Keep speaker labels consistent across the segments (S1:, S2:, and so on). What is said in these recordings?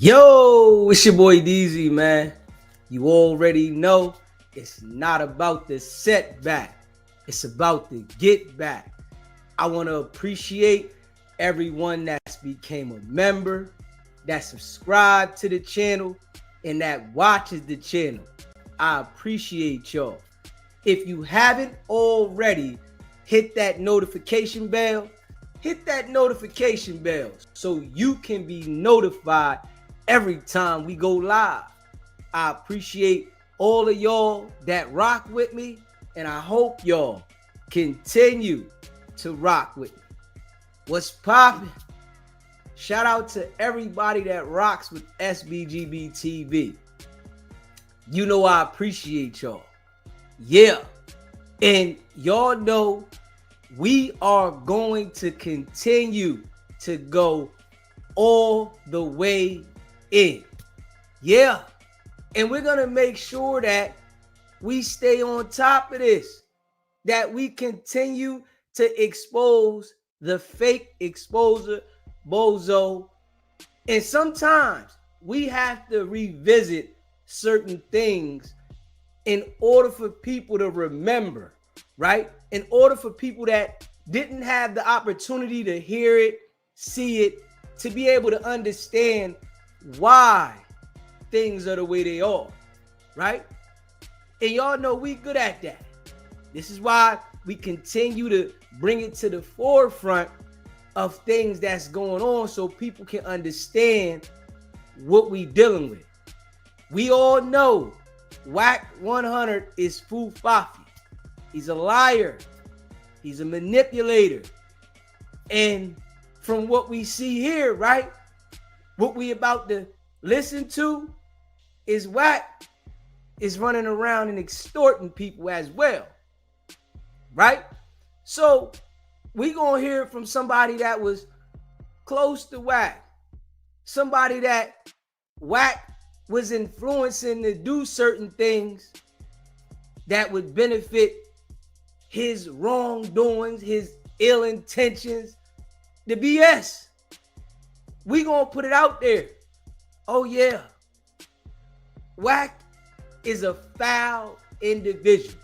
S1: Yo, it's your boy DZ, man. You already know it's not about the setback. It's about the get back. I want to appreciate everyone that's became a member, that subscribed to the channel, and that watches the channel. I appreciate y'all. If you haven't already, hit that notification bell. Hit that notification bell so you can be notified every time we go live. I appreciate all of y'all that rock with me, and I hope y'all continue to rock with me. What's poppin'? Shout out to everybody that rocks with SBGB TV. You know I appreciate y'all. Yeah. And y'all know we are going to continue to go all the way in. Yeah. And we're going to make sure that we stay on top of this, that we continue to expose the fake exposer, bozo. And sometimes we have to revisit certain things in order for people to remember, right? In order for people that didn't have the opportunity to hear it, see it, to be able to understand why things are the way they are, right? And y'all know we good at that. This is why we continue to bring it to the forefront of things that's going on so people can understand what we dealing with. We all know WACK100 is Fufafi. He's a liar. He's a manipulator. And from what we see here, right? What we about to listen to is WACK is running around and extorting people as well. Right? So we gonna hear from somebody that was close to WACK. Somebody that WACK was influencing to do certain things that would benefit his wrongdoings, his ill intentions, the BS. We gonna put it out there. Oh yeah, WACK is a foul individual.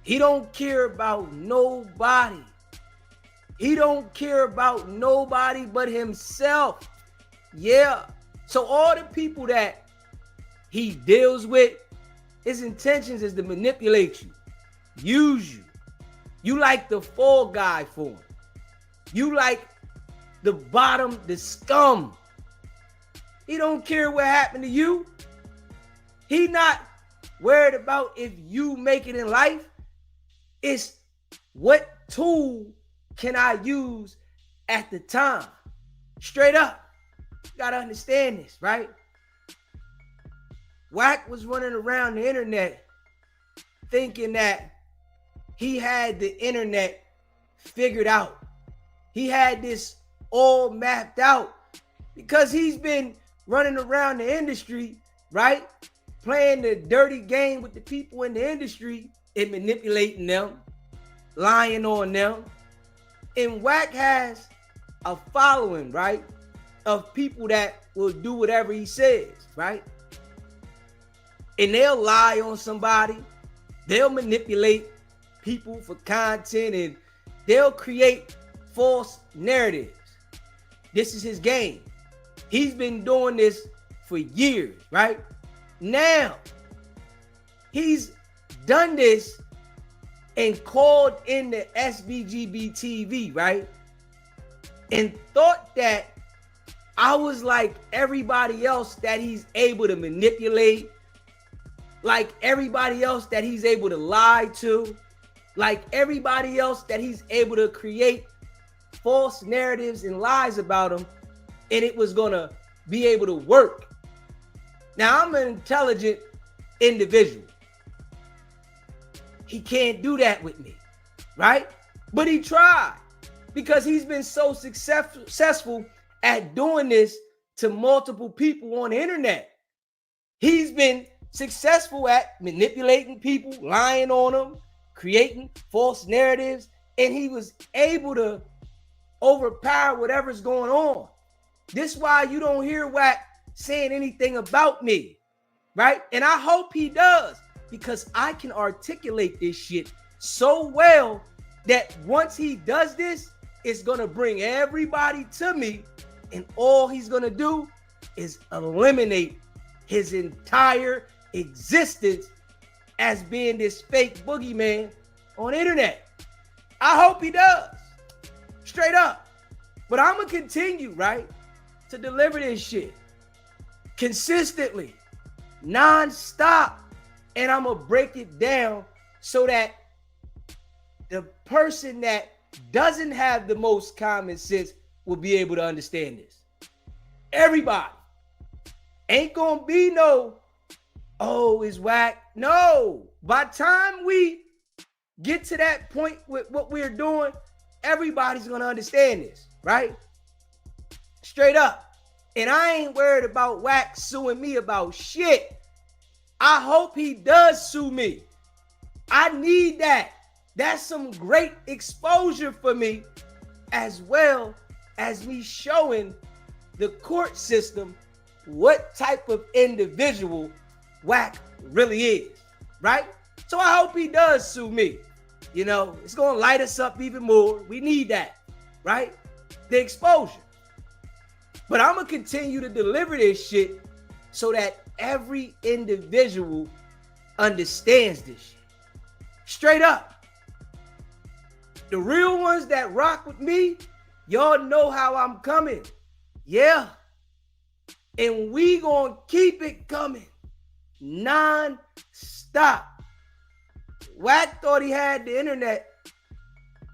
S1: He don't care about nobody. He don't care about nobody but himself. Yeah. So all the people that he deals with, his intentions is to manipulate you, use you. You like the fall guy for him. You like the bottom, the scum. He don't care what happened to you. He not worried about if you make it in life. It's what tool can I use at the time? Straight up. You gotta understand this, right? WACK was running around the internet thinking that he had the internet figured out. He had this all mapped out because he's been running around the industry, right? Playing the dirty game with the people in the industry and manipulating them, lying on them. And WACK has a following, right, of people that will do whatever he says, right? And they'll lie on somebody. They'll manipulate people for content and they'll create false narratives. This is his game. He's been doing this for years, right? Now, he's done this and called in the SBGB TV, right? And thought that I was like everybody else that he's able to manipulate, like everybody else that he's able to lie to, like everybody else that he's able to create false narratives and lies about him, and it was gonna be able to work. Now, I'm an intelligent individual. He can't do that with me, right? But he tried because he's been so successful at doing this to multiple people on the internet. He's been successful at manipulating people, lying on them, creating false narratives, and he was able to overpower whatever's going on. This is why you don't hear WACK saying anything about me, right? And I hope he does, because I can articulate this shit so well that once he does this, it's gonna bring everybody to me, and all he's gonna do is eliminate his entire existence as being this fake boogeyman on the internet. I hope he does, straight up. But I'm gonna continue, right, to deliver this shit consistently, non-stop, and I'm gonna break it down so that the person that doesn't have the most common sense will be able to understand this. Everybody. Ain't gonna be no, oh, it's whack. No. By the time we get to that point with what we're doing, everybody's gonna understand this, right? Straight up. And I ain't worried about WACK suing me about shit. I hope he does sue me. I need that. That's some great exposure for me, as well as me showing the court system what type of individual WACK really is, right? So I hope he does sue me. You know, it's going to light us up even more. We need that, right? The exposure. But I'm going to continue to deliver this shit so that every individual understands this shit. Straight up. The real ones that rock with me, y'all know how I'm coming. Yeah. And we gonna keep it coming. Non-stop. WACK thought he had the internet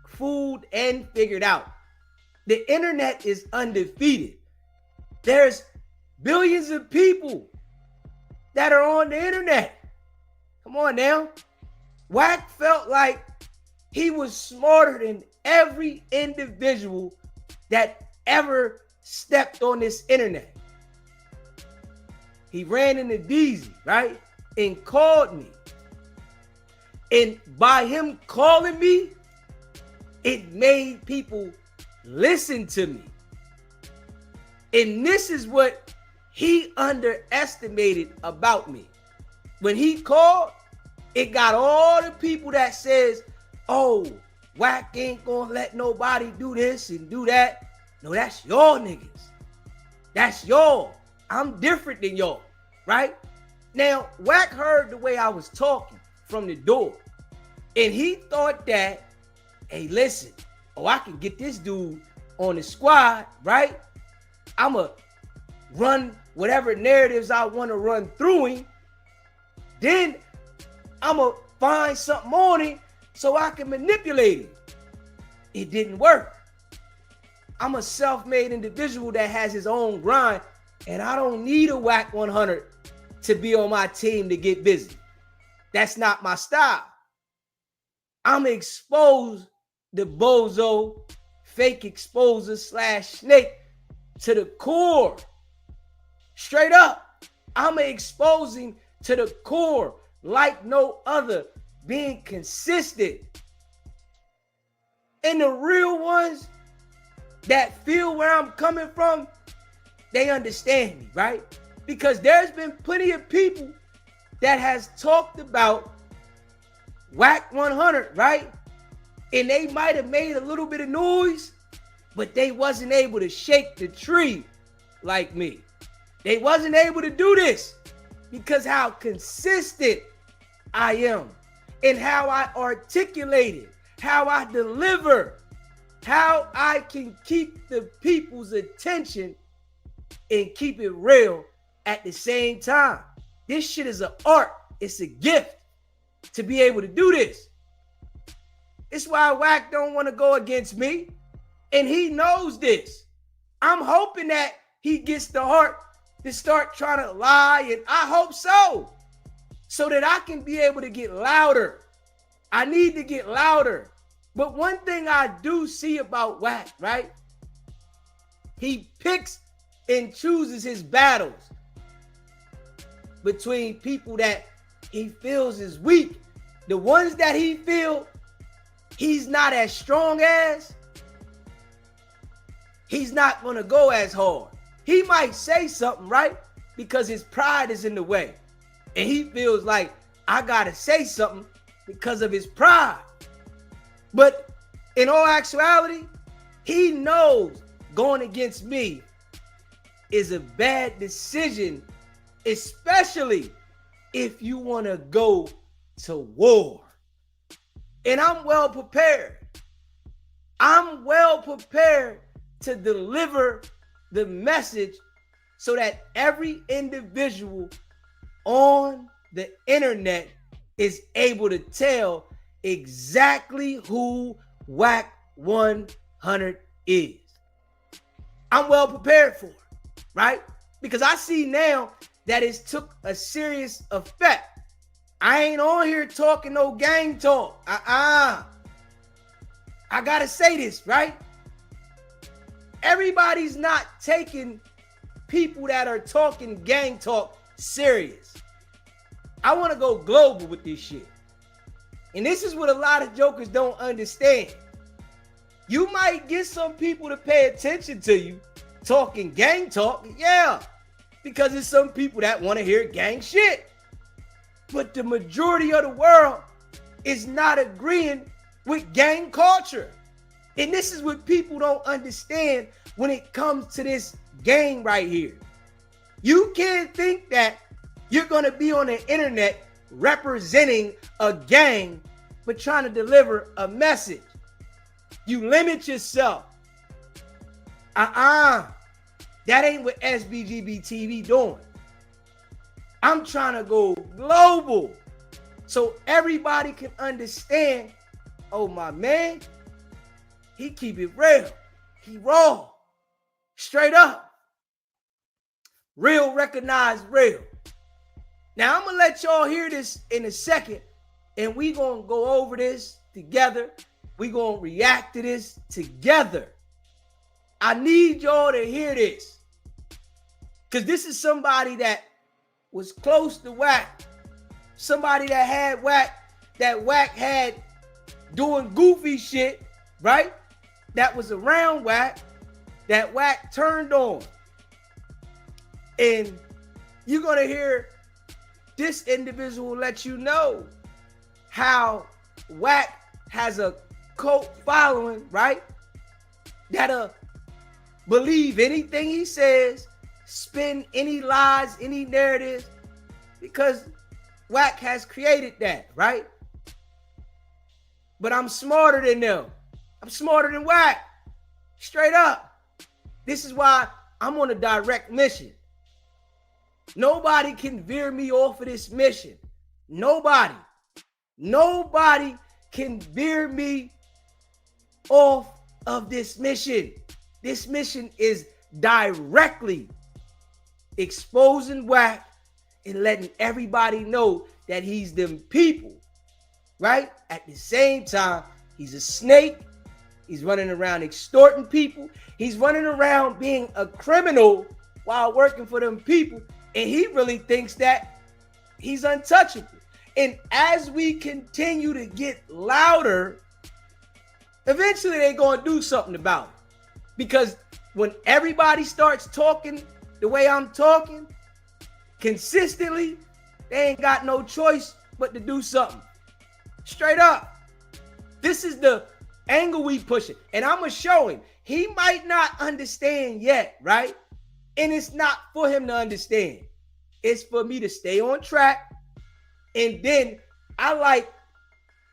S1: fooled and figured out. The internet is undefeated. There's billions of people that are on the internet. Come on now. WACK felt like he was smarter than every individual that ever stepped on this internet. He ran into DZ, right? And called me. And by him calling me, it made people listen to me. And this is what he underestimated about me. When he called, it got all the people that says, oh, WACK ain't gonna let nobody do this and do that. No, that's y'all niggas. That's y'all. I'm different than y'all, right? Now, WACK heard the way I was talking from the door. And he thought that, hey, listen, oh, I can get this dude on the squad, right? I'ma run whatever narratives I want to run through him. Then I'ma find something on him so I can manipulate him. It didn't work. I'm a self-made individual that has his own grind, and I don't need a WACK100 to be on my team to get busy. That's not my style. I'm exposed the bozo, fake exposer / snake to the core. Straight up. I'm exposing to the core like no other, being consistent. And the real ones that feel where I'm coming from, they understand me, right? Because there's been plenty of people that has talked about WACK100, right? And they might have made a little bit of noise, but they wasn't able to shake the tree like me. They wasn't able to do this because how consistent I am and how I articulate it, how I deliver, how I can keep the people's attention and keep it real at the same time. This shit is an art. It's a gift to be able to do this. It's why WACK don't want to go against me. And he knows this. I'm hoping that he gets the heart to start trying to lie, and I hope so that I can be able to get louder. I need to get louder. But one thing I do see about WACK, right? He picks and chooses his battles between people that he feels is weak. The ones that he feel he's not as strong as, he's not going to go as hard. He might say something, right? because his pride is in the way. And he feels like, I gotta say something because of his pride. But in all actuality, he knows going against me is a bad decision, especially if you want to go to war. And I'm well prepared. I'm well prepared to deliver the message so that every individual on the internet is able to tell exactly who WACK100 is. I'm well prepared for it, right? Because I see now that it's took a serious effect. I ain't on here talking no gang talk. I gotta say this, right? Everybody's not taking people that are talking gang talk serious. I want to go global with this shit. And this is what a lot of jokers don't understand. You might get some people to pay attention to you talking gang talk, yeah, because there's some people that want to hear gang shit. But the majority of the world is not agreeing with gang culture. And this is what people don't understand when it comes to this game right here. You can't think that you're going to be on the internet representing a gang but trying to deliver a message. You limit yourself. That ain't what SBGB TV doing. I'm trying to go global so everybody can understand, oh, my man, he keep it real. He raw. Straight up. Real recognized real. Now, I'm going to let y'all hear this in a second, and we going to go over this together. We going to react to this together. I need y'all to hear this, because this is somebody that was close to WACK, somebody that had WACK had doing goofy shit, right? That was around WACK, that WACK turned on. And you're going to hear this individual let you know how WACK has a cult following, right? That'll believe anything he says, spin any lies, any narratives, because WACK has created that, right? But I'm smarter than them. I'm smarter than WACK. Straight up. This is why I'm on a direct mission. Nobody can veer me off of this mission. Nobody. Nobody can veer me off of this mission. This mission is directly exposing WACK and letting everybody know that he's them people, right? At the same time, he's a snake. He's running around extorting people. He's running around being a criminal while working for them people. And he really thinks that he's untouchable. And as we continue to get louder, eventually they're going to do something about it. Because when everybody starts talking the way I'm talking, consistently, they ain't got no choice but to do something. Straight up. This is the angle we pushing. And I'm going to show him. He might not understand yet, right? And it's not for him to understand. It's for me to stay on track. And then I like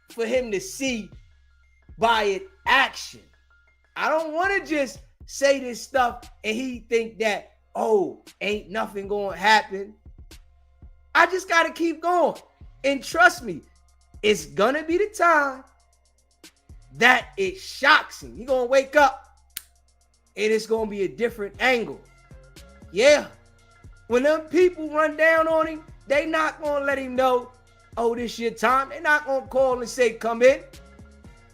S1: for him to see by it action. I don't want to just say this stuff and he think that, oh, ain't nothing going to happen. I just got to keep going. And trust me, it's going to be the time that it shocks him. He's going to wake up and it's going to be a different angle. Yeah. When them people run down on him, they not going to let him know, oh, this your time. They're not going to call and say, come in.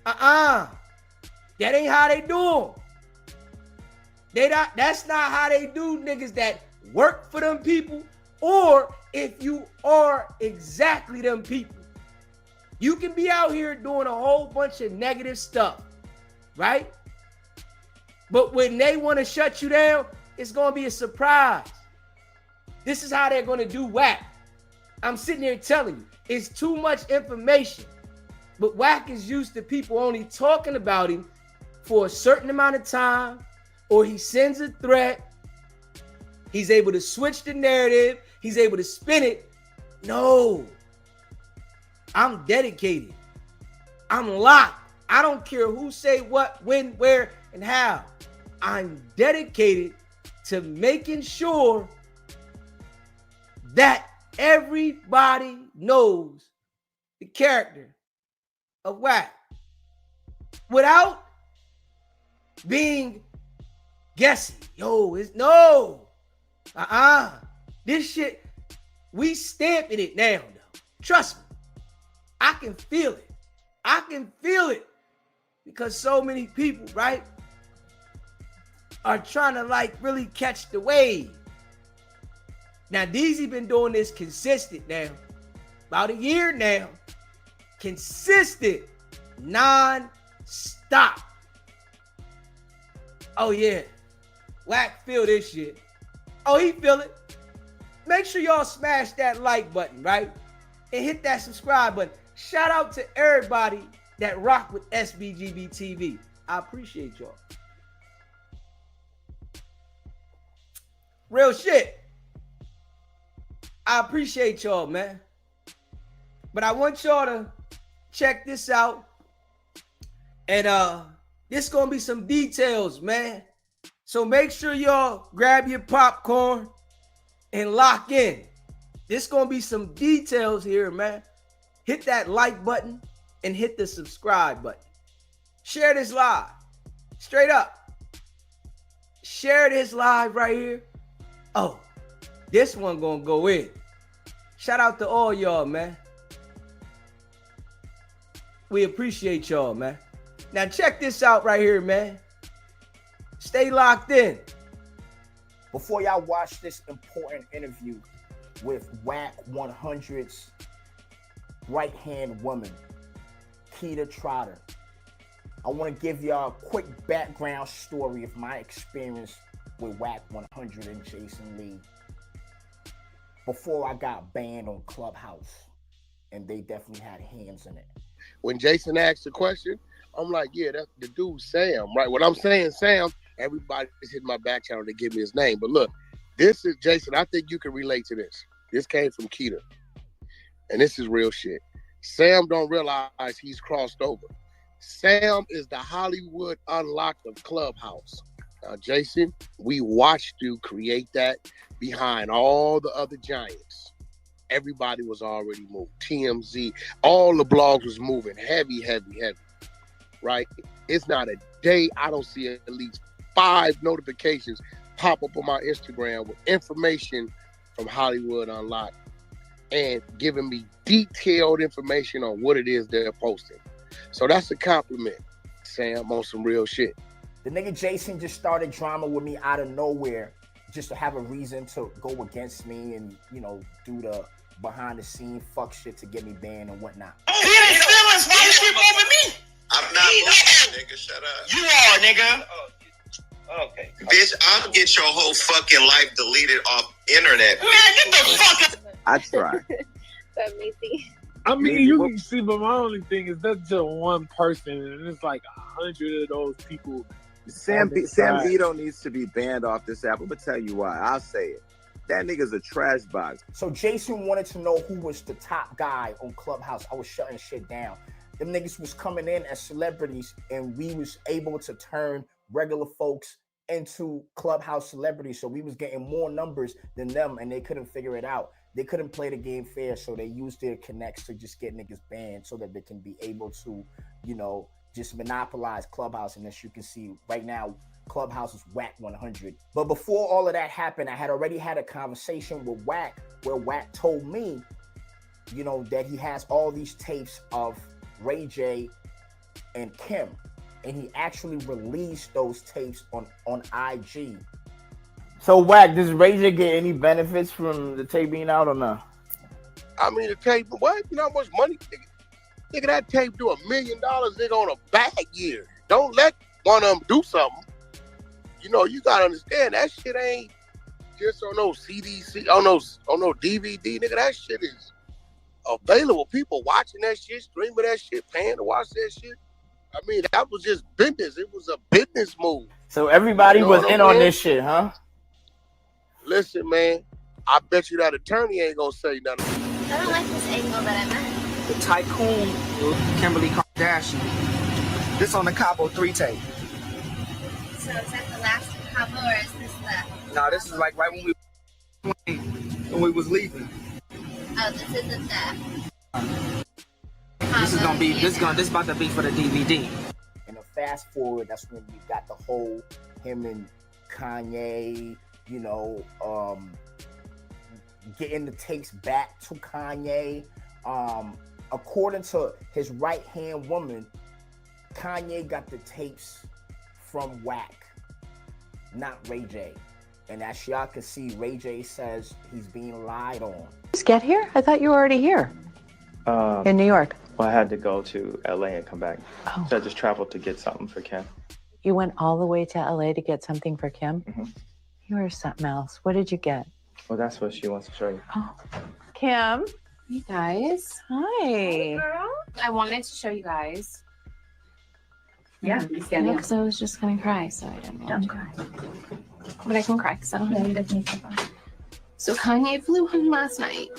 S1: That ain't how they do them. That's not how they do niggas that work for them people, or if you are exactly them people. You can be out here doing a whole bunch of negative stuff, right? But when they want to shut you down, it's going to be a surprise. This is how they're going to do WACK. I'm sitting here telling you, it's too much information. But WACK is used to people only talking about him for a certain amount of time, or he sends a threat. He's able to switch the narrative. He's able to spin it. No. I'm dedicated. I'm locked. I don't care who say what, when, where, and how. I'm dedicated to making sure that everybody knows the character of WACK without being guessing. Yo, it's no. This shit, we stamping it now, though. Trust me. I can feel it. I can feel it. Because so many people, right, are trying to like really catch the wave. Now, DZ been doing this consistent now. About a year now. Consistent. Non-stop. Oh, yeah. WACK feel this shit. Oh, he feel it. Make sure y'all smash that like button, right? And hit that subscribe button. Shout out to everybody that rock with SBGB TV. I appreciate y'all. Real shit. I appreciate y'all, man. But I want y'all to check this out. And this gonna be some details, man. So make sure y'all grab your popcorn and lock in. This gonna be some details here, man. Hit that like button and hit the subscribe button. Share this live. Straight up. Share this live right here. Oh, this one gonna go in. Shout out to all y'all, man. We appreciate y'all, man. Now check this out right here, man. Stay locked in.
S2: Before y'all watch this important interview with WACK100's right-hand woman, Keita Trotter, I want to give y'all a quick background story of my experience with WACK100 and Jason Lee before I got banned on Clubhouse, and they definitely had hands in it.
S3: When Jason asked the question, I'm like, yeah, that's the dude Sam, right? When I'm saying Sam, everybody is hitting my back channel to give me his name. But look, this is Jason. I think you can relate to this. This came from Keita, and this is real shit. Sam don't realize he's crossed over. Sam is the Hollywood Unlocked of Clubhouse. Now, Jason, we watched you create that behind all the other giants. Everybody was already moved. TMZ, all the blogs was moving heavy, right? It's not a day I don't see at least 5 notifications pop up on my Instagram with information from Hollywood Unlocked and giving me detailed information on what it is they're posting. So that's a compliment, Sam, on some real shit.
S2: The nigga Jason just started drama with me out of nowhere just to have a reason to go against me and, you know, do the behind the scene fuck shit to get me banned and whatnot.
S4: He didn't feelings. Why you keep over me?
S5: I'm not moving, nigga. Shut up.
S4: You are, nigga. Okay.
S5: Bitch, I'll get your whole fucking life deleted off internet.
S4: Man, get the fuck out.
S6: I try.
S7: That Macy.
S8: I mean, you can see, but my only thing is that's just one person, and it's like 100 of those people.
S6: Sam Vito needs to be banned off this app. I'm gonna tell you why. I'll say it. That nigga's a trash box.
S2: So Jason wanted to know who was the top guy on Clubhouse. I was shutting shit down. Them niggas was coming in as celebrities, and we was able to turn regular folks into Clubhouse celebrities. So we was getting more numbers than them, and they couldn't figure it out. They couldn't play the game fair, so they used their connects to just get niggas banned so that they can be able to, you know, just monopolize Clubhouse. And as you can see right now, Clubhouse is WACK100. But before all of that happened, I had already had a conversation with WACK where WACK told me, you know, that he has all these tapes of Ray J and Kim, and he actually released those tapes on IG. So WACK, does Ray J get any benefits from the tape being out or not?
S3: I mean, the tape, what? You know how much money? Nigga, that tape do $1 million, nigga, on a bag year. Don't let one of them do something. You know, you gotta understand that shit ain't just on no CDC, on no DVD, nigga. That shit is available. People watching that shit, streaming that shit, paying to watch that shit. I mean, that was just business. It was a business move.
S2: So everybody
S3: You know
S2: was
S3: what I
S2: in on
S3: mean?
S2: this shit, huh?
S3: Listen, man, I bet you that attorney ain't gonna say nothing.
S7: I don't like this angle that I'm at.
S9: The tycoon, Kimberly Kardashian. This on the Cabo 3 tape.
S7: So is that the last Cabo or is this the?
S9: No, this is like right when we was leaving.
S7: Oh, this isn't the.
S9: This is gonna be this about to be for the DVD.
S2: And fast forward, that's when we got the whole him and Kanye, you know, getting the tapes back to Kanye. According to his right-hand woman, Kanye got the tapes from WACK, not Ray J. And as y'all can see, Ray J says he's being lied on.
S10: Just get here? I thought you were already here in New York.
S11: Well, I had to go to LA and come back.
S10: Oh.
S11: So I just traveled to get something for Kim.
S10: You went all the way to LA to get something for Kim?
S11: Mm-hmm.
S10: You were something else. What did you get?
S11: Well, that's what she wants to show you.
S10: Oh, Kim.
S12: Hey guys.
S10: Hi.
S12: Hey girl. I wanted to show you guys.
S10: Yeah,
S12: Because I was just gonna cry, so I didn't want to cry. But I can cry because I don't have anything to cry. So Kanye flew home last night.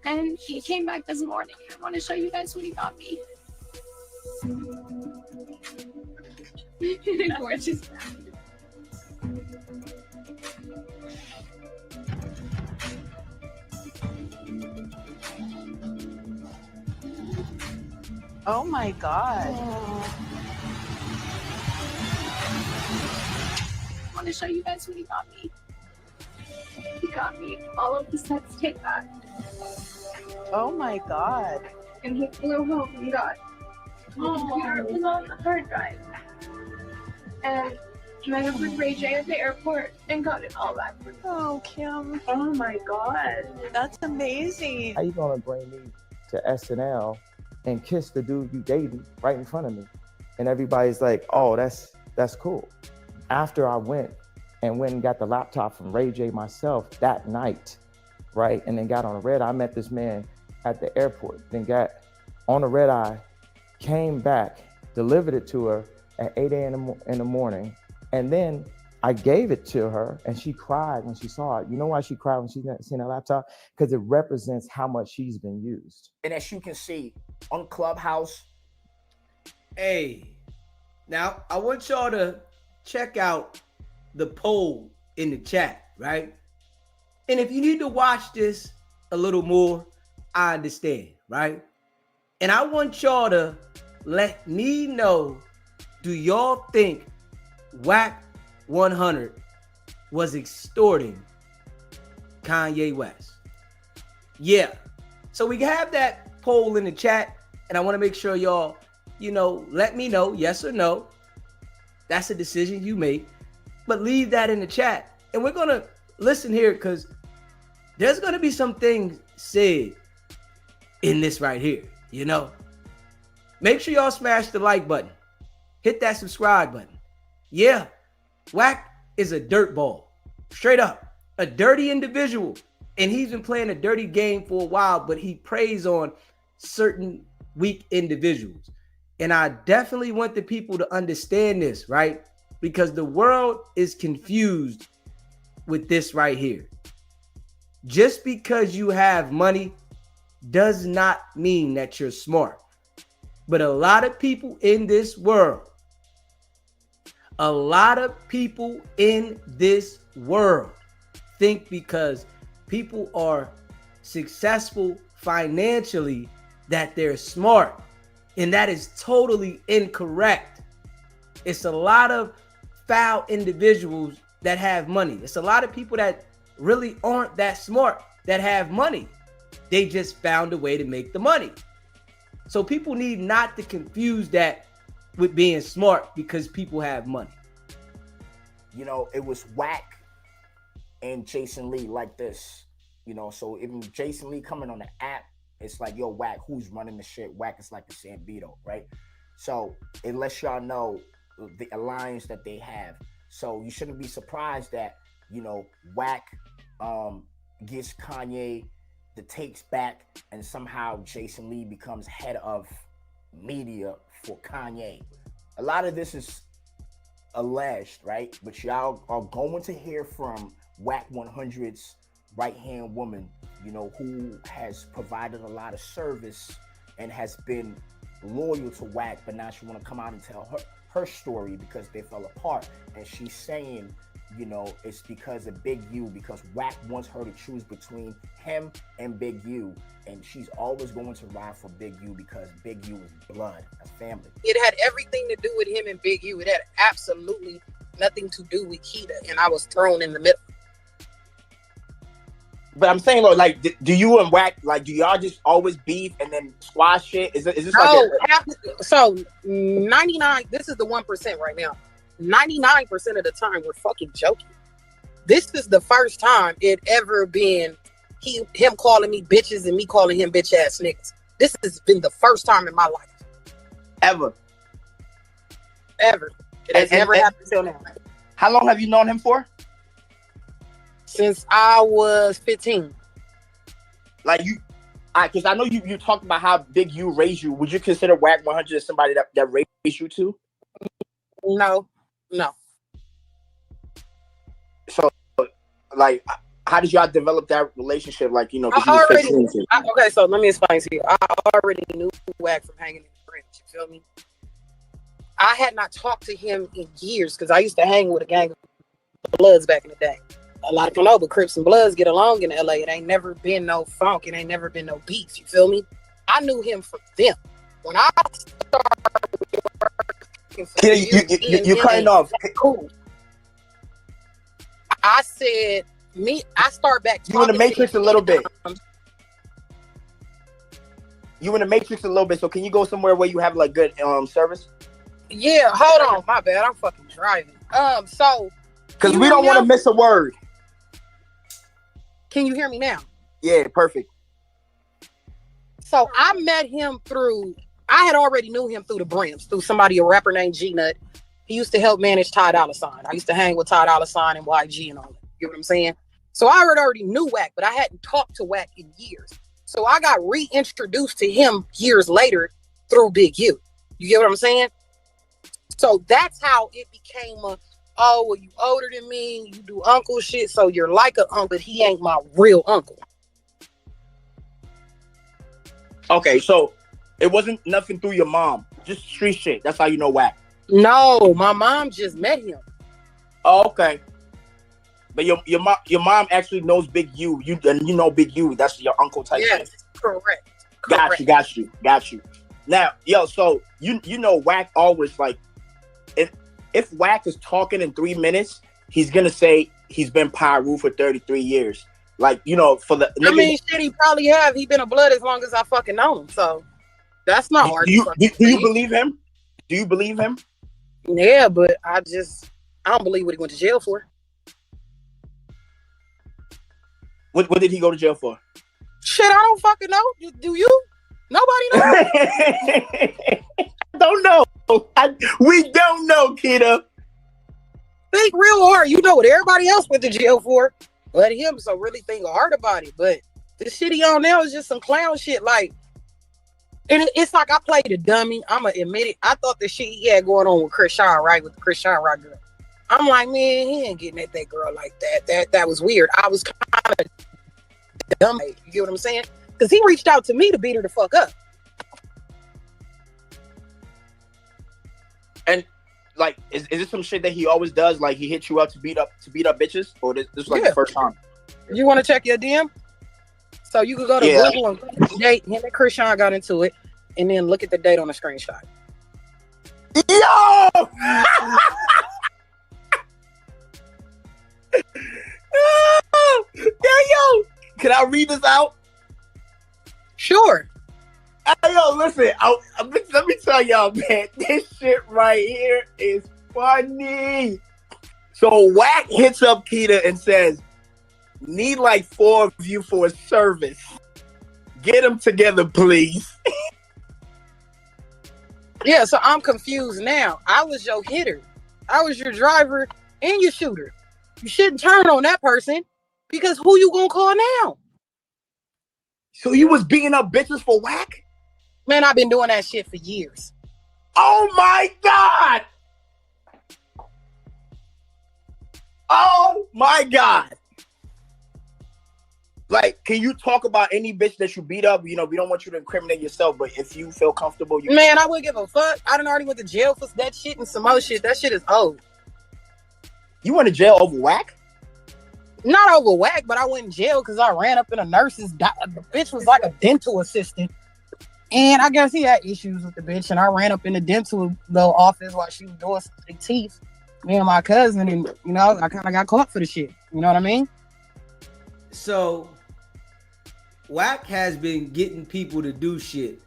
S12: And he came back this morning. I want to show you guys what he got me. Gorgeous.
S10: Oh my God.
S12: I want to show you guys what he got me. He got me all of the sets take back.
S10: Oh my God.
S12: And he flew home and got the computer was on the hard drive. And I went with Ray J at the airport and got it all back.
S10: Oh, Kim.
S12: Oh my God.
S10: That's amazing.
S13: How you gonna bring me to SNL and kiss the dude you dating right in front of me? And everybody's like, oh, that's cool. After I went and got the laptop from Ray J myself that night, right? And then got on a red eye. I met this man at the airport, then got on a red eye, came back, delivered it to her at 8 a.m. in the morning. And then I gave it to her and she cried when she saw it. You know why she cried when she seen that laptop? Because it represents how much she's been used.
S2: And as you can see on Clubhouse.
S1: Hey, now I want y'all to check out the poll in the chat, right? And if you need to watch this a little more, I understand, right? And I want y'all to let me know, do y'all think WACK100 was extorting Kanye West? Yeah. So we have that poll in the chat, and I want to make sure y'all, let me know, yes or no. That's a decision you make, but leave that in the chat. And we're going to listen here because there's going to be some things said in this right here, Make sure y'all smash the like button. Hit that subscribe button. Yeah, WACK is a dirtball. Straight up. A dirty individual. And he's been playing a dirty game for a while, but he preys on certain weak individuals. And I definitely want the people to understand this, right? Because the world is confused with this right here. Just because you have money does not mean that you're smart. But a lot of people in this world, think because people are successful financially that they're smart. And that is totally incorrect. It's a lot of foul individuals that have money. It's a lot of people that really aren't that smart that have money. They just found a way to make the money. So people need not to confuse that with being smart because people have money.
S2: It was WACK and Jason Lee like this. So even Jason Lee coming on the app, it's like, yo, WACK, who's running the shit? WACK is like the San Vito, right? So it lets y'all know the alliance that they have. So you shouldn't be surprised that, you know, WACK gets Kanye the tapes back, and somehow Jason Lee becomes head of media for Kanye. A lot of this is alleged, right? But y'all are going to hear from WACK100's right-hand woman, you know, who has provided a lot of service and has been loyal to WACK, but now she want to come out and tell her story because they fell apart. And she's saying, you know, it's because of Big U, because WACK wants her to choose between him and Big U, and she's always going to ride for Big U because Big U is blood, that's family.
S14: It had everything to do with him and Big U. It had absolutely nothing to do with Keita, and I was thrown in the middle.
S2: But I'm saying, like, do you and WACK, like, do y'all just always beef and then squash shit? Is this
S14: no, so 99, this is the 1% right now. 99% of the time we're fucking joking. This is the first time it ever been him calling me bitches and me calling him bitch ass niggas. This has been the first time in my life.
S2: Ever.
S14: It has never happened till now.
S2: How long have you known him for?
S14: Since I was 15.
S2: Like because I know you talked about how Big U raised you. Would you consider WACK100 as somebody that raised you too?
S14: No.
S2: So, like, how did y'all develop that relationship? Like, you know,
S14: okay, so let me explain to you. I already knew WACK from hanging in the French. You feel me? I had not talked to him in years because I used to hang with a gang of Bloods back in the day. A lot of people know, but Crips and Bloods get along in LA. It ain't never been no funk. It ain't never been no beef. You feel me? I knew him from them. When I started working for
S2: you cutting off.
S14: Cool. I said, I start back.
S2: You in the Matrix a little bit. You in the Matrix a little bit. So can you go somewhere where you have like good service?
S14: Yeah, hold on. My bad. I'm fucking driving. So
S2: because we don't want to miss a word.
S14: Can you hear me now?
S2: Yeah, perfect.
S14: So I met him I had already knew him through the Brims, through somebody, a rapper named G-Nut. He used to help manage Ty Dolla $ign. I used to hang with Ty Dolla $ign and YG and all that. You know what I'm saying? So I already knew WACK, but I hadn't talked to WACK in years. So I got reintroduced to him years later through Big U. You get what I'm saying? So that's how it became well, you older than me, you do uncle shit, so you're like an uncle, but he ain't my real uncle.
S2: Okay, so it wasn't nothing through your mom, just street shit. That's how you know WACK.
S14: No, my mom just met him.
S2: Oh, okay. But your mom actually knows Big U. You know Big U. That's your uncle type.
S14: Yes,
S2: shit.
S14: Correct.
S2: Got you. Now, yo, so you know WACK always like if WACK is talking in 3 minutes, he's gonna say he's been Pyru for 33 years. Like, you know, for the
S14: I mean, shit, he probably have. He been a blood as long as I fucking know him. So that's not hard.
S2: Do you believe him? Do you believe him?
S14: Yeah, but I don't believe what he went to jail for.
S2: What did he go to jail for?
S14: Shit, I don't fucking know. Do you? Nobody knows.
S2: I don't know. We don't know, kiddo.
S14: Think real hard. You know what everybody else went to jail for. Let him, so really think hard about it. But the shit he on now is just some clown shit. Like, and it's like I played a dummy. I'ma admit it. I thought the shit he had going on with Chris Sean, right? With the Chris Sean right girl. I'm like, man, he ain't getting at that girl like that. That was weird. I was kind of dumb. You get what I'm saying? Because he reached out to me to beat her the fuck up.
S2: And like, is this some shit that he always does? Like, he hits you up to beat up bitches, or this is like the first time?
S14: You want to check your DM? So you could go to Google and look at the date. Him and Chris Sean got into it, and then look at the date on the screenshot.
S2: Yo! Yo! Can I read this out?
S14: Sure.
S2: Yo, listen. Let me tell y'all, man. This shit right here is funny. So WACK hits up Keita and says, "Need like 4 of you for a service. Get them together, please."
S14: Yeah, so I'm confused now. I was your hitter. I was your driver and your shooter. You shouldn't turn on that person because who you gonna call now?
S2: So you was beating up bitches for whack?
S14: Man, I've been doing that shit for years.
S2: Oh my God! Oh my God! Like, can you talk about any bitch that you beat up? You know, we don't want you to incriminate yourself, but if you feel comfortable, you
S14: Man, I wouldn't give a fuck. I done already went to jail for that shit and some more shit. That shit is old.
S2: You went to jail over whack?
S14: Not over whack, but I went in jail because I ran up in a nurse's. The bitch was like a dental assistant. And I guess he had issues with the bitch. And I ran up in the dental little office while she was doing some teeth. Me and my cousin. And, you know, I kind of got caught for the shit. You know what I mean?
S1: So, WACK has been getting people to do shit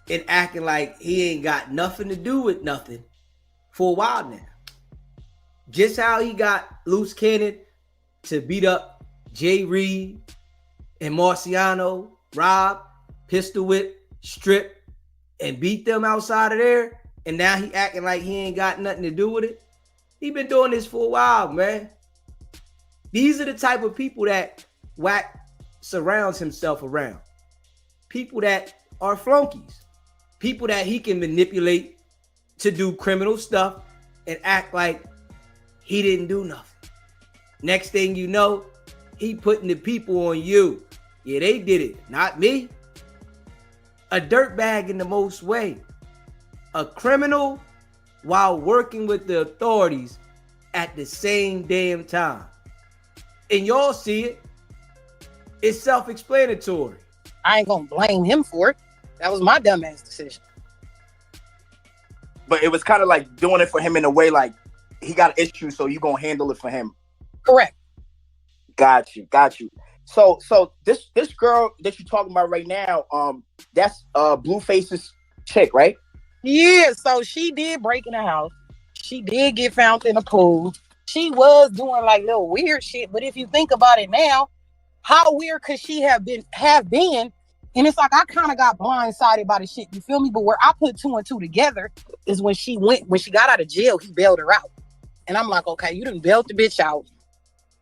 S1: and acting like he ain't got nothing to do with nothing for a while now. Just how he got Loose Cannon to beat up Jay Reed and Marciano, Rob, pistol whip, strip, and beat them outside of there, and now he acting like he ain't got nothing to do with it. He been doing this for a while, man. These are the type of people that WACK surrounds himself around. People that are flunkies. People that he can manipulate to do criminal stuff and act like he didn't do nothing. Next thing you know, he putting the people on you. Yeah, they did it, not me. A dirtbag in the most way. A criminal while working with the authorities at the same damn time. And y'all see it. It's self-explanatory.
S14: I ain't gonna blame him for it. That was my dumbass decision.
S2: But it was kind of like doing it for him in a way like he got an issue, so you gonna handle it for him.
S14: Correct.
S2: Got you. So this girl that you're talking about right now, that's Blueface's chick, right?
S14: Yeah, so she did break in the house. She did get found in a pool. She was doing like little weird shit, but if you think about it now, how weird could she have been? And it's like I kind of got blindsided by the shit. You feel me? But where I put two and two together is when she got out of jail, he bailed her out. And I'm like, okay, you done bailed the bitch out.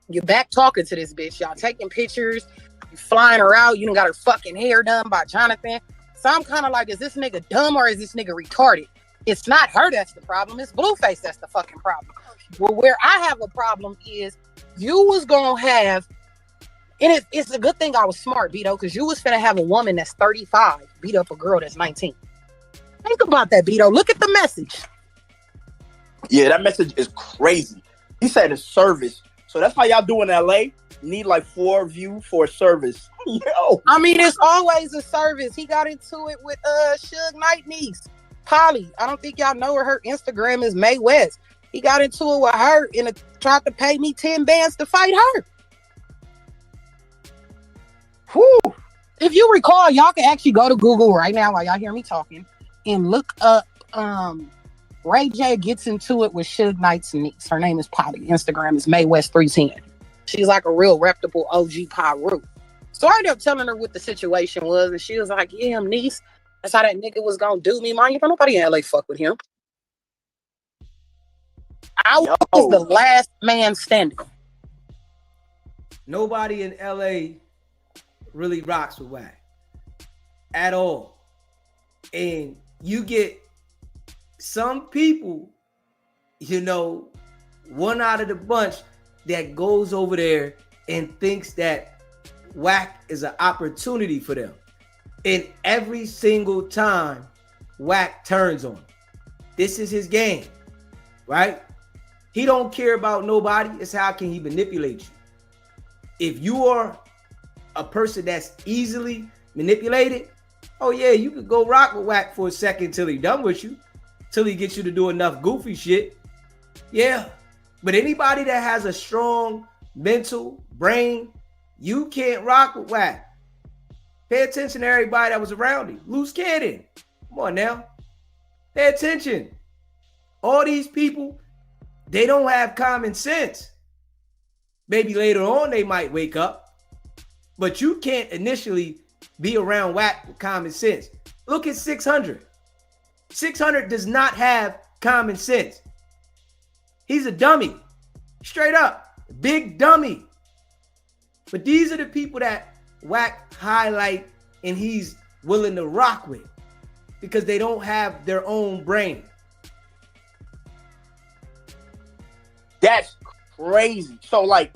S14: You're back talking to this bitch. Y'all taking pictures. You flying her out. You done got her fucking hair done by Jonathan. So I'm kind of like, is this nigga dumb or is this nigga retarded? It's not her that's the problem. It's Blueface that's the fucking problem. Well, where I have a problem is you was going to have, and it's a good thing I was smart, Beto, because you was finna have a woman that's 35 beat up a girl that's 19. Think about that, Beto. Look at the message.
S2: Yeah, that message is crazy. He said it's service. So that's how y'all do in LA? Need like 4 of you for a service. Yo.
S14: I mean, it's always a service. He got into it with Suge Knight niece, Polly. I don't think y'all know her Instagram is Mae West. He got into it with her and tried to pay me 10 bands to fight her.
S2: Whew.
S14: If you recall, y'all can actually go to Google right now while y'all hear me talking and look up Ray J gets into it with Suge Knight's niece. Her name is Polly. Instagram is Mae West 310. She's like a real reputable OG Pyru. So I ended up telling her what the situation was, and she was like, yeah, niece, that's how that nigga was gonna do me. Mind you, nobody in LA fuck with him. I was the last man standing.
S1: Nobody in LA really rocks with WACK at all. And you get some people, you know, one out of the bunch that goes over there and thinks that WACK is an opportunity for them. And every single time WACK turns on him. This is his game, right? He don't care about nobody. It's how can he manipulate you. If you are a person that's easily manipulated, oh yeah, you could go rock with WACK for a second till he done with you, till he gets you to do enough goofy shit. Yeah, but anybody that has a strong mental brain, you can't rock with WACK. Pay attention to everybody that was around him. Loose Cannon, come on now, pay attention. All these people, they don't have common sense. Maybe later on they might wake up, but you can't initially be around WACK with common sense. Look at 600. 600 does not have common sense. He's a dummy. Straight up. Big dummy. But these are the people that Wack highlight and he's willing to rock with because they don't have their own brain.
S2: That's crazy. So, like,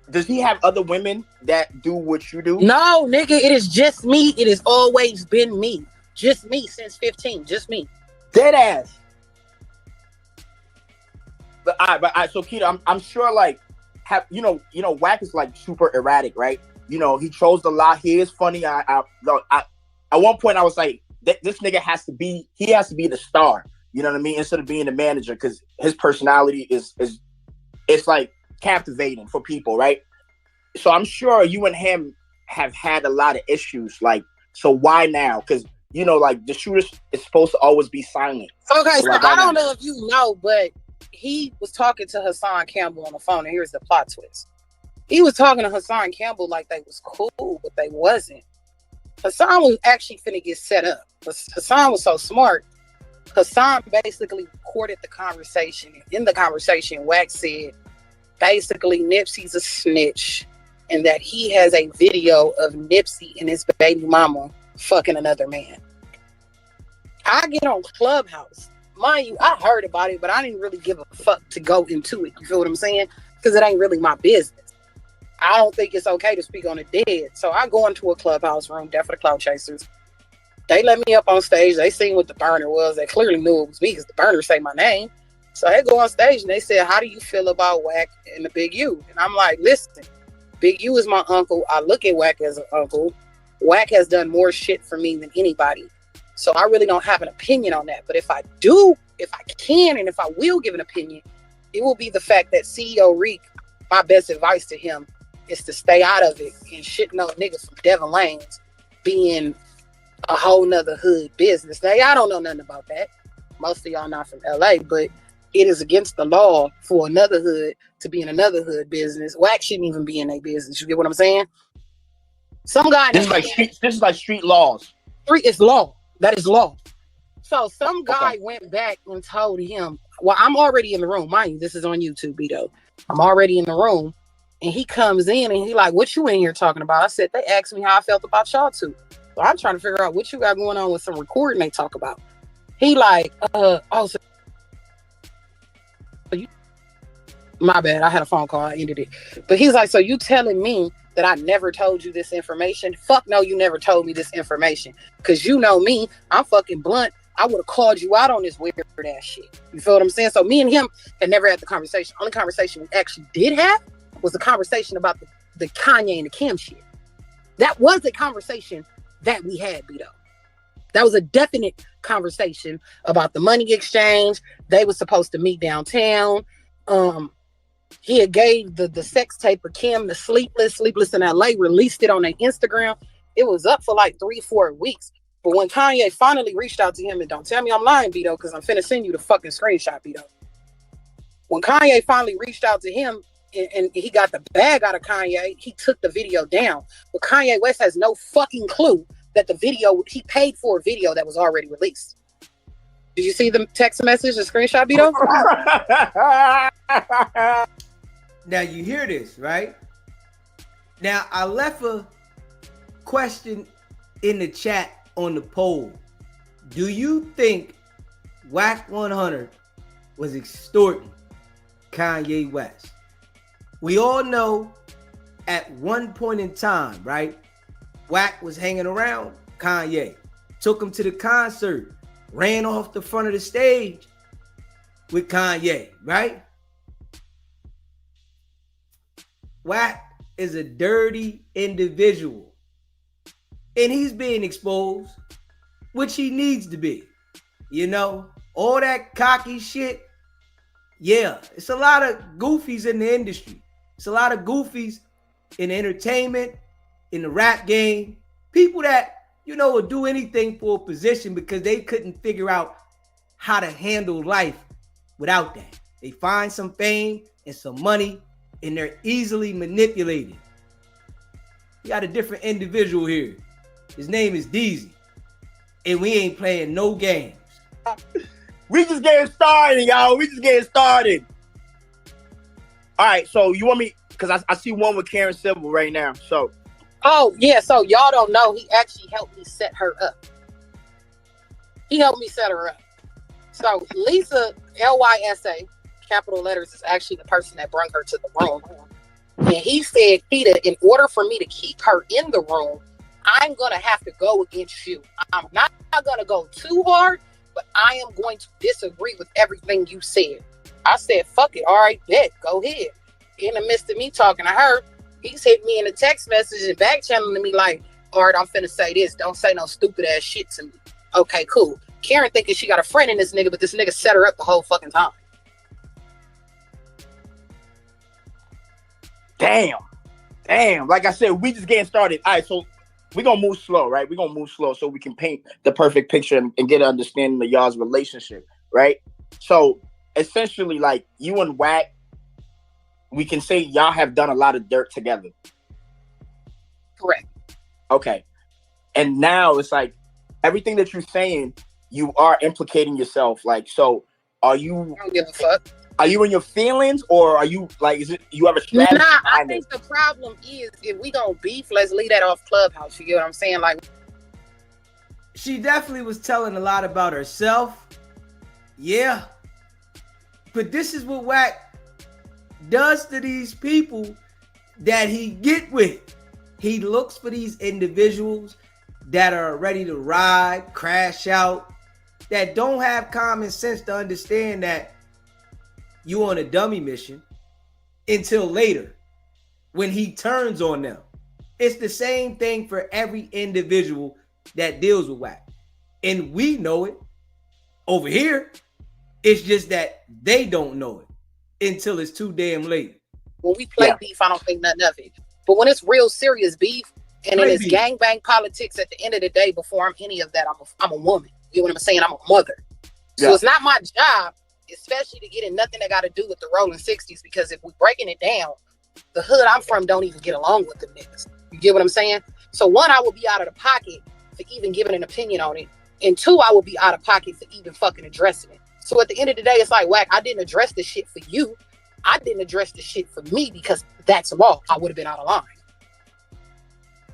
S2: does he have other women that do what you do?
S14: No, nigga, it is just me. It has always been me. Just me since 15. Just me.
S2: Dead ass. But so Keita, I'm sure, like, Wack is like super erratic, right? You know, he chose a lot. He is funny. I at one point I was like, this nigga has to be the star. You know what I mean? Instead of being the manager, because his personality is it's like captivating for people, right? So I'm sure you and him have had a lot of issues. Like, so why now? Because like the shooter is supposed to always be silent.
S14: Okay, so
S2: like,
S14: I don't know if you know, but he was talking to Hassan Campbell on the phone, and here's the plot twist. He was talking to Hassan Campbell like they was cool, but they wasn't. Hassan was actually finna get set up. Hassan was so smart. Hassan basically recorded the conversation. In the conversation, Wack said, basically, Nipsey's a snitch, and that he has a video of Nipsey and his baby mama fucking another man. I get on Clubhouse. Mind you, I heard about it, but I didn't really give a fuck to go into it. You feel what I'm saying? Because it ain't really my business. I don't think it's okay to speak on the dead. So I go into a Clubhouse room, Death for the Cloud Chasers. They let me up on stage. They seen what the burner was. They clearly knew it was me because the burner say my name. So they go on stage and they said, how do you feel about Wack and the Big U? And I'm like, listen, Big U is my uncle. I look at Wack as an uncle. Wack has done more shit for me than anybody. So I really don't have an opinion on that. But if I can, and if I will give an opinion, it will be the fact that CEO Reek, my best advice to him is to stay out of it and shitting on niggas from Devon Lanes being a whole nother hood business. Now, y'all don't know nothing about that. Most of y'all not from LA, but it is against the law for another hood to be in another hood business. Wack shouldn't even be in a business. You get what I'm saying? Some guy... This
S2: is like street laws.
S14: Street is law. That is law. So some guy went back and told him, well, I'm already in the room. Mind you, this is on YouTube, Beto. I'm already in the room. And he comes in and he like, what you in here talking about? I said, they asked me how I felt about y'all two. So I'm trying to figure out what you got going on with some recording they talk about. He like, my bad, I had a phone call, I ended it. But he's like, so you telling me that I never told you this information? Fuck no, you never told me this information. Because you know me, I'm fucking blunt. I would have called you out on this weird ass shit. You feel what I'm saying? So me and him had never had the conversation. Only conversation we actually did have was the conversation about the Kanye and the Kim shit. That was a conversation that we had, Beto. That was a definite conversation about the money exchange. They were supposed to meet downtown. He had gave the sex tape of Kim, the Sleepless in LA, released it on their Instagram. It was up for like 3-4 weeks. But when Kanye finally reached out to him, and don't tell me I'm lying, Beto, because I'm finna send you the fucking screenshot, Beto. When Kanye finally reached out to him and he got the bag out of Kanye, he took the video down. But Kanye West has no fucking clue that the video, he paid for a video that was already released. Did you see the text message, the screenshot, Beto?
S1: Now you hear this, right? Now I left a question in the chat on the poll. Do you think WACK100 was extorting Kanye West? We all know at one point in time, right? Wack was hanging around Kanye, took him to the concert, ran off the front of the stage with Kanye, right? Wack is a dirty individual. And he's being exposed, which he needs to be. You know, all that cocky shit. Yeah, it's a lot of goofies in the industry. It's a lot of goofies in entertainment, in the rap game. People that, you know, will do anything for a position because they couldn't figure out how to handle life without that. They find some fame and some money and they're easily manipulated. You got a different individual here. His name is Deezy. And we ain't playing no games.
S2: We just getting started, y'all. We just getting started. All right, so you want me, because I see one with Karen Civil right now. So,
S14: oh yeah, so y'all don't know, he actually helped me set her up. He helped me set her up. So Lisa, Lysa, capital letters, is actually the person that brought her to the room. And he said, Peter, in order for me to keep her in the room, I'm going to have to go against you. I'm not going to go too hard, but I am going to disagree with everything you said. I said, fuck it. All right, bet. Go ahead. In the midst of me talking to her, he's hit me in a text message and back channeling me like, all right, I'm finna say this. Don't say no stupid ass shit to me. Okay, cool. Karen thinking she got a friend in this nigga, but this nigga set her up the whole fucking time.
S2: Damn. Like I said, we just getting started. All right, so we're going to move slow, right? We're going to move slow so we can paint the perfect picture and get an understanding of y'all's relationship, right? So essentially, like, you and WACK, we can say y'all have done a lot of dirt together.
S14: Correct.
S2: Okay. And now it's like everything that you're saying, you are implicating yourself. Like, so are you?
S14: I don't give a fuck.
S2: Are you in your feelings, or are you like? Is it you have a strategy?
S14: Nah, I think the problem is if we gonna beef, let's leave that off Clubhouse. You get what I'm saying? Like,
S1: she definitely was telling a lot about herself. Yeah, but this is what WACK does to these people that he get with. He looks for these individuals that are ready to ride, crash out, that don't have common sense to understand that you on a dummy mission until later when he turns on them. It's the same thing for every individual that deals with WACK. And we know it over here. It's just that they don't know it until it's too damn late.
S14: When we play beef, I don't think nothing of it. But when it's real serious beef and then it's gangbang politics, at the end of the day, before I'm any of that, I'm a woman. You know what I'm saying? I'm a mother. So it's not my job, especially to get in nothing that got to do with the rolling 60s, because if we're breaking it down, the hood I'm from don't even get along with the niggas. You get what I'm saying? So one, I will be out of the pocket for even giving an opinion on it. And two, I will be out of pocket for even fucking addressing it. So at the end of the day, it's like, WACK, I didn't address this shit for you. I didn't address this shit for me because that's law. I would have been out of line.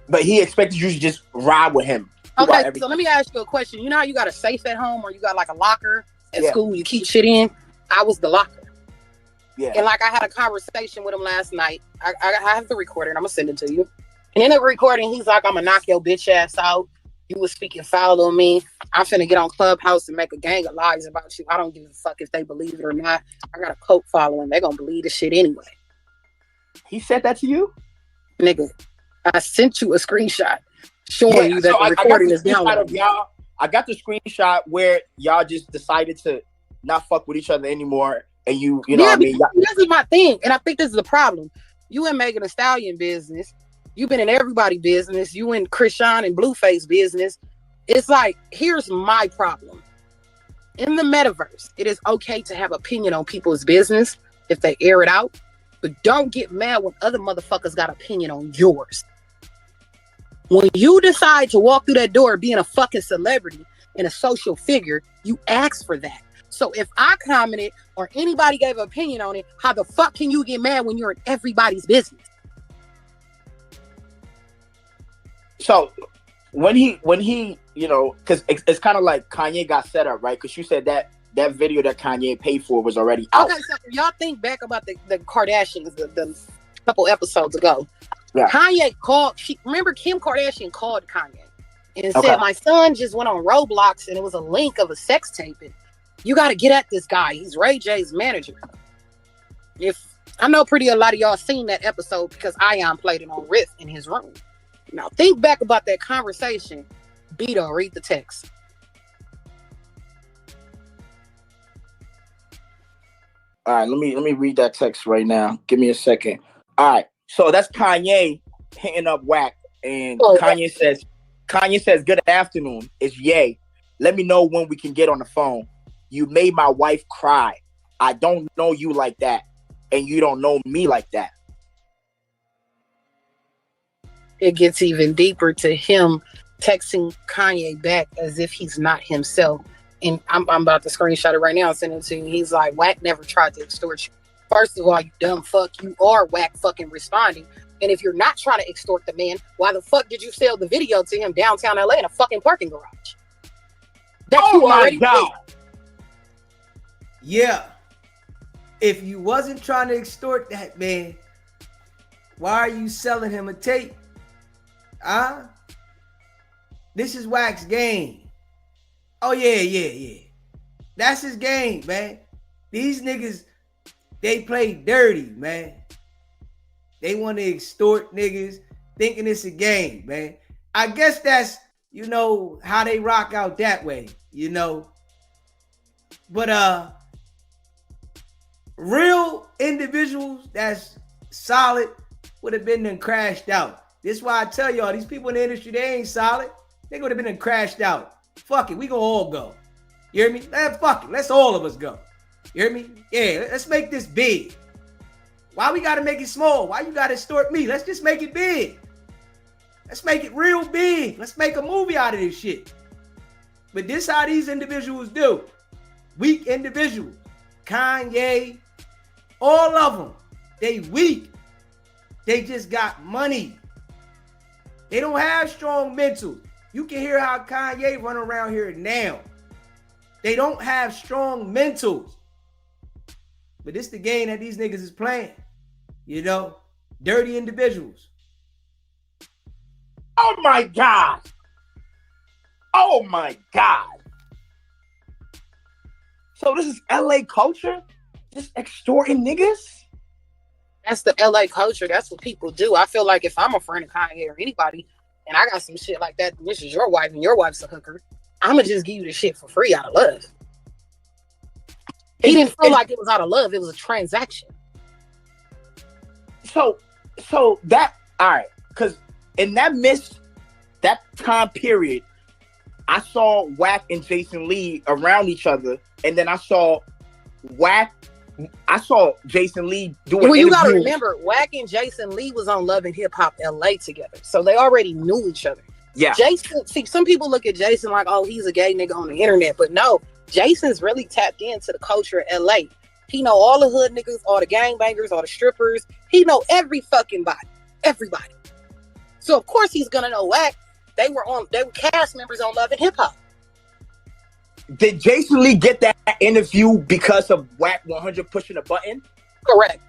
S2: But he expected you to just ride with him.
S14: Okay, so let me ask you a question. You know how you got a safe at home or you got like a locker at school you keep shit in? I was the locker.
S2: Yeah.
S14: And like I had a conversation with him last night. I have the recording. I'm going to send it to you. And in the recording, he's like, I'm going to knock your bitch ass out. You was speaking foul on me. I'm finna get on Clubhouse and make a gang of lies about you. I don't give a fuck if they believe it or not. I got a cult following. They're going to believe the shit anyway.
S2: He said that to you?
S14: Nigga, I sent you a screenshot showing you that the recording is down.
S2: I got the screenshot where y'all just decided to not fuck with each other anymore. And you know what I mean?
S14: This is my thing. And I think this is the problem. You in Megan Thee Stallion business. You've been in everybody business. You in Krishan and Blueface business. It's like, here's my problem. In the metaverse, it is okay to have opinion on people's business if they air it out, but don't get mad when other motherfuckers got opinion on yours. When you decide to walk through that door being a fucking celebrity and a social figure, you ask for that. So if I commented or anybody gave an opinion on it, how the fuck can you get mad when you're in everybody's business?
S2: So when he, you know, because it's kind of like Kanye got set up, right? Because you said that video that Kanye paid for was already out.
S14: Okay, so y'all think back about the Kardashians, the couple episodes ago.
S2: Yeah.
S14: Kanye called, remember Kim Kardashian called Kanye and said, my son just went on Roblox and it was a link of a sex tape. And you got to get at this guy. He's Ray J's manager. If I know a lot of y'all seen that episode because Ion played it on Riff in his room. Now think back about that conversation. Beto, read the text.
S2: All right, let me read that text right now. Give me a second. All right, so that's Kanye hitting up WACK, and Kanye says, "Good afternoon. It's Ye. Let me know when we can get on the phone. You made my wife cry. I don't know you like that, and you don't know me like that."
S14: It gets even deeper to him texting Kanye back as if he's not himself. And I'm about to screenshot it right now and send it to you. He's like, WACK never tried to extort you. First of all, you dumb fuck, you are whack fucking responding. And if you're not trying to extort the man, why the fuck did you sell the video to him downtown LA in a fucking parking garage? That you already did.
S1: Yeah. If you wasn't trying to extort that man, why are you selling him a tape? Huh? This is Wack's game. Oh, yeah. That's his game, man. These niggas, they play dirty, man. They want to extort niggas thinking it's a game, man. I guess that's, how they rock out that way, But real individuals that's solid would have been then crashed out. This is why I tell y'all, these people in the industry, they ain't solid. They would have been then crashed out. Fuck it, we gonna all go. You hear me? Fuck it, let's all of us go. You hear me? Yeah, let's make this big. Why we gotta make it small? Why you gotta extort me? Let's just make it big. Let's make it real big. Let's make a movie out of this shit. But this how these individuals do. Weak individuals. Kanye, all of them. They weak. They just got money. They don't have strong mentals. You can hear how Kanye run around here now. They don't have strong mentals. But this the game that these niggas is playing. Dirty individuals.
S2: Oh my God. Oh my God. So this is LA culture? Just extorting niggas?
S14: That's the LA culture. That's what people do. I feel like if I'm a friend of Kanye or anybody, and I got some shit like that, and this is your wife and your wife's a hooker, I'ma just give you the shit for free out of love. He didn't feel like it was out of love. It was a transaction.
S2: So that, all right, because in that time period, I saw Wack and Jason Lee around each other, and then I saw JasonLee doing
S14: Well, you
S2: interviews.
S14: gotta remember, Wack and Jason Lee was on Love and Hip Hop LA together, so they already knew each other.
S2: Yeah.
S14: Jason, see, some people look at Jason like, oh, he's a gay nigga on the internet, but no, Jason's really tapped into the culture of LA. He know all the hood niggas, all the gangbangers, all the strippers. He know every fucking body, everybody. So of course he's gonna know Wack. They were cast members on Love and Hip Hop.
S2: Did Jason Lee get that interview because of WACK100 pushing a button?
S14: Correct.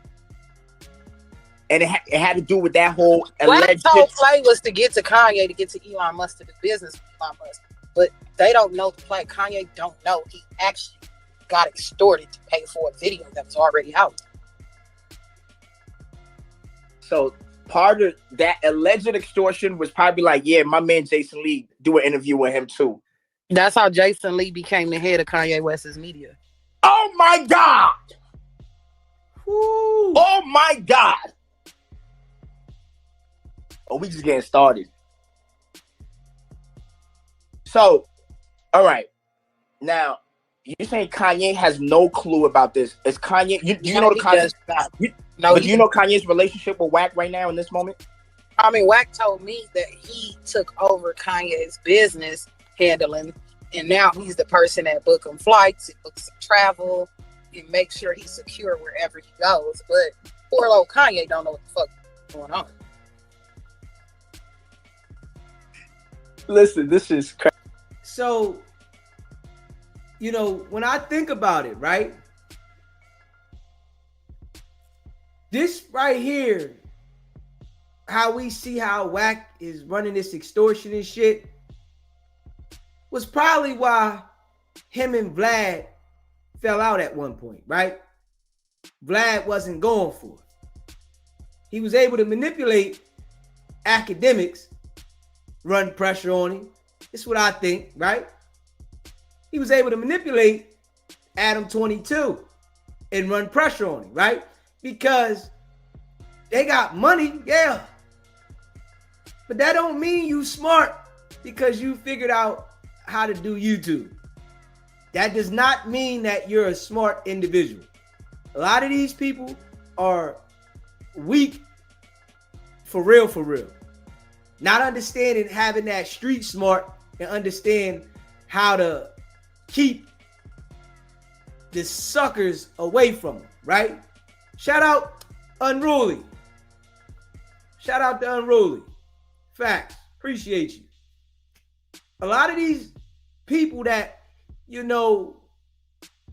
S2: And it had to do with that whole
S14: Wack's whole play was to get to Kanye, to get to Elon Musk, to do business with Elon Musk. But they don't know the play. Kanye don't know. He actually got extorted to pay for a video that was already out.
S2: So part of that alleged extortion was probably like, yeah, my man Jason Lee, do an interview with him too.
S14: That's how Jason Lee became the head of Kanye West's media.
S2: Oh my God! Woo. Oh my God! Oh, we just getting started. So, all right. Now, you're saying Kanye has no clue about this. Is Kanye? You know the Kanye? But do you know Kanye's relationship with Wack right now in this moment?
S14: I mean, Wack told me that he took over Kanye's business handling, and now he's the person that book him flights, and books him travel, and make sure he's secure wherever he goes. But poor old Kanye don't know what the fuck is going on.
S2: Listen, this is crazy.
S1: So, when I think about it, right? This right here, how we see how Wack is running this extortion and shit, was probably why him and Vlad fell out at one point, right? Vlad wasn't going for it. He was able to manipulate academics, run pressure on him. This is what I think, right? He was able to manipulate Adam 22 and run pressure on him, right? Because they got money, yeah. But that don't mean you smart because you figured out how to do YouTube. That does not mean that you're a smart individual. A lot of these people are weak for real, for real. Not understanding, having that street smart and understand how to keep the suckers away from them, right? Shout out Unruly. Shout out to Unruly. Facts. Appreciate you. A lot of these people that, you know,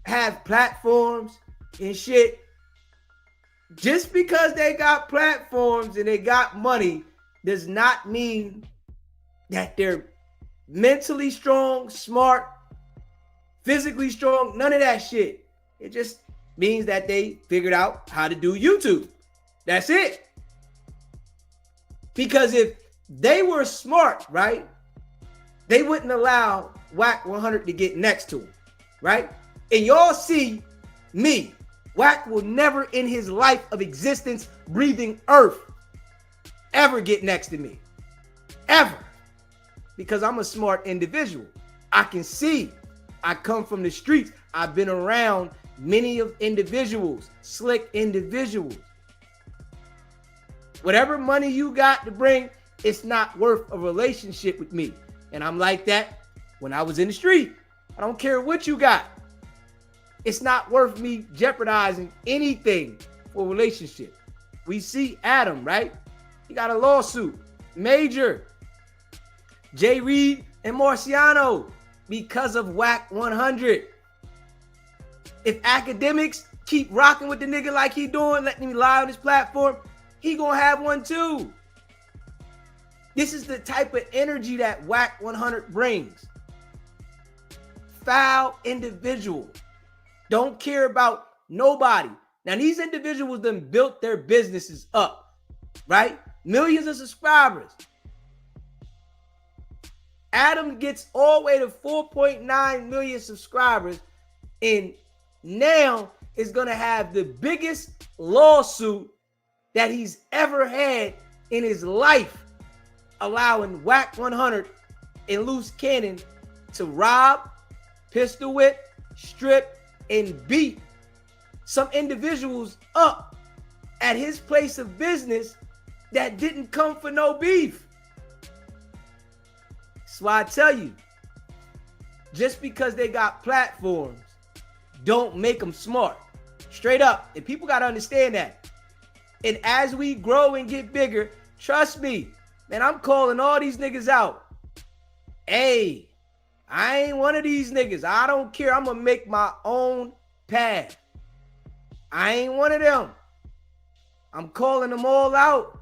S1: have platforms and shit, just because they got platforms and they got money does not mean that they're mentally strong, smart, physically strong, none of that shit. It just means that they figured out how to do YouTube. That's it. Because if they were smart, right, they wouldn't allow WACK100 to get next to him, right? And y'all see me. WACK will never in his life of existence, breathing earth, ever get next to me. Ever. Because I'm a smart individual. I can see. I come from the streets. I've been around many of individuals, slick individuals. Whatever money you got to bring, it's not worth a relationship with me. And I'm like that when I was in the street. I don't care what you got. It's not worth me jeopardizing anything for a relationship. We see Adam, right? He got a lawsuit. Major. Jay Reed and Marciano because of WACK100. If academics keep rocking with the nigga like he doing, letting him lie on his platform, he gonna have one too. This is the type of energy that WACK100 brings. Foul individual. Don't care about nobody. Now these individuals done built their businesses up, right? Millions of subscribers. Adam gets all the way to 4.9 million subscribers and now is going to have the biggest lawsuit that he's ever had in his life, allowing WACK100 and Loose Cannon to rob, pistol whip, strip, and beat some individuals up at his place of business that didn't come for no beef. That's why I tell you, just because they got platforms, don't make them smart. Straight up. And people got to understand that. And as we grow and get bigger, trust me, man, I'm calling all these niggas out. Hey, I ain't one of these niggas. I don't care. I'm going to make my own path. I ain't one of them. I'm calling them all out.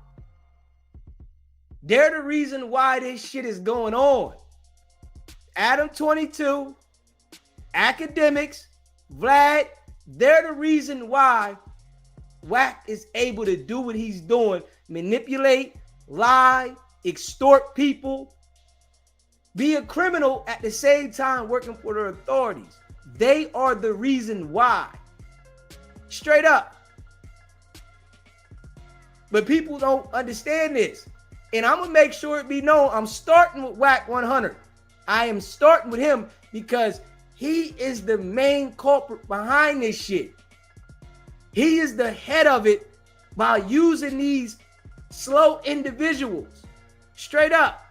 S1: They're the reason why this shit is going on. Adam 22, academics, Vlad, they're the reason why WACK is able to do what he's doing. Manipulate, lie, extort people, be a criminal at the same time working for the authorities. They are the reason why. Straight up. But people don't understand this. And I'm going to make sure it be known, I'm starting with WACK100. I am starting with him because he is the main culprit behind this shit. He is the head of it by using these slow individuals. Straight up.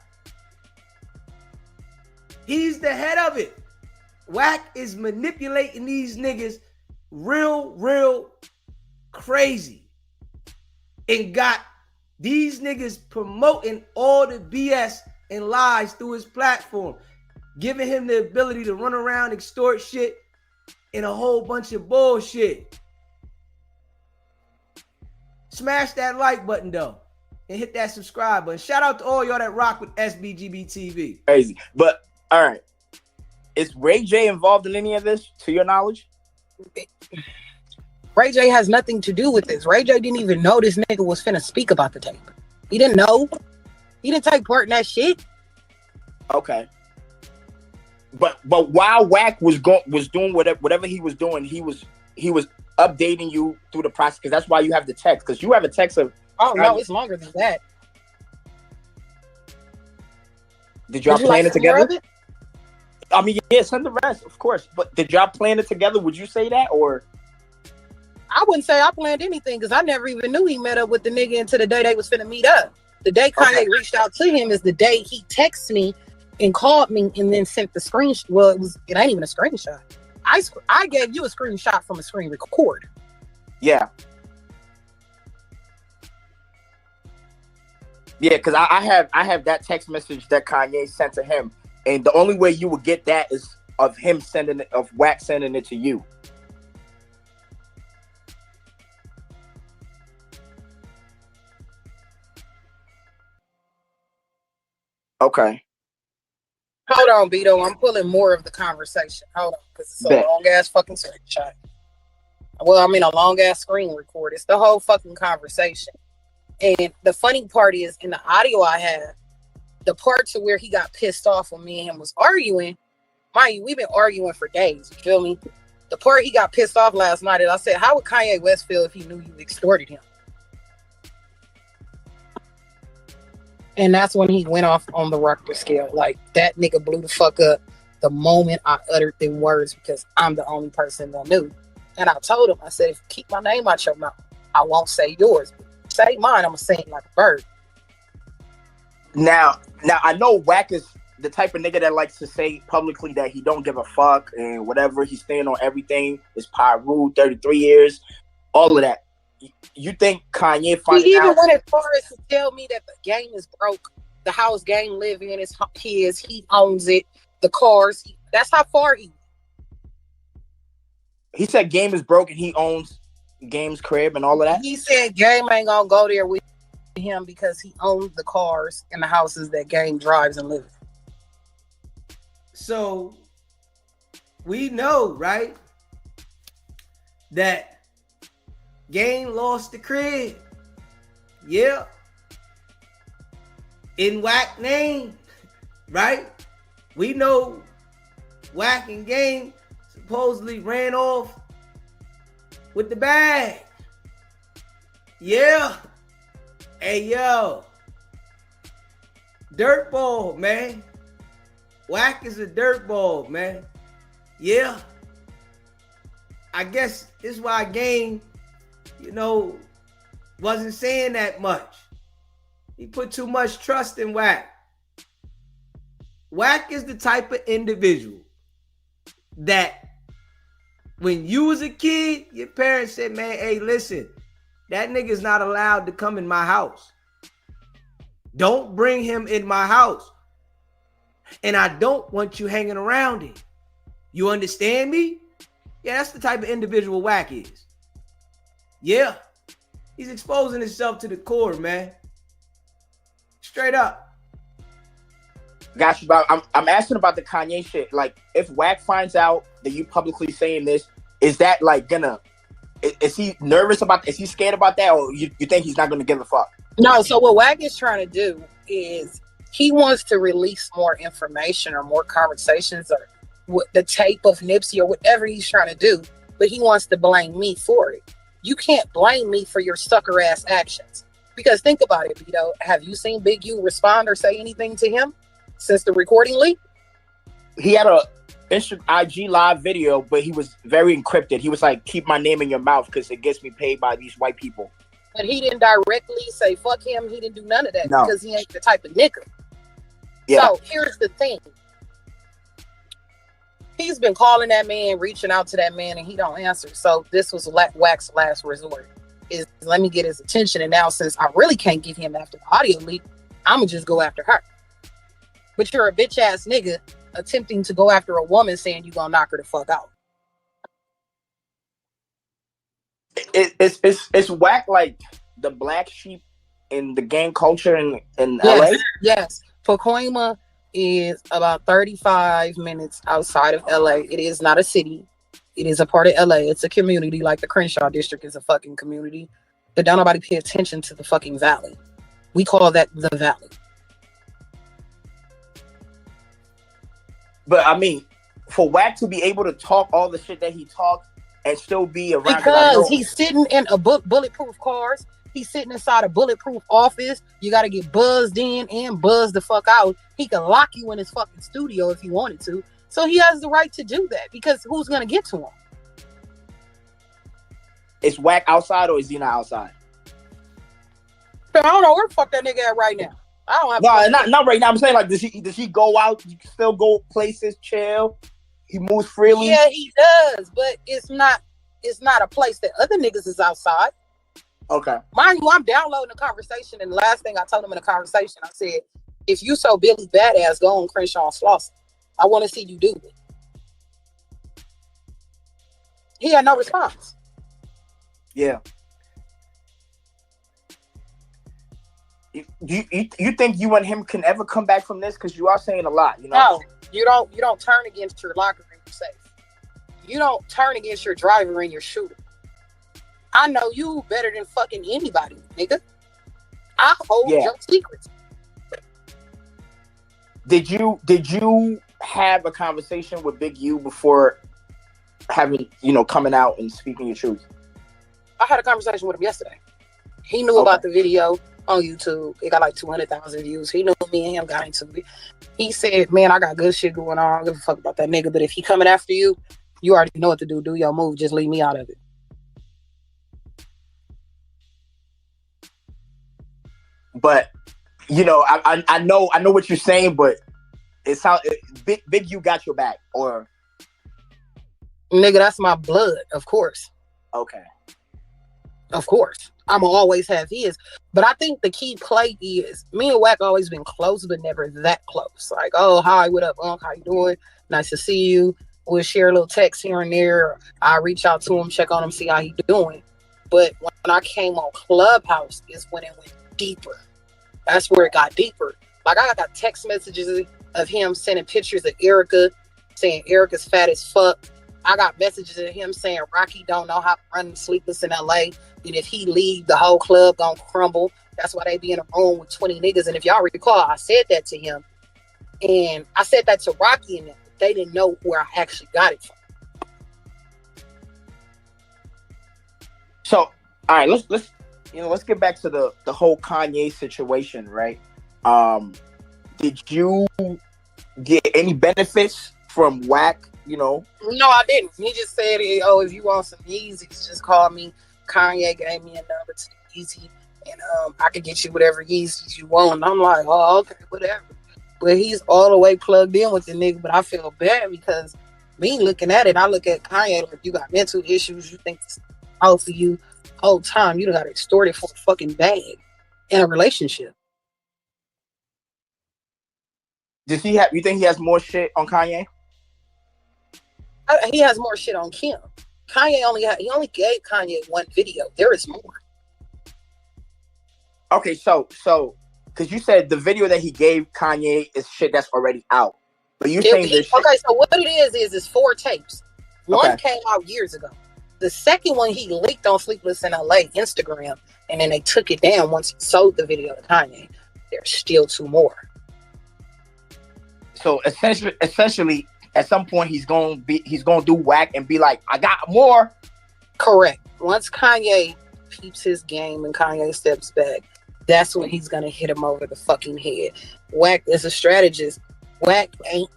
S1: He's the head of it. WACK is manipulating these niggas real crazy. And got these niggas promoting all the BS and lies through his platform, giving him the ability to run around, extort shit, and a whole bunch of bullshit. Smash that like button though, and hit that subscribe button. Shout out to all y'all that rock with SBGB TV.
S2: Crazy, but all right, is Ray J involved in any of this, to your knowledge?
S14: Ray J has nothing to do with this. Ray J didn't even know this nigga was finna speak about the tape. He didn't know. He didn't take part in that shit.
S2: Okay. But while WACK was doing whatever he was doing, he was updating you through the process, because that's why you have the text. Because you have a text of.
S14: Oh no, it's longer than that.
S2: Did y'all plan it together? I mean, yeah, send the rest, of course. But did y'all plan it together? Would you say that, or?
S14: I wouldn't say I planned anything because I never even knew he met up with the nigga until the day they was finna meet up. The day Kanye reached out to him is the day he texted me and called me and then sent the screenshot. Well, it ain't even a screenshot. I gave you a screenshot from a screen record.
S2: Yeah. Yeah, because I have that text message that Kanye sent to him, and the only way you would get that is of him sending it, of WACK sending it to you. Okay.
S14: Hold on, Beto. I'm pulling more of the conversation. Hold on, because it's a
S2: Bet.
S14: long ass fucking screenshot. Well, I mean a long ass screen record. It's the whole fucking conversation. And the funny part is, in the audio I have, the parts of where he got pissed off when me and him was arguing, mind you, we've been arguing for days. You feel me? The part he got pissed off last night is I said, how would Kanye West feel if he knew you extorted him? And that's when he went off on the Richter scale. Like, that nigga blew the fuck up the moment I uttered the words, because I'm the only person that knew. And I told him, I said, if you keep my name out your mouth, I won't say yours. But say mine, I'm going to say it like a bird.
S2: Now I know WACK is the type of nigga that likes to say publicly that he don't give a fuck and whatever, he's staying on everything. Is Pyru, 33 years, all of that. You think Kanye finding
S14: He even
S2: out?
S14: went as far as to tell me that the game is broke. The house Game live in is his. He owns it. The cars. That's how far he.
S2: He said Game is broke and he owns Game's crib and all of that.
S14: He said Game ain't gonna go there with him because he owns the cars and the houses that Game drives and lives in.
S1: So we know, right, that Game lost the crib. Yeah. In WACK name, right? We know WACK and Game supposedly ran off with the bag. Yeah. Hey, yo. Dirtball, man. WACK is a dirtball, man. Yeah. I guess this is why Game, wasn't saying that much. He put too much trust in WACK. WACK is the type of individual that when you was a kid, your parents said, man, hey, listen, that nigga's not allowed to come in my house. Don't bring him in my house. And I don't want you hanging around him. You understand me? Yeah, that's the type of individual WACK is. Yeah. He's exposing himself to the core, man. Straight up.
S2: Got you. I'm asking about the Kanye shit. Like, if WACK finds out that you publicly saying this, is that like gonna? Is he nervous about? Is he scared about that, or you think he's not gonna give a fuck?
S14: No. So what WACK is trying to do is he wants to release more information or more conversations or the tape of Nipsey or whatever he's trying to do, but he wants to blame me for it. You can't blame me for your sucker ass actions. Because think about it, Vito. Have you seen Big U respond or say anything to him since the recording leak?
S2: He had a IG live video, but he was very encrypted. He was like, keep my name in your mouth because it gets me paid by these white people.
S14: But he didn't directly say fuck him. He didn't do none of that because he ain't the type of nigga. Yeah. So here's the thing. He's been calling that man, reaching out to that man, and he don't answer. So this was WACK's last resort. Is let me get his attention. And now since I really can't get him after the audio leak, I'm going to just go after her. But you're a bitch ass nigga attempting to go after a woman saying you going to knock her the fuck out.
S2: It's WACK like the black sheep in the gang culture in LA?
S14: Yes. Pacoima is about 35 minutes outside of LA. It is not a city. It is a part of LA. It's a community, like the Crenshaw district is a fucking community. But don't nobody pay attention to the fucking valley. We call that the valley.
S2: But I mean, for WACK to be able to talk all the shit that he talks and still be around,
S14: because he's sitting in a bulletproof cars. He's sitting inside a bulletproof office. You got to get buzzed in and buzzed the fuck out. He can lock you in his fucking studio if he wanted to. So he has the right to do that because who's going to get to him?
S2: Is WACK outside or is he not outside?
S14: I don't know where the fuck that nigga at right now. I don't have
S2: not right now. I'm saying, like, does he go out? You can still go places, chill. He moves freely.
S14: Yeah, he does, but it's not a place that other niggas is outside.
S2: Okay.
S14: Mind you, I'm downloading the conversation, and the last thing I told him in the conversation, I said, if you so Billy badass, go on Crenshaw and Slauson. I want to see you do it. He had no response.
S2: Yeah. You think you and him can ever come back from this? Because you are saying a lot, you know?
S14: No, you don't turn against your locker and your safe. You don't turn against your driver and your shooter. I know you better than fucking anybody, nigga. I hold your secrets.
S2: Did you have a conversation with Big U before having, coming out and speaking your truth?
S14: I had a conversation with him yesterday. He knew about the video on YouTube. It got like 200,000 views. He knew me and him got into it. He said, man, I got good shit going on. I don't give a fuck about that nigga. But if he coming after you, you already know what to do. Do your move. Just leave me out of it.
S2: But, I know what you're saying, but it's how Big U got your back, or
S14: nigga, that's my blood, of course.
S2: Okay.
S14: Of course. I'ma always have his. But I think the key play is me and Wack always been close, but never that close. Like, oh, hi, what up, Unc? How you doing? Nice to see you. We'll share a little text here and there. I reach out to him, check on him, see how he doing. But when I came on Clubhouse is when it went deeper. That's where it got deeper. Like, I got text messages of him sending pictures of Erica, saying Erica's fat as fuck. I got messages of him saying Rocky don't know how to run Sleepless in LA. And if he leave, the whole club gonna crumble. That's why they be in a room with 20 niggas. And if y'all recall, I said that to him. And I said that to Rocky and them. They didn't know where I actually got it from.
S2: So, all right, let's get back to the whole Kanye situation, right? Did you get any benefits from WACK?
S14: No, I didn't. He just said, oh, if you want some Yeezys, just call me. Kanye gave me a number to the Yeezy, and I could get you whatever Yeezys you want. And I'm like, oh, okay, whatever. But he's all the way plugged in with the nigga, but I feel bad because me looking at it, I look at Kanye like, you got mental issues, you think it's out for you whole time, you done got extorted for a fucking bag in a relationship.
S2: You think he has more shit on Kanye?
S14: He has more shit on Kim. Kanye only gave Kanye one video. There is more.
S2: Okay, so because you said the video that he gave Kanye is shit that's already out, but you're saying this shit.
S14: Okay, so what it is 4 tapes. One came out years ago. The second one he leaked on Sleepless in LA Instagram, and then they took it down once he sold the video to Kanye. There's still 2 more.
S2: So essentially, at some point he's gonna do WACK and be like, I got more.
S14: Correct. Once Kanye peeps his game and Kanye steps back, that's when he's gonna hit him over the fucking head. WACK is a strategist. WACK ain't.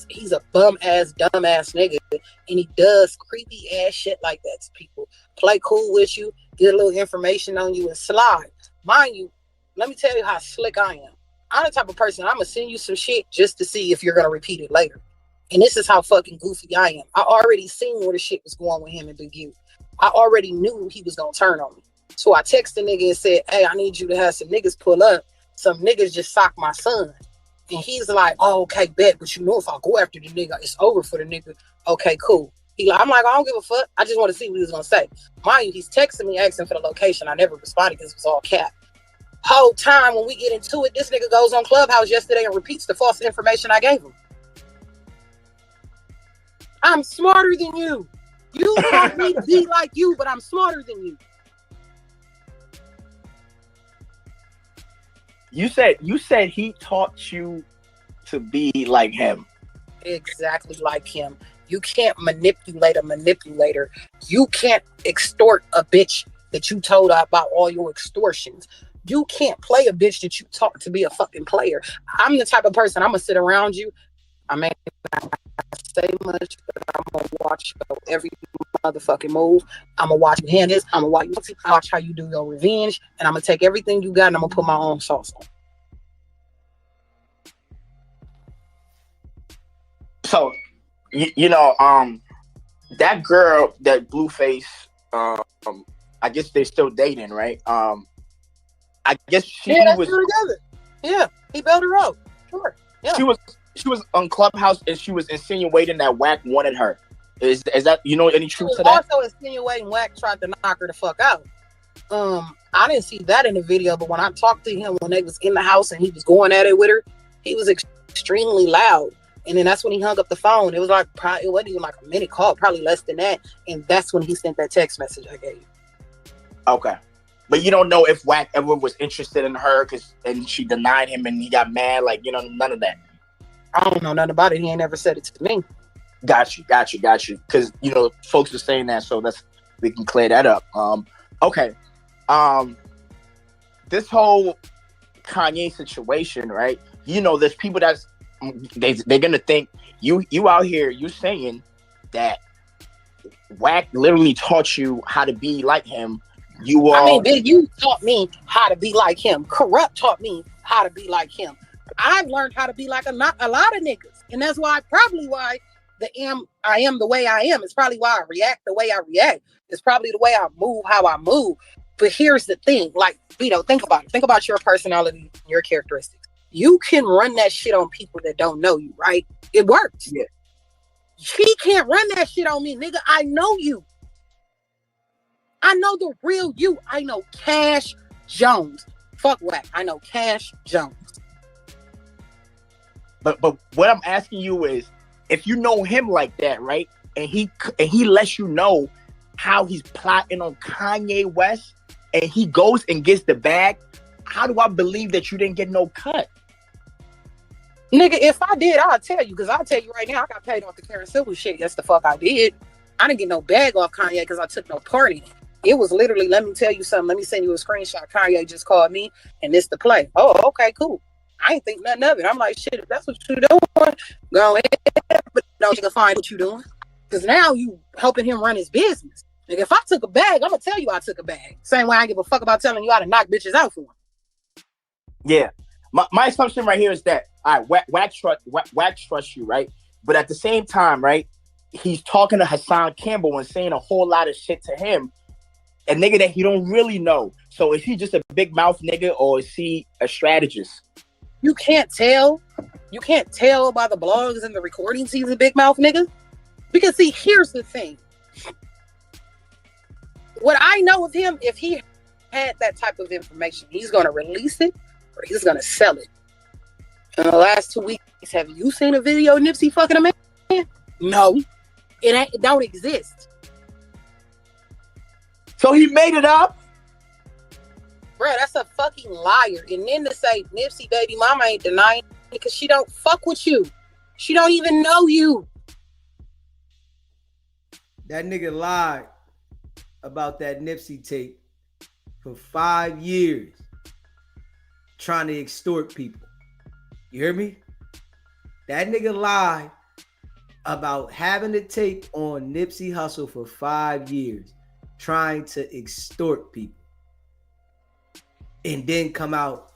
S14: He's a bum ass, dumb ass nigga, and he does creepy ass shit like that to people. Play cool with you, get a little information on you, and slide. Mind you, let me tell you how slick I am. I'm the type of person, I'm gonna send you some shit just to see if you're gonna repeat it later. And this is how fucking goofy I am. I already seen where the shit was going with him and Big U. I already knew he was gonna turn on me. So I texted the nigga and said, hey, I need you to have some niggas pull up. Some niggas just socked my son. And he's like, oh, okay, bet. But you know, if I go after the nigga, it's over for the nigga. Okay, cool. I'm like, I don't give a fuck. I just want to see what he was gonna say. Mind you, he's texting me asking for the location. I never responded because it was all cap. Whole time when we get into it, this nigga goes on Clubhouse yesterday and repeats the false information I gave him. I'm smarter than you. You want me to be like you, but I'm smarter than you.
S2: You said he taught you to be like him.
S14: Exactly like him. You can't manipulate a manipulator. You can't extort a bitch that you told about all your extortions. You can't play a bitch that you taught to be a fucking player. I'm the type of person, I'm gonna sit around you. I mean, I say much, but I'm gonna watch every motherfucking move. I'm gonna watch you hand this. I'm gonna watch how you do your revenge, and I'm gonna take everything you got and I'm gonna put my own sauce on.
S2: So, that girl, that Blueface, I guess they're still dating, right? I guess she
S14: Yeah,
S2: was
S14: they're together. Yeah, he bailed her out. Sure. Yeah.
S2: She was on Clubhouse and she was insinuating that WACK wanted her. Is that any truth to that?
S14: Also insinuating WACK tried to knock her the fuck out. I didn't see that in the video, but when I talked to him when they was in the house and he was going at it with her, he was extremely loud. And then that's when he hung up the phone. It was like it wasn't even like a minute call, probably less than that. And that's when he sent that text message I gave you.
S2: Okay. But you don't know if WACK ever was interested in her and she denied him and he got mad, none of that.
S14: I don't know nothing about it. He ain't never said it to me.
S2: Got you. Because folks are saying that, so we can clear that up. Okay. This whole Kanye situation, right? There's people they're gonna think you out here, you saying that WACK literally taught you how to be like him.
S14: You taught me how to be like him. Corrupt taught me how to be like him. I've learned how to be like a lot of niggas, and that's why I am the way I am. It's probably why I react the way I react. It's probably the way I move how I move. But here's the thing, think about it. Think about your personality, your characteristics. You can run that shit on people that don't know you, right? It works.
S2: Yeah.
S14: He can't run that shit on me, nigga. I know you. I know the real you. I know Cash Jones. Fuck WACK. I know Cash Jones.
S2: But what I'm asking you is, if you know him like that, right? And he lets you know how he's plotting on Kanye West, and he goes and gets the bag, how do I believe that you didn't get no cut?
S14: Nigga, if I did, I'll tell you, because I'll tell you right now, I got paid off the Karen Civil shit. That's the fuck I did. I didn't get no bag off Kanye because I took no part in it. It was literally, let me tell you something. Let me send you a screenshot. Kanye just called me, and this the play. Oh, okay, cool. I ain't think nothing of it. I'm like, shit, if that's what you're doing, go ahead, but don't you find what you're doing. Because now you helping him run his business. Like, if I took a bag, I'm going to tell you I took a bag. Same way I give a fuck about telling you how to knock bitches out for him.
S2: Yeah. My assumption right here is that, all right, WACK trusts you, right? But at the same time, right, he's talking to Hassan Campbell and saying a whole lot of shit to him, a nigga that he don't really know. So is he just a big mouth nigga, or is he a strategist?
S14: You can't tell. You can't tell by the blogs and the recordings he's a big mouth nigga. Because see, here's the thing. What I know of him, if he had that type of information, he's going to release it or he's going to sell it. In the last 2 weeks, have you seen a video of Nipsey fucking a man? No. It don't exist.
S2: So he made it up?
S14: Bro, that's a fucking liar. And then to say Nipsey baby mama ain't denying it because she don't fuck with you. She don't even know you.
S1: That nigga lied about that Nipsey tape for 5 years, trying to extort people. You hear me? That nigga lied about having the tape on Nipsey Hussle for 5 years, trying to extort people. And then come out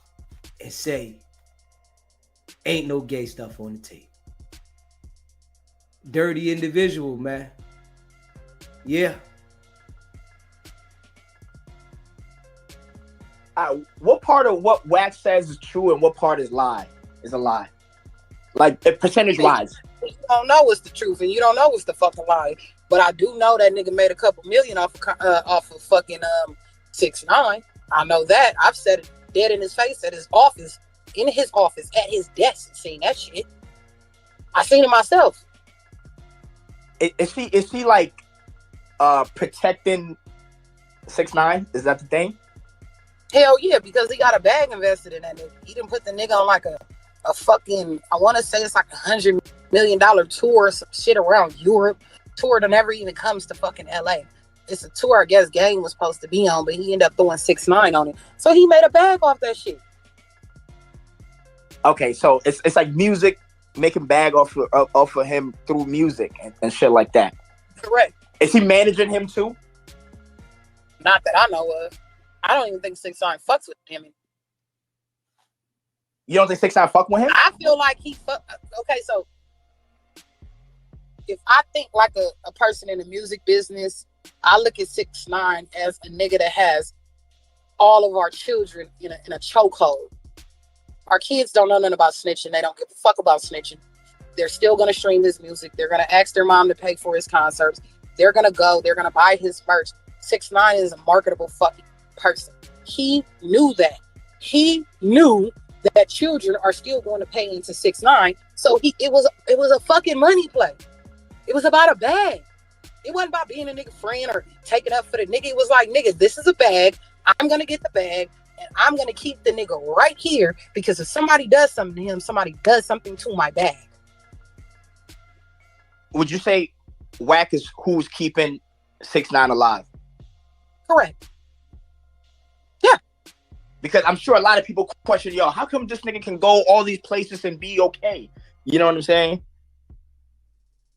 S1: and say, ain't no gay stuff on the tape. Dirty individual, man. Yeah.
S2: What part of what WACK says is true and what part is a lie? Like percentage wise.
S14: You don't know what's the truth and you don't know what's the fucking lie. But I do know that nigga made a couple million off of fucking 6ix9ine. I know that. I've said it dead in his face at his office, at his desk, and seen that shit. I seen it myself.
S2: Is he like protecting 6ix9ine? Is that the thing?
S14: Hell yeah, because he got a bag invested in that nigga. He didn't put the nigga on like a fucking, I want to say it's like $100 million tour, some shit around Europe. Tour that never even comes to fucking LA. It's a tour I guess Game was supposed to be on, but he ended up throwing 6ix9ine on it. So he made a bag off that shit.
S2: Okay, so it's like music, making bag off of him through music and shit like that.
S14: Correct.
S2: Is he managing him too?
S14: Not that I know of. I don't even think 6ix9ine fucks with him.
S2: You don't think 6ix9ine fuck with him?
S14: I feel like he fuck. Okay, so if I think like a person in the music business I look at 6ix9ine as a nigga that has all of our children in a chokehold. Our kids don't know nothing about snitching. They don't give a fuck about snitching. They're still going to stream his music. They're going to ask their mom to pay for his concerts. They're going to go. They're going to buy his merch. 6ix9ine is a marketable fucking person. He knew that. He knew that children are still going to pay into 6ix9ine. So it was a fucking money play. It was about a bag. It wasn't about being a nigga friend or taking up for the nigga. It was like, nigga, this is a bag. I'm going to get the bag. And I'm going to keep the nigga right here because if somebody does something to him, somebody does something to my bag.
S2: Would you say WACK is who's keeping 6ix9ine alive?
S14: Correct. Yeah.
S2: Because I'm sure a lot of people question, yo, how come this nigga can go all these places and be okay? You know what I'm saying?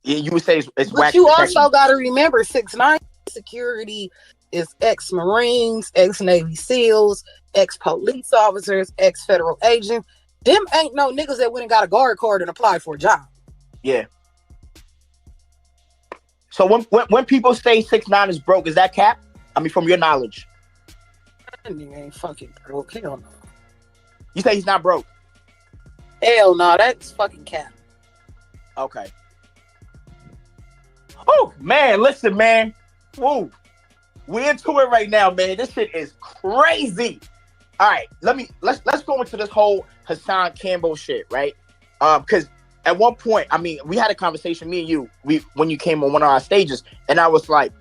S2: You would say it's
S14: But
S2: WACK.
S14: you also got to remember 6ix9ine security is ex-Marines, ex-Navy SEALs, ex-police officers, ex-federal agents. Them ain't no niggas that went and got a guard card and applied for a job.
S2: Yeah. So when people say 6ix9ine is broke, is that cap? I mean, from your knowledge.
S14: That nigga ain't fucking broke. Hell no.
S2: You say he's not broke?
S14: Hell no, that's fucking cap.
S2: Okay. Oh, man, listen, man. Woo. We're into it right now, man. This shit is crazy. All right, let's go into this whole Hassan Campbell shit, right? Because at one point, I mean, we had a conversation, me and you, when you came on one of our stages, and I was like,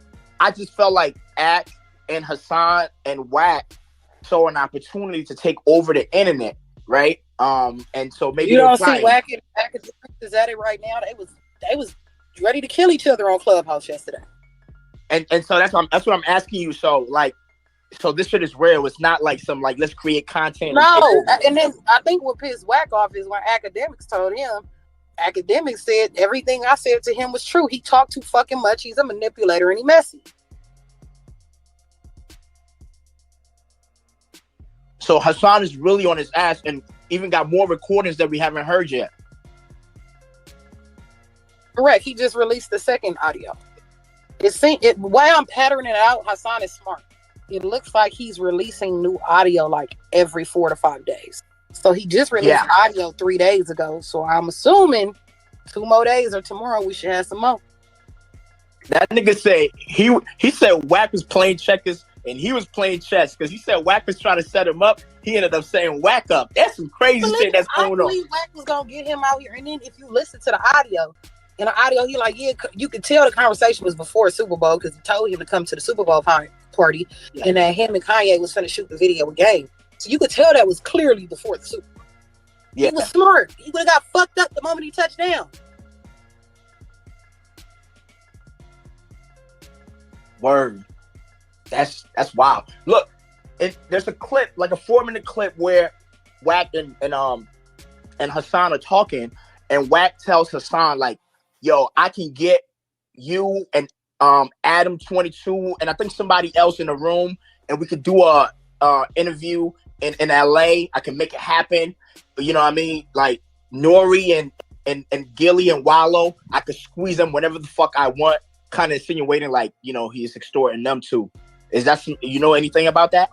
S2: I just felt like Act and Hassan and WACK saw an opportunity to take over the internet, right? And so maybe
S14: you don't see WACK and Academics is at it right now. They was ready to kill each other on Clubhouse yesterday.
S2: And so that's what I'm asking you. So so this shit is real. It's not like some like let's create content.
S14: No, and then I think what pissed WACK off is when Academics told him. Academics said everything I said to him was true. He talked too fucking much. He's a manipulator and he messy.
S2: So Hassan is really on his ass and even got more recordings that we haven't heard yet.
S14: Correct. He just released the second audio. Why I'm patterning it out, Hassan is smart. It looks like he's releasing new audio like every 4 to 5 days. So he just released audio 3 days ago. So I'm assuming 2 more days or tomorrow we should have some more.
S2: That nigga said he said WACK was playing checkers and he was playing chess because he said WACK was trying to set him up. He ended up saying WACK up. That's some crazy shit that's going on.
S14: I believe WACK was gonna get him out here, and then if you listen to the audio. In the audio, he like, yeah, you could tell the conversation was before Super Bowl because he told him to come to the Super Bowl party, and that him and Kanye was finna shoot the video with Game. So you could tell that was clearly before the Super Bowl. Yeah. He was smart. He would have got fucked up the moment he touched down.
S2: Word. That's wild. Look, there's a clip, like a 4-minute clip where WACK and Hassan are talking, and WACK tells Hassan like, yo, I can get you and Adam 22 and I think somebody else in the room and we could do a interview in LA. I can make it happen. You know what I mean? Like Nori and Gilly and Wallow, I could squeeze them whenever the fuck I want, kind of insinuating like, you know, he's extorting them too. Is that, you know anything about that?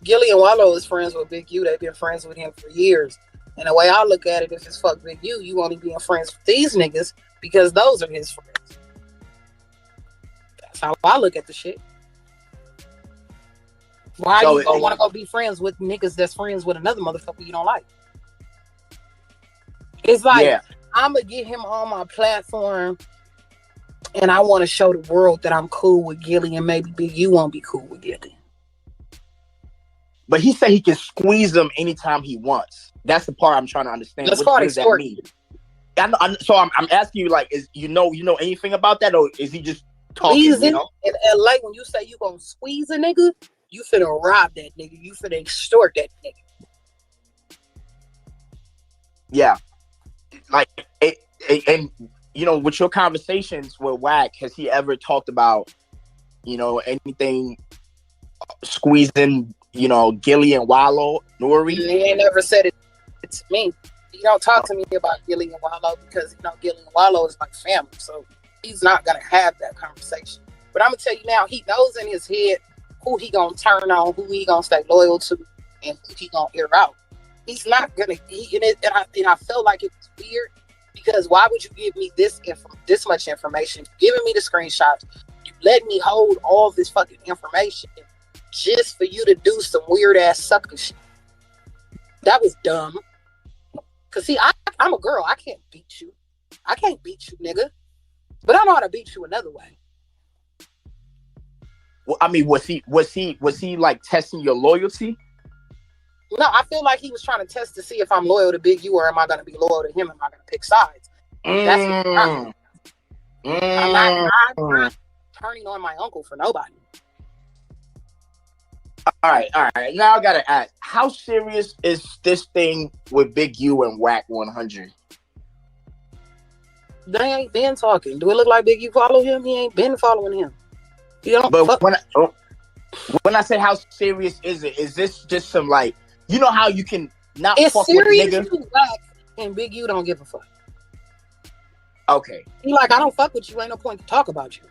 S14: Gilly and Wallow is friends with Big U. They've been friends with him for years. And the way I look at it, if it's fuck Big U, you only being friends with these niggas because those are his friends. That's how I look at the shit. Why you don't want to go be friends with niggas that's friends with another motherfucker you don't like? It's like, I'm going to get him on my platform and I want to show the world that I'm cool with Gilly and maybe Big U won't be cool with Gilly.
S2: But he said he can squeeze them anytime he wants. That's the part I'm trying to understand. What does that mean? So I'm asking you, like, you know anything about that, or is he just talking?
S14: In LA, when you say you gonna squeeze a nigga, you finna rob that nigga. You finna extort that nigga.
S2: Yeah, like, and you know, with your conversations with WACK, has he ever talked about, you know, anything squeezing? You know, Gilly and Wallow, Nori.
S14: He ain't never said it to me. He don't talk to me about Gilly and Wallow because, you know, Gilly and Wallow is like family. So he's not gonna have that conversation. But I'm gonna tell you now, he knows in his head who he gonna turn on, who he gonna stay loyal to, and who he gonna air out. He's not gonna. And I felt like it was weird because why would you give me this much information? Giving me the screenshots, you let me hold all this fucking information just for you to do some weird ass sucker shit. That was dumb. Cause see, I'm a girl. I can't beat you. I can't beat you, nigga. But I know how to beat you another way.
S2: Well, I mean, was he like testing your loyalty?
S14: No, I feel like he was trying to test to see if I'm loyal to Big U or am I going to be loyal to him? Am I going to pick sides? That's what I'm not turning on my uncle for nobody.
S2: All right. Now I gotta ask, how serious is this thing with Big U and WACK100?
S14: They ain't been talking. Do it look like Big U follow him? He ain't been following him.
S2: But when I say how serious is it, is this just some like, you know how you can not
S14: it's
S2: fuck
S14: serious
S2: with a nigga?
S14: To Wack and Big U don't give a fuck.
S2: Okay.
S14: He like, I don't fuck with you. Ain't no point to talk about you.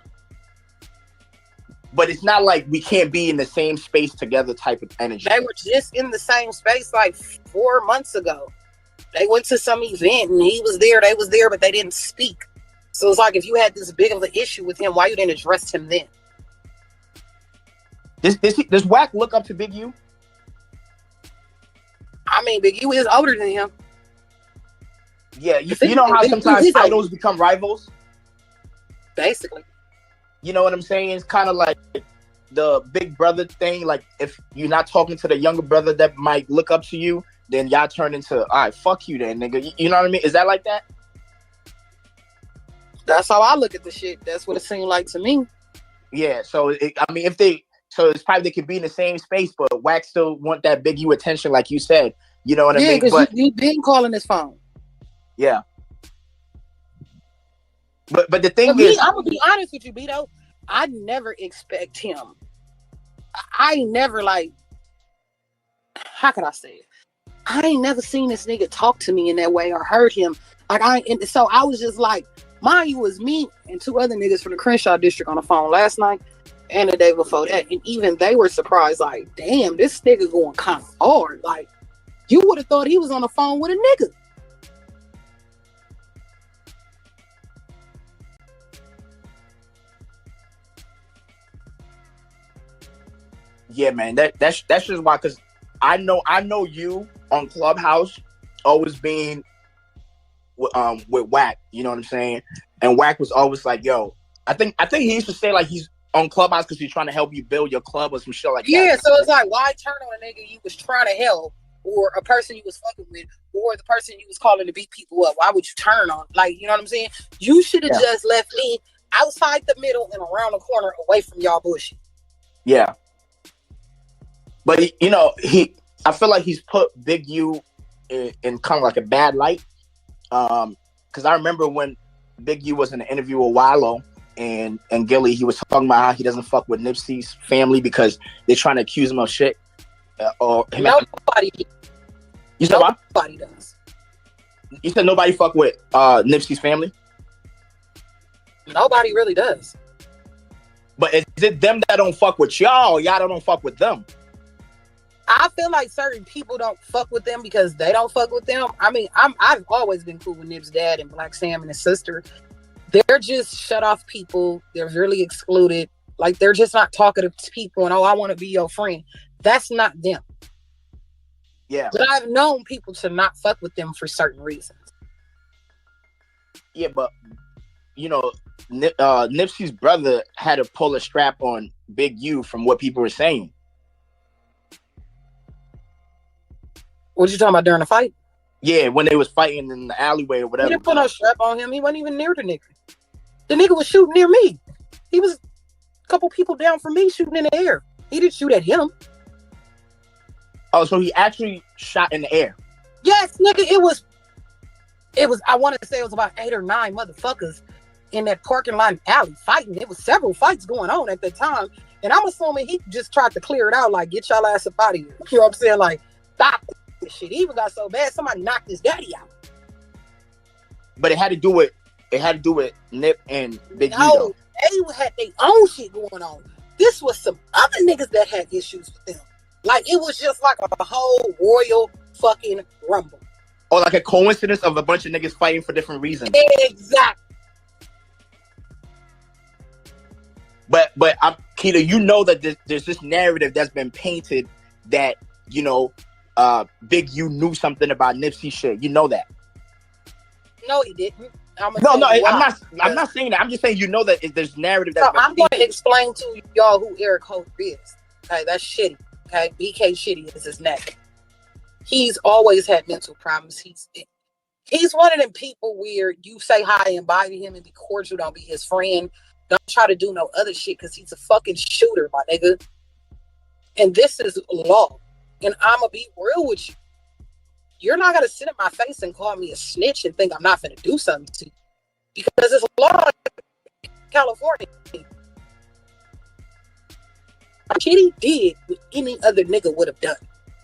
S2: But it's not like we can't be in the same space together type of energy.
S14: They were just in the same space like 4 months ago. They went to some event and he was there, they was there, but they didn't speak. So it's like if you had this big of an issue with him, why you didn't address him then?
S2: Does Wack look up to Big U?
S14: I mean, Big U is older than him.
S2: Yeah, you know how sometimes idols become rivals?
S14: Basically.
S2: You know what I'm saying? It's kind of like the big brother thing. Like if you're not talking to the younger brother that might look up to you, then y'all turn into, all right, fuck you then, nigga. You know what I mean? Is that like that?
S14: That's how I look at the shit. That's what it seemed like to me.
S2: Yeah, so it's probably they could be in the same space, but Wack still want that Big U attention, like you said. You know what I mean?
S14: Yeah, because you been calling his phone.
S2: Yeah. But the thing is,
S14: I'm gonna be honest with you, Beto. I never expect him. I never like. How could I say it? I ain't never seen this nigga talk to me in that way or heard him. So I was just like, mind you, it was me and 2 other niggas from the Crenshaw district on the phone last night and the day before that, and even they were surprised. Like, damn, this nigga going kind of hard. Like, you would have thought he was on the phone with a nigga.
S2: yeah, man, that's just why, because I know you on Clubhouse always being with Wack, you know what I'm saying? And Wack was always like, yo, I think he used to say like he's on Clubhouse because he's trying to help you build your club or some shit like that.
S14: Yeah, so it's like, why turn on a nigga you was trying to help, or a person you was fucking with, or the person you was calling to beat people up? Why would you turn on? Like, you know what I'm saying? You should have just left me outside the middle and around the corner away from y'all bullshit.
S2: Yeah. But, you know, I feel like he's put Big U in kind of like a bad light. Because I remember when Big U was in an interview with Wallow and Gilly, he was talking about how he doesn't fuck with Nipsey's family because they're trying to accuse him of shit.
S14: Nobody.
S2: You said what?
S14: Nobody does.
S2: You said nobody fuck with Nipsey's family?
S14: Nobody really does.
S2: But is it them that don't fuck with y'all? Y'all don't fuck with them?
S14: I feel like certain people don't fuck with them because they don't fuck with them. I mean, I've always been cool with Nip's dad and Black Sam and his sister. They're just shut off people. They're really excluded. Like, they're just not talkative to people and, oh, I want to be your friend. That's not them.
S2: Yeah.
S14: But I've known people to not fuck with them for certain reasons.
S2: Yeah, but, you know, Nipsey's brother had to pull a strap on Big U from what people were saying.
S14: What you talking about during the fight?
S2: Yeah, when they was fighting in the alleyway or whatever.
S14: He didn't put no strap on him. He wasn't even near the nigga. The nigga was shooting near me. He was a couple people down from me shooting in the air. He didn't shoot at him.
S2: Oh, so he actually shot in the air?
S14: Yes, nigga. It was. I wanted to say it was about 8 or 9 motherfuckers in that parking lot alley fighting. There was several fights going on at that time, and I'm assuming he just tried to clear it out. Like, get y'all ass up out of here. You know what I'm saying? Like, stop this shit. He even got so bad, somebody knocked his daddy out.
S2: But it had to do with It had to do with Nip and Big U.
S14: No, they had their own shit going on. This was some other niggas that had issues with them. Like, it was just like a whole royal fucking rumble.
S2: Or like a coincidence of a bunch of niggas fighting for different reasons.
S14: Exactly.
S2: But Keita, you know that there's this narrative that's been painted that, you know, Big U knew something about Nipsey shit. You know that.
S14: No, he didn't.
S2: I'm not saying that. I'm just saying, you know, that there's narrative that's been
S14: I'm going to explain to y'all who Eric Hope is. Okay, that's shitty. Okay, BK Shitty is his name. He's always had mental problems. He's one of them people where you say hi and bye to him and be cordial, don't be his friend. Don't try to do no other shit because he's a fucking shooter, my nigga. And this is law. And I'm going to be real with you. You're not going to sit in my face and call me a snitch and think I'm not going to do something to you. Because it's law in California. Shitty did what any other nigga would have done.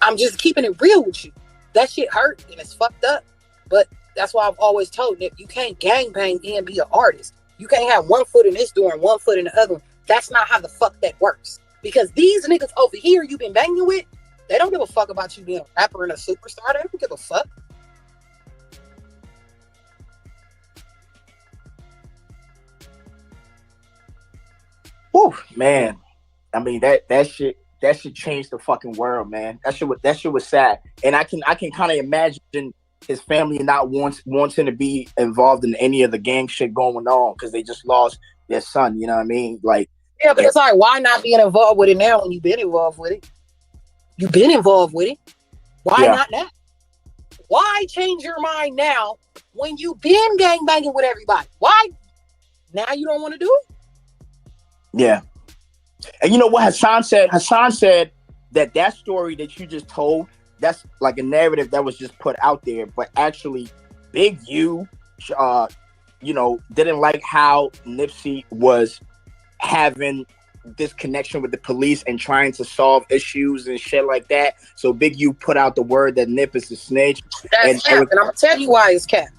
S14: I'm just keeping it real with you. That shit hurt and it's fucked up. But that's why I've always told Nick, you can't gangbang and be an artist. You can't have one foot in this door and one foot in the other one. That's not how the fuck that works. Because these niggas over here you've been banging with, they don't give a fuck about you being a rapper and a superstar. They don't give a fuck.
S2: Whew, man. I mean, that shit changed the fucking world, man. That shit was sad. And I can kind of imagine his family not wanting to be involved in any of the gang shit going on because they just lost their son, you know what I mean? Like,
S14: yeah, but it's like, why not being involved with it now when you've been involved with it? You've been involved with it. Why not now? Why change your mind now when you've been gangbanging with everybody? Why now you don't want to do it?
S2: Yeah. And you know what Hassan said? Hassan said that story that you just told, that's like a narrative that was just put out there, but actually Big U, you know, didn't like how Nipsey was having this connection with the police and trying to solve issues and shit like that. So Big U put out the word that Nip is a snitch.
S14: That's cap, and I'm gonna tell you why it's cap.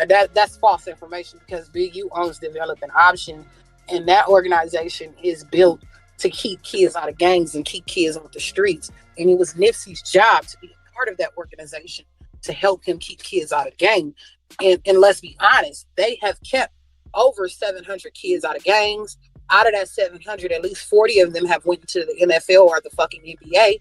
S14: That's false information because Big U owns Developing Option, and that organization is built to keep kids out of gangs and keep kids off the streets. And it was Nipsey's job to be a part of that organization to help him keep kids out of gang. And let's be honest, they have kept over 700 kids out of gangs. Out of that 700, at least 40 of them have went to the NFL or the fucking NBA.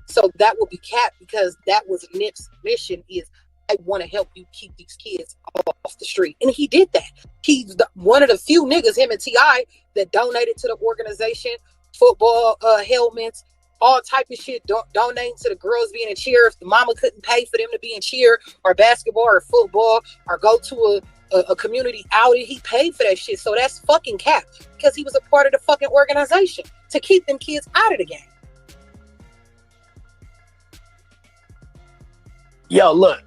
S14: So that will be capped because that was Nip's mission is, I want to help you keep these kids off the street. And he did that. He's one of the few niggas, him and T.I., that donated to the organization, football helmets, all type of shit, donating to the girls being in cheer. If the mama couldn't pay for them to be in cheer or basketball or football or go to a community outing, he paid for that shit. So that's fucking cap because he was a part of the fucking organization to keep them kids out of the game.
S2: Yo, look,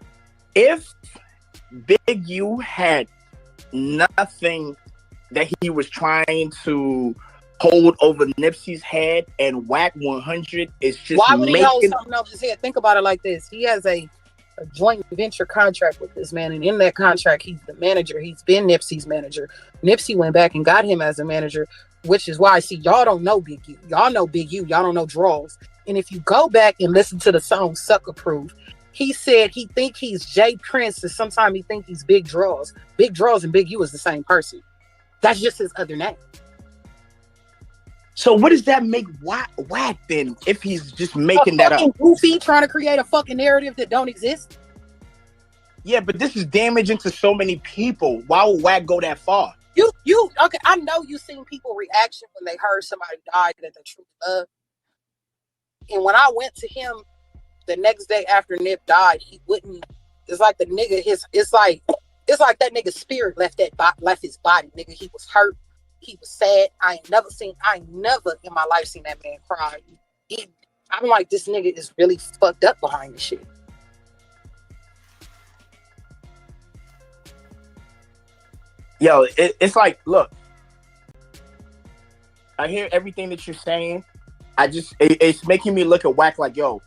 S2: if Big U had nothing that he was trying to hold over Nipsey's head and WACK100 is just
S14: why would he hold something over his head? Think about it like this. He has a joint venture contract with this man, and in that contract, he's the manager. He's been Nipsey's manager. Nipsey went back and got him as a manager, which is why, see, y'all don't know Big U. Y'all know Big U. Y'all don't know Draws. And if you go back and listen to the song Sucker Proof, he said he think he's Jay Prince, and sometimes he think he's Big Draws. Big Draws and Big U is the same person. That's just his other name.
S2: So what does that make Wack then if he's just making that up?
S14: Goofy trying to create a fucking narrative that don't exist?
S2: Yeah, but this is damaging to so many people. Why would Wack go that far?
S14: You okay, I know you seen people reaction when they heard somebody died that they truly love. And when I went to him the next day after Nip died, he wouldn't. It's like the nigga. It's like that nigga's spirit left his body. Nigga, he was hurt. He was sad. I never in my life seen that man cry. I'm like, this nigga is really fucked up behind this shit.
S2: Yo, it's like, look, I hear everything that you're saying. It's making me look at Wack like, yo,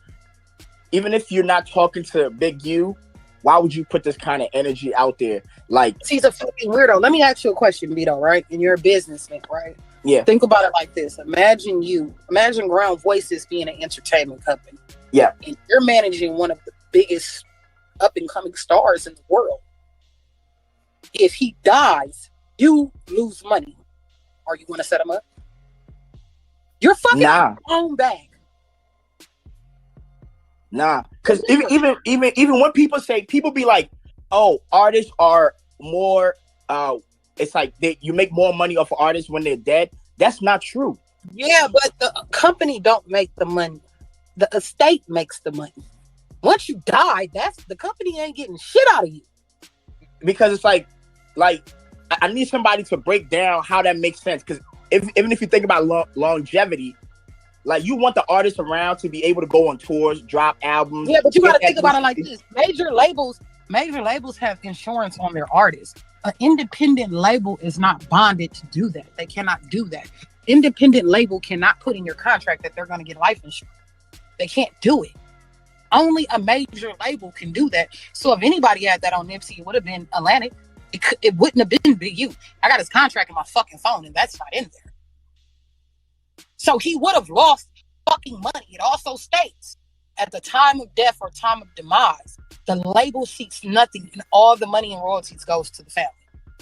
S2: even if you're not talking to Big U, Why would you put this kind of energy out there? Like,
S14: he's a fucking weirdo. Let me ask you a question, Vito, right? And you're a businessman, right?
S2: Yeah.
S14: Think about it like this. Imagine Ground Voices being an entertainment company.
S2: Yeah.
S14: And you're managing one of the biggest up-and-coming stars in the world. If he dies, you lose money. Are you going to set him up? You're fucking your own bag.
S2: Nah, because even when people be like, oh, artists are more it's like you make more money off of artists when they're dead. That's not true.
S14: Yeah, but the company don't make the money. The estate makes the money. Once you die, the company ain't getting shit out of you.
S2: Because it's like I need somebody to break down how that makes sense. Because even if you think about longevity, like you want the artists around to be able to go on tours, drop albums.
S14: Yeah, but you got to think about it like this: major labels have insurance on their artists. An independent label is not bonded to do that. They cannot do that. Independent label cannot put in your contract that they're going to get life insurance. They can't do it. Only a major label can do that. So if anybody had that on Nipsey, it would have been Atlantic. It wouldn't have been Big U. I got his contract in my fucking phone, and that's not in there. So he would have lost fucking money. It also states at the time of death or time of demise, the label seeks nothing, and all the money and royalties goes to the family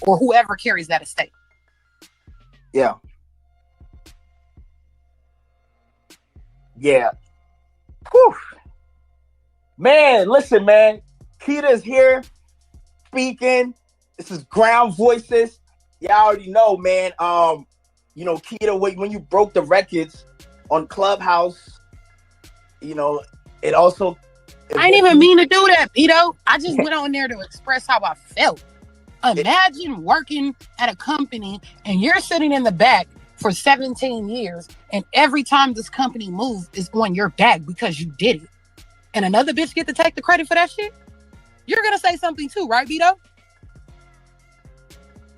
S14: or whoever carries that estate.
S2: Yeah. Yeah. Whew. Man, listen, man. Kita's here speaking. This is Ground Voices. Y'all already know, man. You know, Kita, when you broke the records on Clubhouse, you know, it also...
S14: I didn't even mean to do that, Vito. I just went on there to express how I felt. Imagine working at a company and you're sitting in the back for 17 years and every time this company moves is on your back because you did it. And another bitch get to take the credit for that shit? You're going to say something too, right, Vito?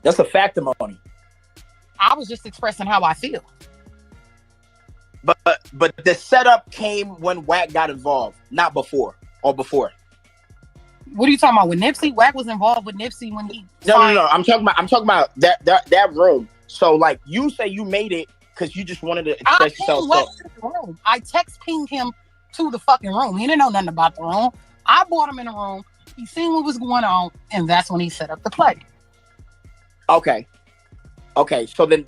S2: That's a factimony.
S14: I was just expressing how I feel.
S2: But the setup came when WACK got involved, not before or before.
S14: What are you talking about? When Nipsey, WACK was involved with Nipsey when he
S2: No. I'm talking about that room. So like you say you made it because you just wanted to express yourself.
S14: I text pinged him to the fucking room. He didn't know nothing about the room. I brought him in the room. He seen what was going on, and that's when he set up the play.
S2: Okay.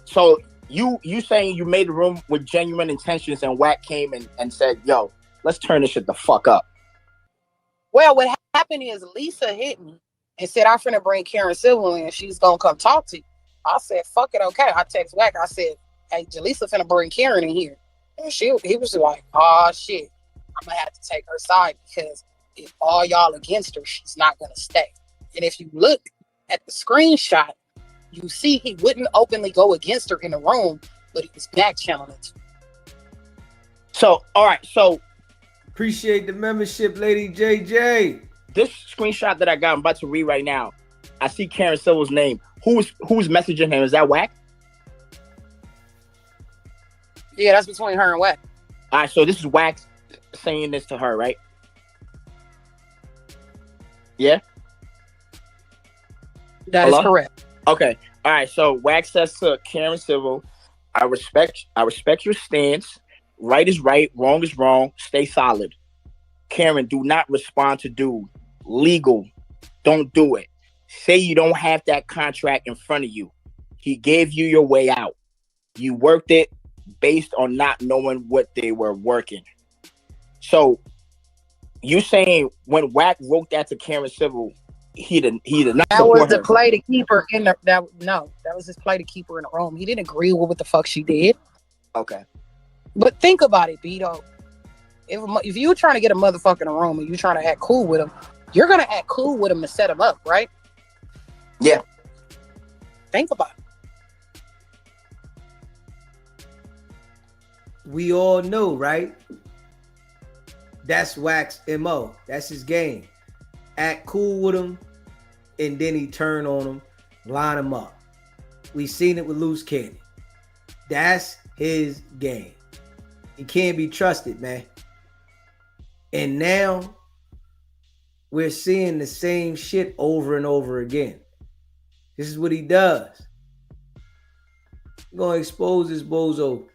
S2: So you saying you made the room with genuine intentions, and WACK came and said, "Yo, let's turn this shit the fuck up."
S14: Well, what happened is Lisa hit me and said, "I'm finna bring Karen Civil in. She's gonna come talk to you." I said, "Fuck it, okay." I text WACK. I said, "Hey, Jaleesa finna bring Karen in here," and he was like, "Oh shit, I'm gonna have to take her side because if all y'all against her, she's not gonna stay." And if you look at the screenshot, you see he wouldn't openly go against her in the room, but he was back channeling it.
S2: So, all right. So,
S1: appreciate the membership, Lady JJ.
S2: This screenshot that I got, I'm about to read right now. I see Karen Silver's name. Who's messaging him? Is that WACK?
S14: Yeah, that's between her and WACK.
S2: All right. So this is WACK saying this to her, right? Yeah.
S14: That is correct.
S2: Okay. All right. So WACK says to Karen Civil, I respect your stance. Right is right, wrong is wrong. Stay solid. Karen, do not respond to dude. Legal. Don't do it. Say you don't have that contract in front of you. He gave you your way out. You worked it based on not knowing what they were working. So you saying when WACK wrote that to Karen Civil, he did not.
S14: That was the play to keep her in the. That was his play to keep her in the room. He didn't agree with what the fuck she did.
S2: Okay.
S14: But think about it, Vito. If you're trying to get a motherfucker in a room and you're trying to act cool with him, you're gonna act cool with him to set him up, right?
S2: Yeah.
S14: Think about it.
S1: We all know, right? That's WACK's MO. That's his game. Act cool with him, and then he turn on him, line him up. We seen it with Loose Cannon. That's his game. He can't be trusted, man. And now we're seeing the same shit over and over again. This is what he does. We're gonna expose this bozo.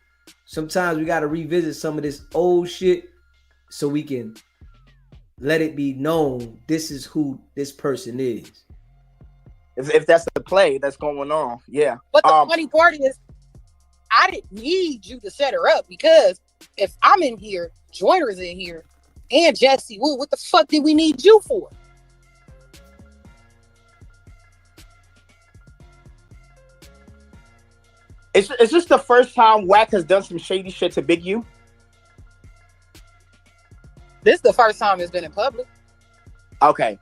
S1: Sometimes we gotta revisit some of this old shit so we can let it be known this is who this person is.
S2: If that's the play that's going on, yeah.
S14: But the funny part is, I didn't need you to set her up, because if I'm in here, Joyner's in here, and Jesse Wood, what the fuck did we need you for?
S2: Is this the first time WACK has done some shady shit to Big U?
S14: This is the first time it's been in public.
S2: Okay.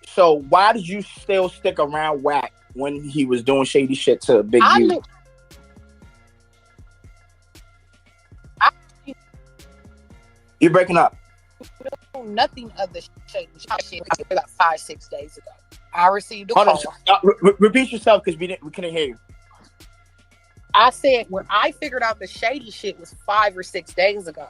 S2: So why did you still stick around WACK when he was doing shady shit to Big U? You're breaking up.
S14: Nothing of the shady shit about 5-6 days ago. I received a call.
S2: Repeat yourself, because we couldn't hear you.
S14: I said when I figured out the shady shit was 5 or 6 days ago.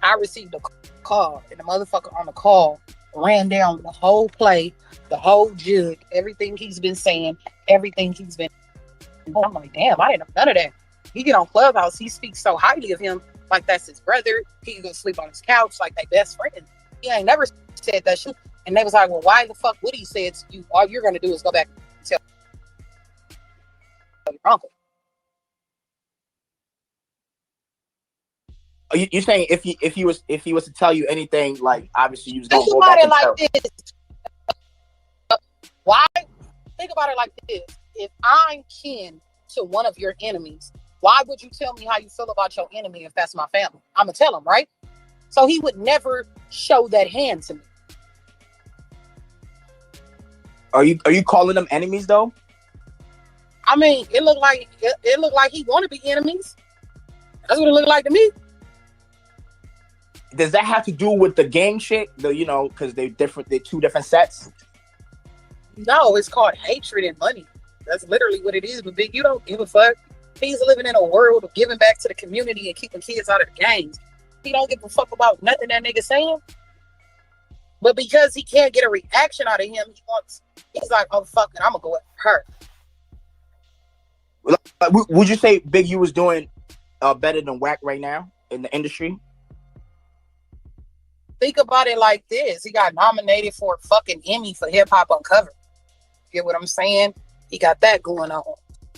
S14: I received a call, and the motherfucker on the call ran down the whole play, the whole jug, everything he's been saying, everything he's been. I'm like, damn, I didn't know none of that. He get on Clubhouse, he speaks so highly of him, like that's his brother. He can go sleep on his couch like they best friend. He ain't never said that shit. And they was like, well, why the fuck would he say it to you? All you're gonna do is go back and tell your uncle.
S2: You're saying if he was to tell you anything, like obviously you was gonna
S14: Think
S2: go back
S14: about it
S2: and
S14: like
S2: tell.
S14: this. Why? Think about it like this. If I'm kin to one of your enemies, why would you tell me how you feel about your enemy if that's my family? I'm gonna tell him, right? So he would never show that hand to me.
S2: Are you calling them enemies though?
S14: I mean, it looked like he want to be enemies. That's what it looked like to me.
S2: Does that have to do with the gang shit? Because they're different. They're two different sets.
S14: No, it's called hatred and money. That's literally what it is. But Big, you don't give a fuck. He's living in a world of giving back to the community and keeping kids out of the gangs. He don't give a fuck about nothing that nigga saying. But because he can't get a reaction out of him, he's like, oh, fuck it, I'm gonna go at her.
S2: Would you say Big U was doing better than WACK right now in the industry?
S14: Think about it like this. He got nominated for a fucking Emmy for Hip Hop Uncovered. Get what I'm saying? He got that going on.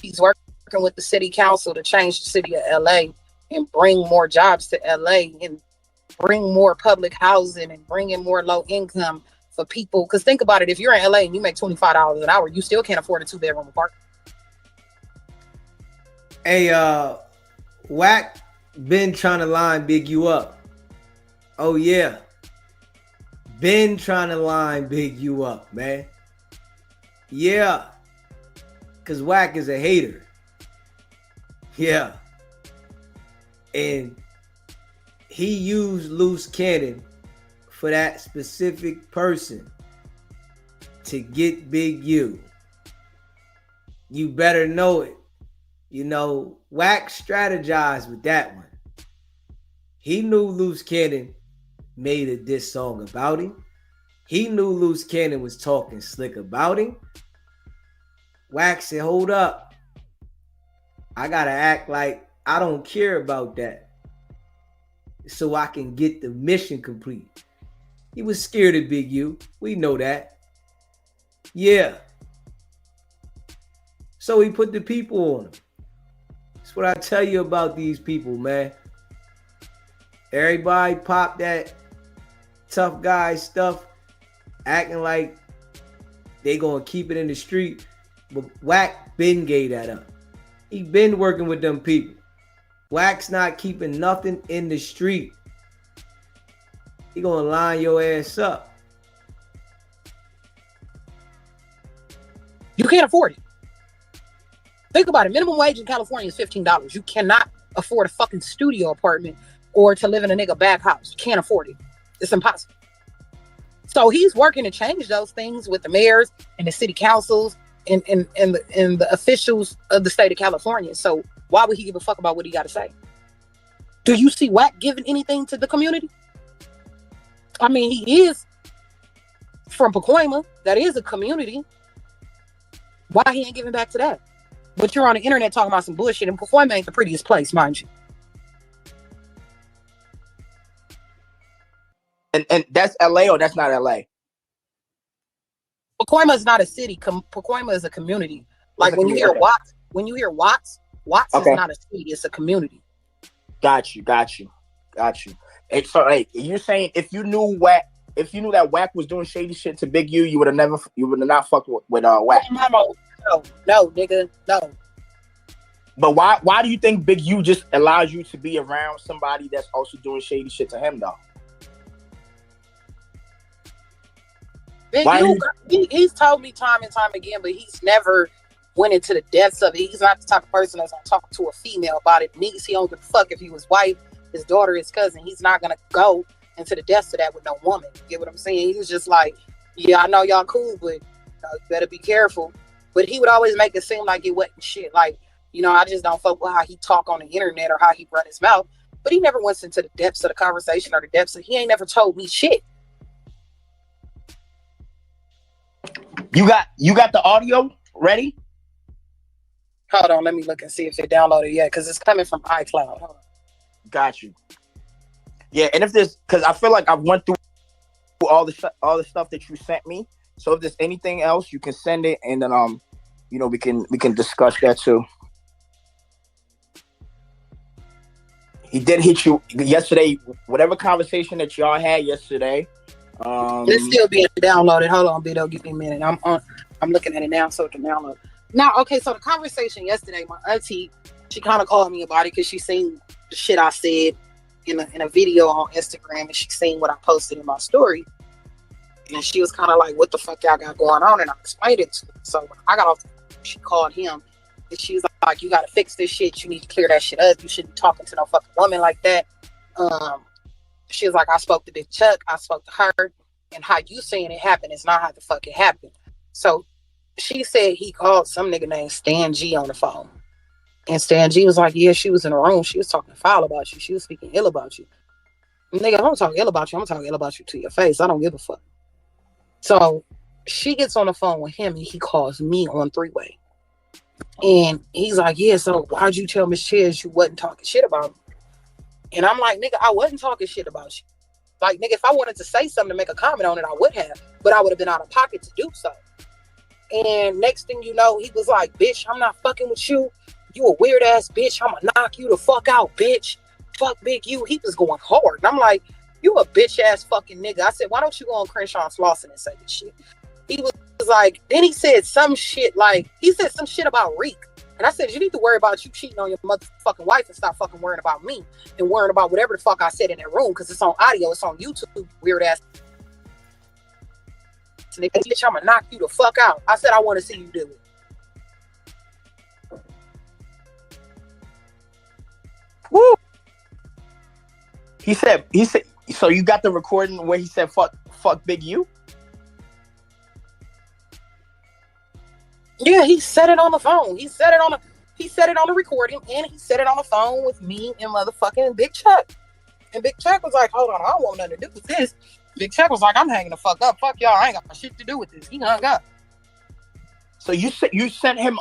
S14: He's working with the city council to change the city of LA and bring more jobs to LA and bring more public housing and bring in more low income for people. Because think about it, if you're in LA and you make $25 an hour, you still can't afford a 2-bedroom apartment.
S1: Hey, WACK been trying to line Big U up. Oh yeah. Been trying to line Big U up, man. Yeah. Cause WACK is a hater. Yeah. And he used Loose Cannon for that specific person to get Big U. You better know it. WACK strategized with that one. He knew Loose Cannon made a diss song about him. He knew Loose Cannon was talking slick about him. WACK said, hold up. I gotta act like I don't care about that so I can get the mission complete. He was scared of Big U. We know that. Yeah. So he put the people on him. That's what I tell you about these people, man. Everybody pop that tough guy stuff, acting like they gonna keep it in the street. But WACK been gave that up. He been working with them people. WACK's not keeping nothing in the street. He gonna line your ass up.
S14: You can't afford it. Think about it. Minimum wage in California is $15. You cannot afford a fucking studio apartment or to live in a nigga back house. You can't afford it. It's impossible. So he's working to change those things with the mayors and the city councils and the officials of the state of California. So why would he give a fuck about what he got to say? Do you see WACK giving anything to the community? I mean, he is from Pacoima. That is a community. Why he ain't giving back to that? But you're on the internet talking about some bullshit, and Pacoima ain't the prettiest place, mind you.
S2: And that's LA or that's not LA?
S14: Pacoima is not a city. Pacoima is a community. Like when you hear Watts, Watts is not a city, it's a community.
S2: Got you. And so, hey, you're saying if you knew that WACK was doing shady shit to Big U, you would have not fucked with WACK.
S14: No, nigga, no.
S2: But why do you think Big U just allows you to be around somebody that's also doing shady shit to him though?
S14: Big U, he's told me time and time again, but he's never went into the depths of it. He's not the type of person that's gonna talk to a female about it. He don't give a fuck if he was wife, his daughter, his cousin. He's not gonna go into the depths of that with no woman. You get what I'm saying? He was just like, yeah, I know y'all cool, but you better be careful. But he would always make it seem like it wasn't shit. Like, I just don't fuck with how he talk on the internet or how he run his mouth. But he never went into the depths of the conversation or the depths of, he ain't never told me shit.
S2: You got the audio ready?
S14: Hold on, let me look and see if it downloaded yet, because it's coming from iCloud. Hold on.
S2: Got you. Yeah, and if there's, because I feel like I've went through all the stuff that you sent me. So if there's anything else, you can send it, and then we can discuss that too. He did hit you yesterday. Whatever conversation that y'all had yesterday.
S14: It's still being downloaded. Hold on, Bido, give me a minute. I'm looking at it now so it can download. Now, okay, so the conversation yesterday, my auntie, she kind of called me about it because she seen the shit I said in a video on Instagram, and she seen what I posted in my story. And she was kind of like, what the fuck y'all got going on? And I explained it to her. So when I got off, she called him, and she was like, you got to fix this shit. You need to clear that shit up. You shouldn't be talking to no fucking woman like that. She was like, I spoke to Big Chuck. I spoke to her. And how you saying it happened is not how the fuck it happened. So she said he called some nigga named Stan G on the phone. And Stan G was like, yeah, she was in the room. She was talking foul about you. She was speaking ill about you. Nigga, I don't talk ill about you. I'm talking ill about you to your face. I don't give a fuck. So she gets on the phone with him, and he calls me on three-way. And he's like, yeah, so why'd you tell Miss Chaz you wasn't talking shit about me? And I'm like, nigga, I wasn't talking shit about you. Like, nigga, if I wanted to say something to make a comment on it, I would have. But I would have been out of pocket to do so. And next thing you know, he was like, bitch, I'm not fucking with you. You a weird ass bitch. I'm gonna knock you the fuck out, bitch. Fuck Big U. He was going hard. And I'm like, you a bitch ass fucking nigga. I said, why don't you go on Crenshaw and Slauson and say this shit? He was like, then he said some shit about Reek. And I said, you need to worry about you cheating on your motherfucking wife and stop fucking worrying about me and worrying about whatever the fuck I said in that room, because it's on audio, it's on YouTube, weird ass. Nigga, bitch, I'm gonna knock you the fuck out. I said, I want to see you do it.
S2: Woo! He said, so you got the recording where he said, fuck Big U?
S14: Yeah, he said it on the phone. He said it on the recording, and he said it on the phone with me and motherfucking Big Chuck. And Big Chuck was like, hold on, I don't want nothing to do with this. Big Chuck was like, I'm hanging the fuck up. Fuck y'all, I ain't got shit to do with this. He hung up.
S2: So you sent him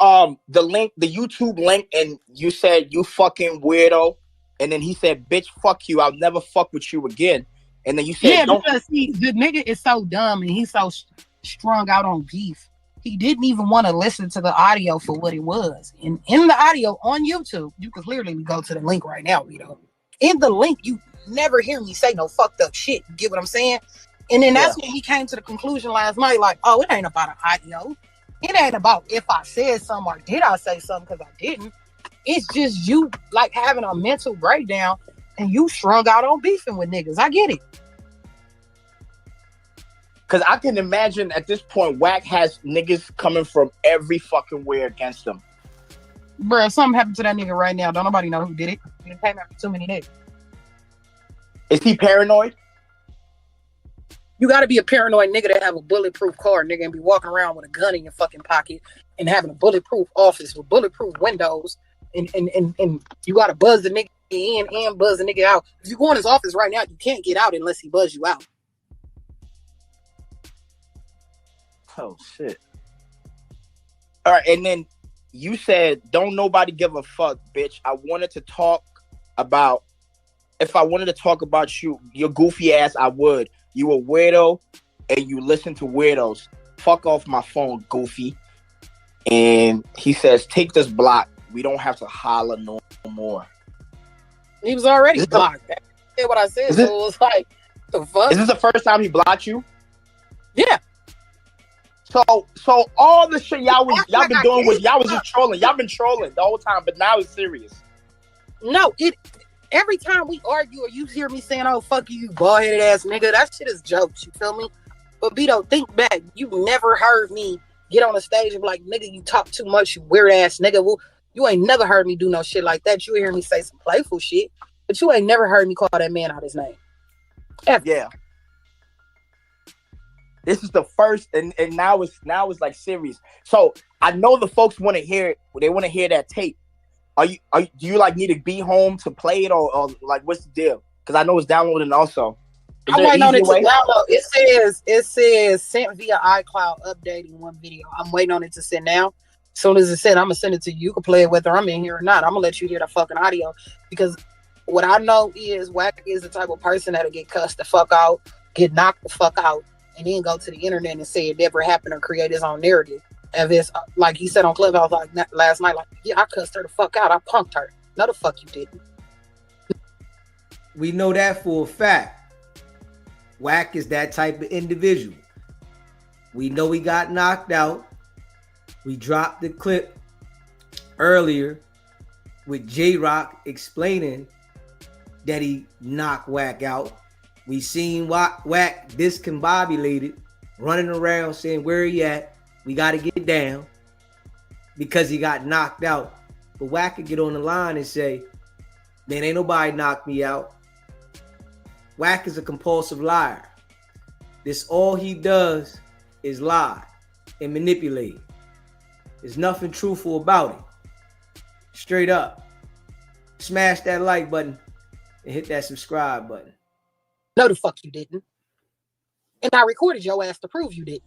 S2: the link, the YouTube link, and you said, you fucking weirdo. And then he said, bitch, fuck you. I'll never fuck with you again. And then you said,
S14: yeah, because the nigga is so dumb and he's so strung out on beef. He didn't even want to listen to the audio for what it was. And in the audio on YouTube, you can clearly go to the link right now, Vito. In the link, you never hear me say no fucked up shit. You get what I'm saying? And then that's when he came to the conclusion last night, like, oh, it ain't about an audio. It ain't about if I said something or did I say something, because I didn't. It's just you like having a mental breakdown and you strung out on beefing with niggas. I get it.
S2: Because I can imagine at this point, WACK has niggas coming from every fucking way against them.
S14: Bruh, something happened to that nigga right now. Don't nobody know who did it. It came after too many niggas.
S2: Is he paranoid?
S14: You got to be a paranoid nigga to have a bulletproof car, nigga, and be walking around with a gun in your fucking pocket and having a bulletproof office with bulletproof windows. And you got to buzz the nigga in and buzz the nigga out. If you go in his office right now, you can't get out unless he buzz you out.
S2: Oh shit. All right, and then you said, "Don't nobody give a fuck, bitch." I wanted to talk about. If I wanted to talk about you, your goofy ass, I would. You a weirdo, and you listen to weirdos. Fuck off my phone, goofy. And he says, "Take this block. We don't have to holler no more."
S14: He was already blocked. That's what I said. So it was like, the fuck?
S2: Is this the first time he blocked you?
S14: Yeah.
S2: So all the shit y'all been doing was y'all was just trolling. Y'all been trolling the whole time, but now it's serious.
S14: No, every time we argue or you hear me saying, "Oh fuck you, bald-headed ass nigga," that shit is jokes. You feel me? But Vito, think back. You never heard me get on the stage and be like, "Nigga, you talk too much, you weird ass nigga." Well, you ain't never heard me do no shit like that. You hear me say some playful shit, but you ain't never heard me call that man out his name. Ever.
S2: Yeah. This is the first, and now it's like serious. So I know the folks want to hear it. They want to hear that tape. Do you like need to be home to play it, or like what's the deal? Because I know it's downloading also.
S14: I'm waiting on it to download. It says sent via iCloud, updating one video. I'm waiting on it to send now. As soon as it's sent, I'm gonna send it to you. You can play it whether I'm in here or not. I'm gonna let you hear the fucking audio, because what I know is Wack is the type of person that'll get cussed the fuck out, get knocked the fuck out, and then go to the internet and say it never happened or create his own narrative. If it's like he said on Clubhouse like last night, like, yeah, I cussed her the fuck out. I punked her. No, the fuck you didn't.
S1: We know that for a fact. Wack is that type of individual. We know he got knocked out. We dropped the clip earlier with J-Rock explaining that he knocked Wack out. We seen Wack discombobulated, running around saying, "Where he at? We got to get down," because he got knocked out. But Wack could get on the line and say, "Man, ain't nobody knocked me out." Wack is a compulsive liar. This all he does is lie and manipulate. There's nothing truthful about it. Straight up. Smash that like button and hit that subscribe button.
S14: No, the fuck you didn't. And I recorded your ass to prove you didn't.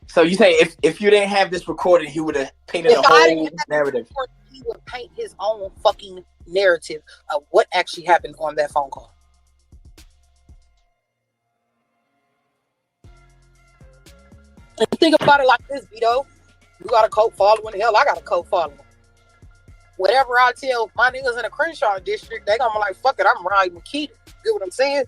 S2: So you say if you didn't have this recorded, he would have painted a whole narrative.
S14: He would paint his own fucking narrative of what actually happened on that phone call. And think about it like this, Vito. You got a cult following. Hell, I got a cult following. Whatever I tell my niggas in the Crenshaw district, they gonna be like, fuck it, I'm riding with Keita. You get what I'm saying?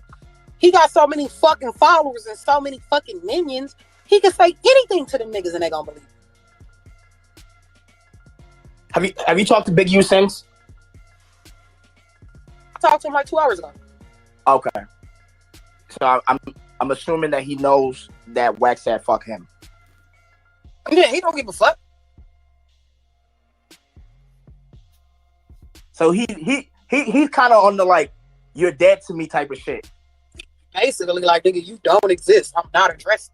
S14: He got so many fucking followers and so many fucking minions, he can say anything to them niggas and they gonna believe it.
S2: Have you talked to Big U since?
S14: I talked to him like 2 hours ago.
S2: Okay. So I'm assuming that he knows that Wack said fuck him.
S14: Yeah, he don't give a fuck.
S2: So he's kind of on the like, you're dead to me type of shit.
S14: Basically, like, nigga, you don't exist. I'm not addressing.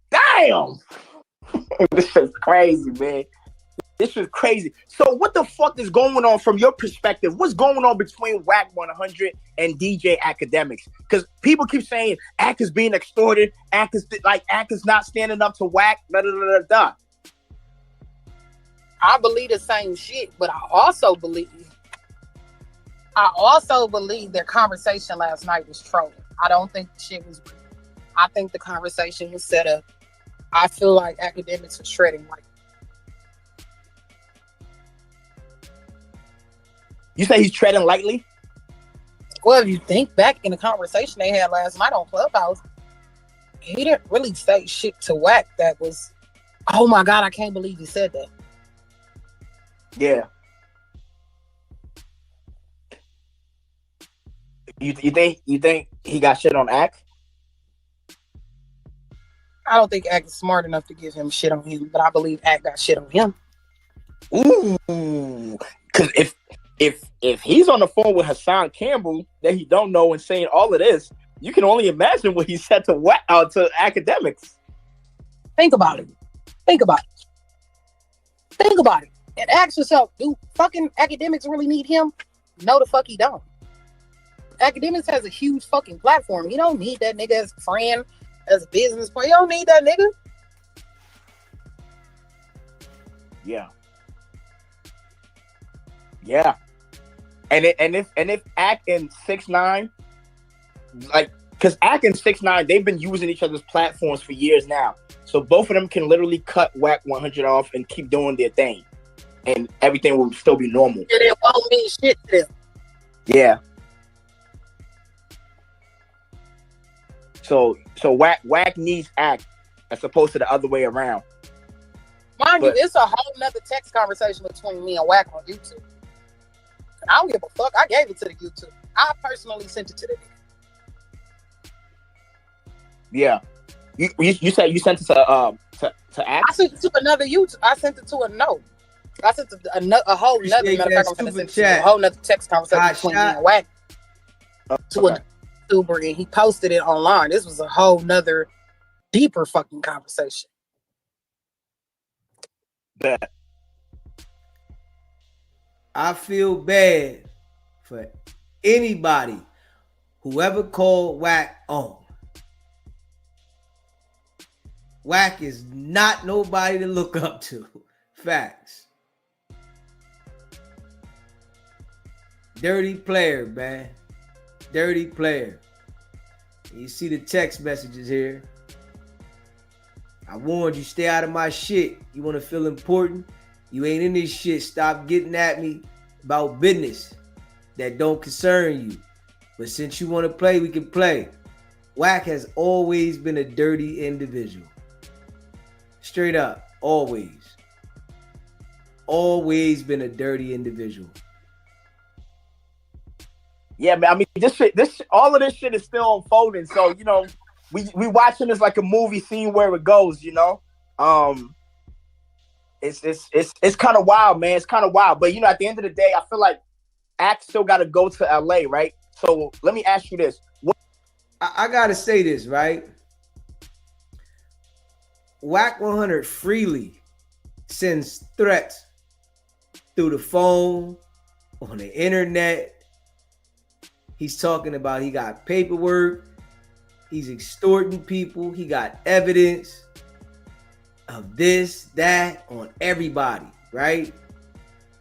S2: Damn! This is crazy, man. This is crazy. So what the fuck is going on from your perspective? What's going on between WACK100 and DJ Academics? Because people keep saying Ack is being extorted. Ack is not standing up to Wack. Da, da, da, da, da.
S14: I believe the same shit, but I also believe their conversation last night was trolling. I don't think the shit was real. I think the conversation was set up. I feel like Academics was treading like.
S2: You say he's treading lightly?
S14: Well, if you think back in the conversation they had last night on Clubhouse, he didn't really say shit to Wack that was, oh my God, I can't believe he said that.
S2: Yeah. You think he got shit on Ack?
S14: I don't think Ack is smart enough to give him shit on him, but I believe Ack got shit on him.
S2: Ooh, because if he's on the phone with Hassan Campbell that he don't know and saying all of this, you can only imagine what he said to Academics.
S14: Think about it. And ask yourself, do fucking Academics really need him? No, the fuck he don't. Academics has a huge fucking platform. You don't need that nigga as a friend, as a business partner. You don't need that nigga.
S2: Yeah. And if Ack and 6ix9ine, like, because Ack and 6ix9ine, they've been using each other's platforms for years now. So both of them can literally cut WACK100 off and keep doing their thing, and everything will still be normal.
S14: And it won't mean shit to them.
S2: Yeah. So WACK needs Ack as opposed to the other way around.
S14: Mind you, it's a whole nother text conversation between me and WACK on YouTube. I don't give a fuck. I gave it to the YouTube. I personally sent it to the nigga.
S2: Yeah. You said you sent it to Ack?
S14: I sent it to another YouTube. I sent it to a no. I sent it to a whole nother. Matter of fact, I'm gonna send it to a whole nother text conversation between me and WACK to a YouTuber, and he posted it online. This was a whole nother deeper fucking conversation.
S2: That
S1: I feel bad for anybody who ever called WACK on. WACK is not nobody to look up to. Facts. Dirty player, man. Dirty player. You see the text messages here. I warned you, stay out of my shit. You want to feel important? You ain't in this shit. Stop getting at me about business that don't concern you. But since you want to play, we can play. WACK has always been a dirty individual. Straight up, always. Always been a dirty individual.
S2: Yeah, man. I mean, all of this shit is still unfolding. So, you know, we watching this like a movie, seeing where it goes. You know, it's kind of wild, man. It's kind of wild. But you know, at the end of the day, I feel like Ack still got to go to LA, right? So let me ask you this:
S1: I gotta say this, right? WACK100 freely sends threats through the phone, on the internet. He's talking about he got paperwork. He's extorting people. He got evidence of this, that, on everybody, right?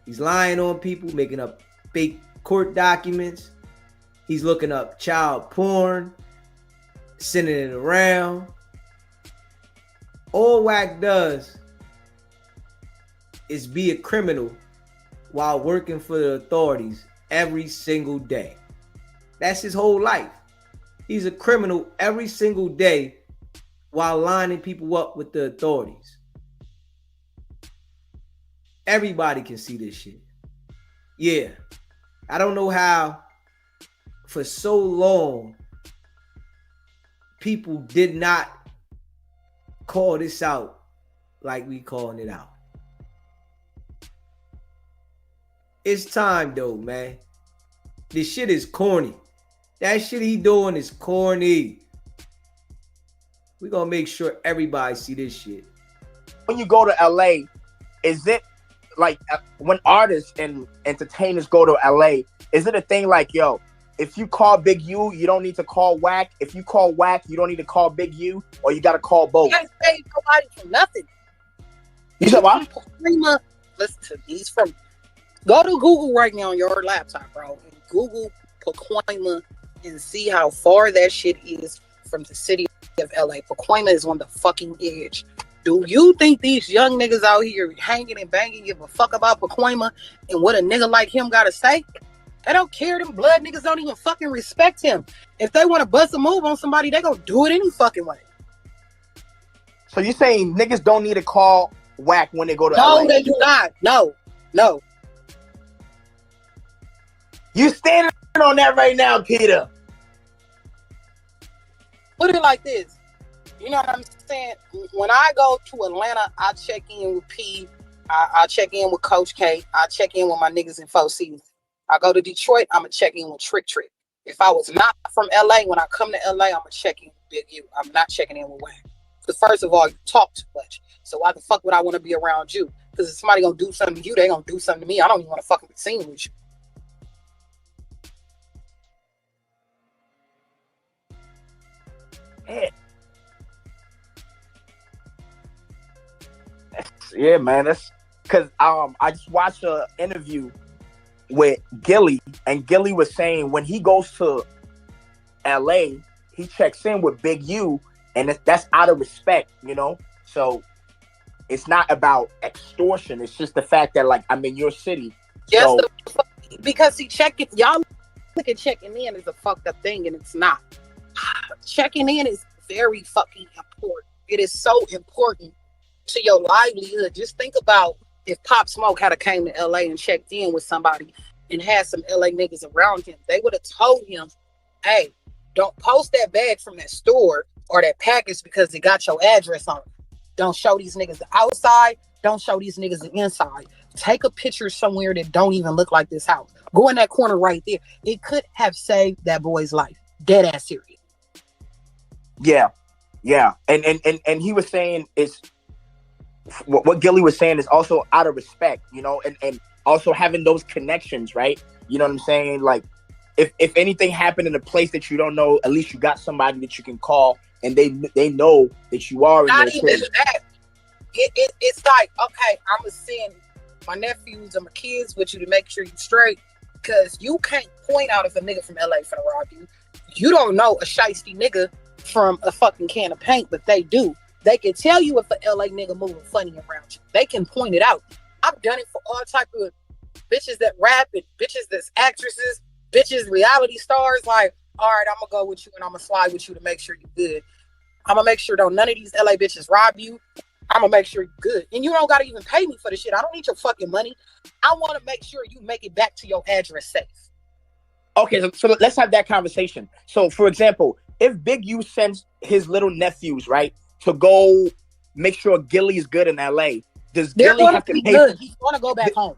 S1: He's lying on people, making up fake court documents. He's looking up child porn, sending it around. All WACK does is be a criminal while working for the authorities every single day. That's his whole life. He's a criminal every single day while lining people up with the authorities. Everybody can see this shit. Yeah. I don't know how for so long people did not call this out like we calling it out. It's time though, man. This shit is corny. That shit he doing is corny. We gonna make sure everybody see this shit.
S2: When you go to LA, is it like when artists and entertainers go to LA, is it a thing like, yo, if you call Big U, you don't need to call WACK. If you call WACK, you don't need to call Big U, or you gotta call both?
S14: You can't pay nobody for nothing.
S2: You said what?
S14: Listen to me. He's from. Go to Google right now on your laptop, bro, and Google Pacoima and see how far that shit is from the city of LA. Pacoima is on the fucking edge. Do you think these young niggas out here hanging and banging give a fuck about Pacoima and what a nigga like him gotta say? They don't care. Them blood niggas don't even fucking respect him. If they want to bust a move on somebody, they gonna do it any fucking way.
S2: So you saying niggas don't need to call WACK when they go to LA?
S14: No, they do not. No.
S2: You standing on that right now, Peter.
S14: Put it like this. You know what I'm saying? When I go to Atlanta, I check in with P. I check in with Coach K. I check in with my niggas in 4 Seasons. I go to Detroit, I'm going to check in with Trick. If I was not from LA, when I come to LA, I'm going to check in with Big U. I'm not checking in with WACK. Because first of all, you talk too much. So why the fuck would I want to be around you? Because if somebody going to do something to you, they going to do something to me. I don't even want to fucking be seen with you.
S2: yeah, man. That's because I just watched an interview with Gilly, and Gilly was saying when he goes to LA, he checks in with Big U, and that's out of respect, you know. So it's not about extortion. It's just the fact that like I'm in your city.
S14: Yes,
S2: So
S14: because he y'all look at checking in as a fucked up thing, and it's not. Checking in is very fucking important. It is so important to your livelihood. Just think about if Pop Smoke had came to LA and checked in with somebody and had some LA niggas around him, they would have told him, hey, don't post that bag from that store or that package because it got your address on it. Don't show these niggas the outside. Don't show these niggas the inside. Take a picture somewhere that don't even look like this house. Go in that corner right there. It could have saved that boy's life. Dead ass serious.
S2: yeah. And he was saying it's what Gilly was saying is also out of respect, you know, and also having those connections, right? You know what I'm saying? Like if anything happened in a place that you don't know, at least you got somebody that you can call and they know that you are in
S14: Not
S2: those
S14: even
S2: cities.
S14: that. It's like, okay, I'm gonna send my nephews and my kids with you to make sure you straight, because you can't point out if a nigga from LA finna rob you. You don't know a shiesty nigga from a fucking can of paint, but they do. They can tell you if a LA nigga moving funny around you. They can point it out. I've done it for all type of bitches that rap and bitches that's actresses, bitches reality stars. Like, all right, I'm gonna go with you and I'm gonna slide with you to make sure you're good. I'm gonna make sure don't none of these LA bitches rob you. I'm gonna make sure you're good. And you don't gotta even pay me for the shit. I don't need your fucking money. I wanna make sure you make it back to your address safe.
S2: Okay, so let's have that conversation. So, for example, if Big U sends his little nephews, right, to go make sure Gilly is good in LA, does
S14: They're
S2: Gilly
S14: gonna
S2: have to
S14: be
S2: pay?
S14: good. He's gonna go back home.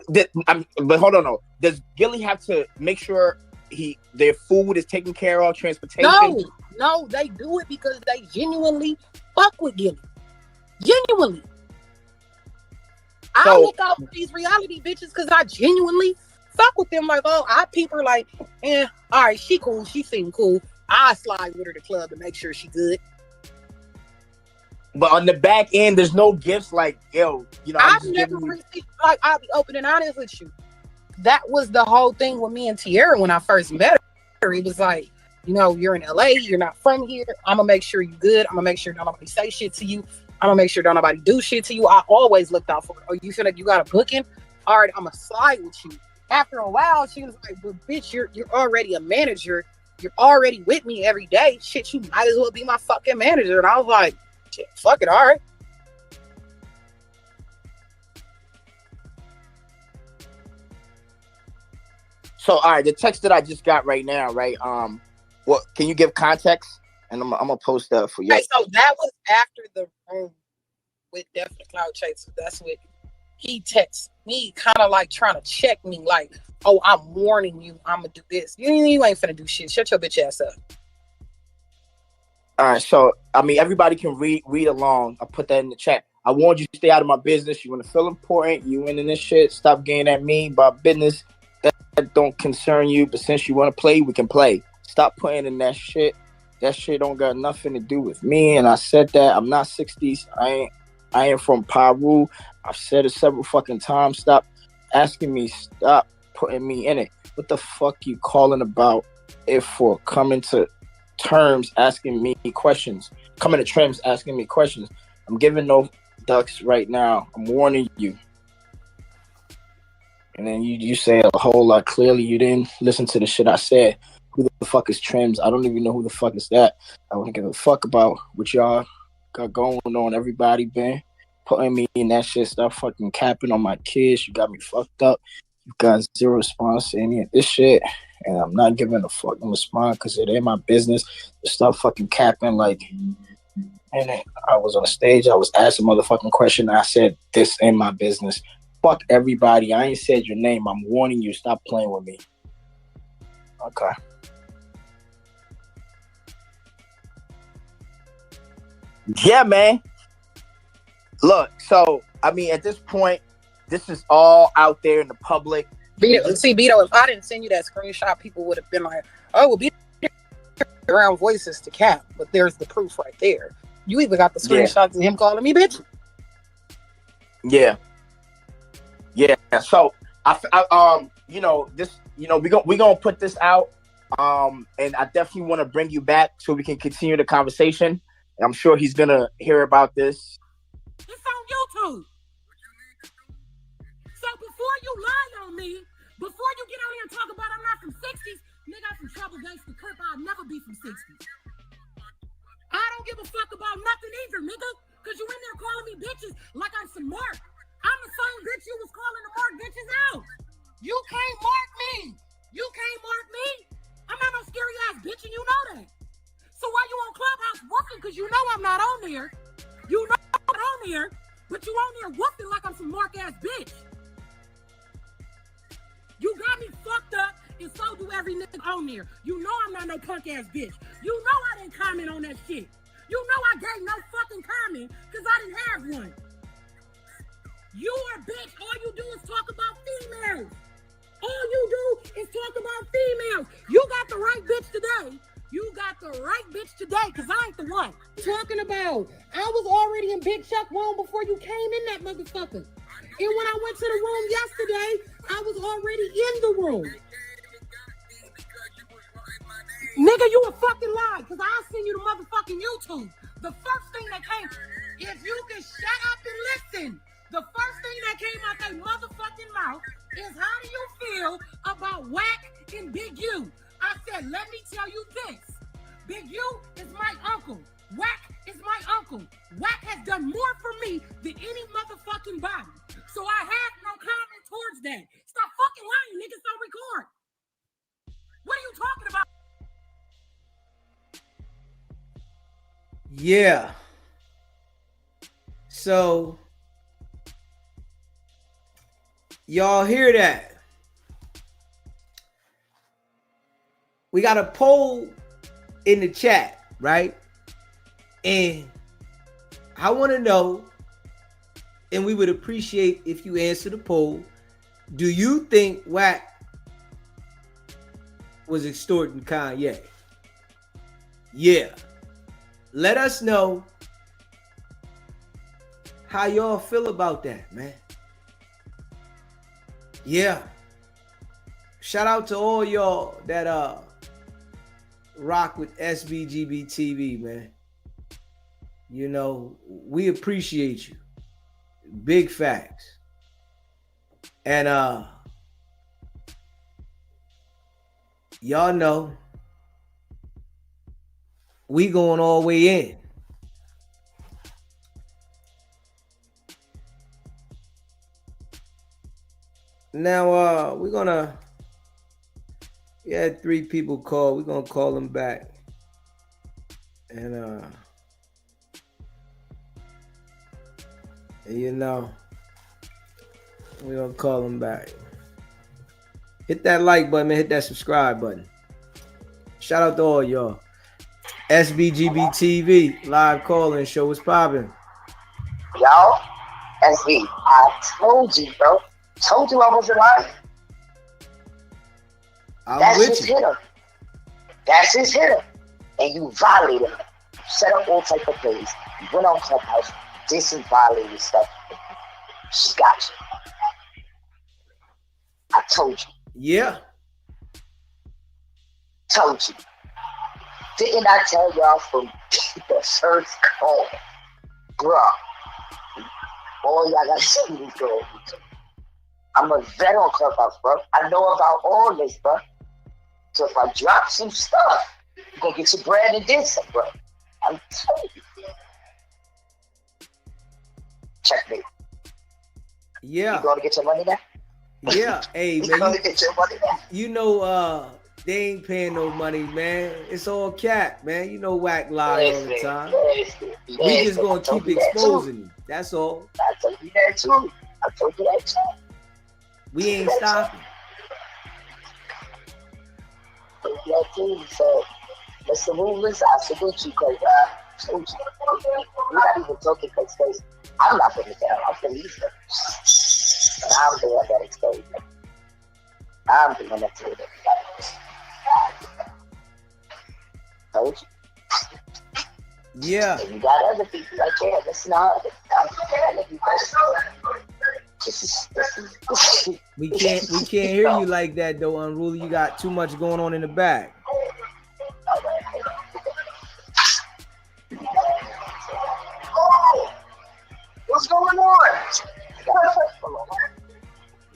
S2: But hold on, no. Does Gilly have to make sure their food is taken care of, transportation?
S14: No, they do it because they genuinely fuck with Gilly. Genuinely. I look out for these reality bitches because I genuinely fuck with them. Like, oh, I peep her like, all right, she cool, she seem cool. I slide with her to the club to make sure she good.
S2: But on the back end, there's no gifts like, yo, you know,
S14: I've never received, like, I'll be open and honest with you. That was the whole thing with me and Tierra when I first met her. It was like, you know, you're in LA, you're not from here. I'm gonna make sure you good. I'm gonna make sure nobody say shit to you. I'm gonna make sure don't nobody do shit to you. I always looked out for her. Oh, you feel like you got a booking? All right, I'm gonna slide with you. After a while, she was like, "But bitch, you're already a manager. You're already with me every day. Shit, you might as well be my fucking manager." And I was like, "Shit, fuck it, all right."
S2: So, all right, the text that I just got right now, right? What can you give context? And I'm gonna post that for you.
S14: Okay, so that was after the room with Definite Cloud Chase. That's what he texted me, kind of like trying to check me, like, "Oh, I'm warning you, I'm gonna do this. You ain't finna do shit. Shut your bitch ass up."
S2: All right, so I mean, everybody can read along. I put that in the chat. I warned you to stay out of my business. You want to feel important? You in this shit? Stop getting at me about business that don't concern you. But since you want to play, we can play. Stop playing in that shit. That shit don't got nothing to do with me. And I said that I'm not 60s. I ain't from Peru. I've said it several fucking times. Stop asking me. Stop putting me in it. What the fuck you calling about it for? Coming to terms, asking me questions. Coming to terms, asking me questions. I'm giving no ducks right now. I'm warning you. And then you say a whole lot. Clearly, you didn't listen to the shit I said. Who the fuck is Trims? I don't even know who the fuck is that. I wouldn't give a fuck about what y'all got going on. Everybody been putting me in that shit. Stop fucking capping on my kids. You got me fucked up. You got zero response to any of this shit. And I'm not giving a fucking response because it ain't my business. Stop fucking capping like... And I was on stage. I was asked a motherfucking question. I said, this ain't my business. Fuck everybody. I ain't said your name. I'm warning you. Stop playing with me. Okay. Yeah, man. Look, so, I mean, at this point, this is all out there in the public.
S14: Beto, if I didn't send you that screenshot, people would have been like, "Oh, well, Beto around voices to cap," but there's the proof right there. You even got the screenshots of him calling me bitch.
S2: Yeah. So you know, this, you know, we gonna put this out. And I definitely want to bring you back so we can continue the conversation. And I'm sure he's gonna hear about this.
S14: It's on YouTube. So before you lie on me, before you get on here and talk about I'm not from 60s, nigga, I'm from Trouble Gangsta Crip. I'll never be from 60s. I don't give a fuck about nothing either, nigga. Cause you in there calling me bitches like I'm some mark. I'm the same bitch you was calling the mark bitches out. You can't mark me. You can't mark me. I'm not no scary ass bitch and you know that. So why you on Clubhouse whooping? Cause you know I'm not on there. You know I'm not on there, but you on there whooping like I'm some mark ass bitch. You got me fucked up and so do every nigga on there. You know I'm not no punk ass bitch. You know I didn't comment on that shit. You know I gave no fucking comment because I didn't have one. You are a bitch. All you do is talk about females. All you do is talk about females. You got the right bitch today. You got the right bitch today because I ain't the one. Talking about, I was already in Big Chuck room before you came in that motherfucker. And when I went to the room yesterday, I was already in the room. Nigga, you a fucking lie, because I'll send you the motherfucking YouTube. The first thing that came, if you can shut up and listen, the first thing that came out their motherfucking mouth is how do you feel about WACK and Big U? I said, let me tell you this. Big U is my uncle. WACK is my uncle. WACK has done more for me than any motherfucking body. So I have no comment towards that. Stop fucking lying, niggas, don't record. What are you talking about?
S1: Yeah. So y'all hear that? We got a poll in the chat, right? And I want to know, and we would appreciate if you answer the poll. Do you think WACK was extorting Kanye? Yeah. Let us know how y'all feel about that, man. Yeah. Shout out to all y'all that rock with SBGB TV, man. You know, we appreciate you. Big facts. And y'all know we going all the way in. Now we're gonna, we had 3 people call. We're gonna call them back. And you know, we're gonna call them back. Hit that like button, man. Hit that subscribe button. Shout out to all y'all. SBGB TV live calling show was popping.
S15: Y'all, SB, I told you, bro. Told you I wasn't lying. That's his hitter. That's his hitter. And you violated him. Set up all type of plays. You went on Clubhouse, did some violated stuff. She got you. I told you.
S1: Yeah.
S15: Told you. Didn't I tell y'all from the first call? Bruh. All y'all gotta see me go. I'm a vet on Clubhouse, bro. I know about all this, bro. So if I drop some stuff, you're gonna get your bread and then some, bro. I'm telling you. Check me.
S1: Yeah.
S15: You gonna get your money back?
S1: Yeah. Hey,
S15: you
S1: man.
S15: gonna get your money back?
S1: You know, they ain't paying no money, man. It's all cap, man. You know WACK lie all the time. We just gonna keep exposing you. That's all.
S15: I told you that too. I told you that too.
S1: We ain't stopping.
S15: Yeah, too. So, Mr. Rulers, I salute you, because salute you. You're not even talking because I'm not from the town. I'm from the East Coast. But I'm the one that exposed them. I'm the one that told them. Told you.
S1: Yeah.
S15: And you got other people like that. That's not. I'm telling you. This is
S1: We can't hear you like that though, Unruly. You got too much going on in the back.
S15: Oh, what's going on?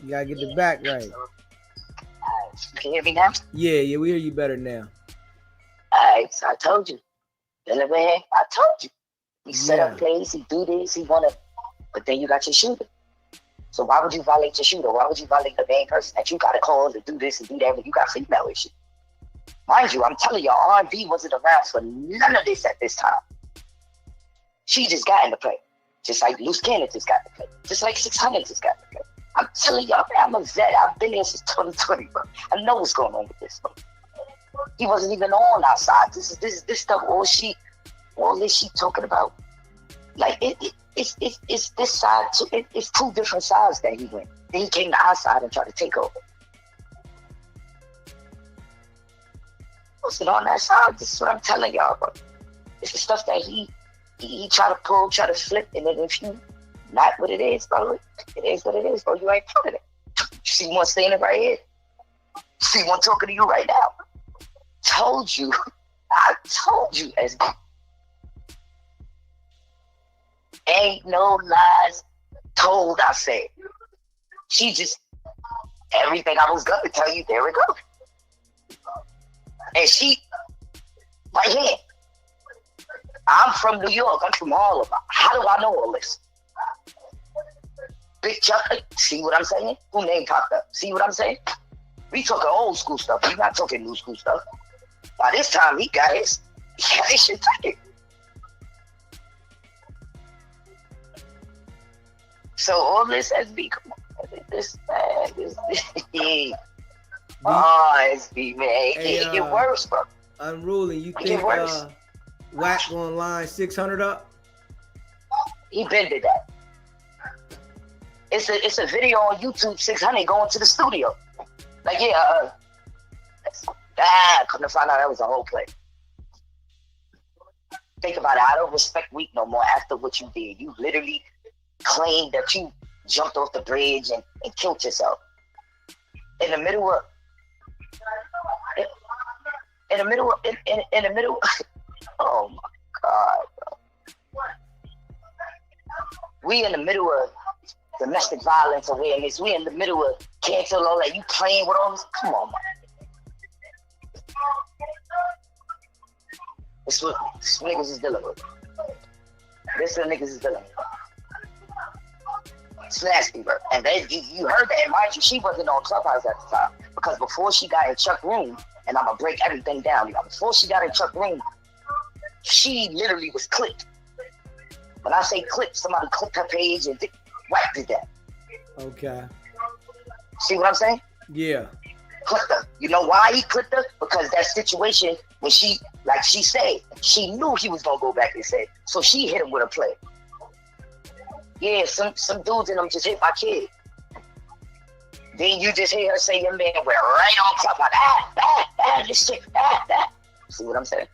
S1: You gotta get the back right.
S15: You can hear me now?
S1: Yeah, we hear you better now.
S15: Alright, so I told you. Billy man, I told you. He set up plays, he do this, he wanna, but then you got your shooter. So why would you violate your shooter? Why would you violate the main person that you gotta call to do this and do that when you got female issue? Mind you, I'm telling you, R&B wasn't around for none of this at this time. She just got into play. Just like Loose Cannon just got to play. Just like 600 just got to play. I'm telling y'all, man, I'm a vet. I've been here since 2020, bro. I know what's going on with this, bro. He wasn't even on our side. This stuff, all this she talking about. Like it's this side too. It's two different sides that he went. Then he came to our side and tried to take over. Wasn't on that side. This is what I'm telling y'all, bro. It's the stuff that he try to pull, try to flip, and then if you not what it is, bro, it is what it is, bro. You ain't part of it. You see one standing right here. You see one talking to you right now. Told you. I told you, SB. Ain't no lies told, I said. She just, everything I was gonna tell you, there we go. And she, right here. I'm from New York. I'm from Harlem. How do I know all this? Big Chuck, see what I'm saying? Who name popped up? See what I'm saying? We talking old school stuff. We not talking new school stuff. By this time, he got his shit taken. So all this SB, come on, this man, this SB, man, it get worse, bro.
S1: Unruly, you think WACK gonna line 600 up?
S15: He been did that. It's a video on YouTube, 600 going to the studio. Like, couldn't find out that was a whole play. Think about it. I don't respect Weak no more after what you did. You literally claimed that you jumped off the bridge and killed yourself. In the middle of oh my God, bro. We in the middle of domestic violence awareness. We in the middle of cancel all that. You playing with all this? Come on, man. This what niggas is dealing with. This what niggas is dealing with. It's nasty, bro. And you heard that. And mind you, she wasn't on Clubhouse at the time. Because before she got in Chuck's room, and I'm going to break everything down, y'all. Before she got in Chuck's room, she literally was clipped. When I say clipped, somebody clipped her page and WACK did that.
S1: Okay.
S15: See what I'm saying?
S1: Yeah.
S15: Clipped her. You know why he clipped her? Because that situation, when she, like she said, she knew he was going to go back and say, so she hit him with a play. Yeah, some dudes in them just hit my kid. Then you just hear her say your man went right on top of this shit, See what I'm saying?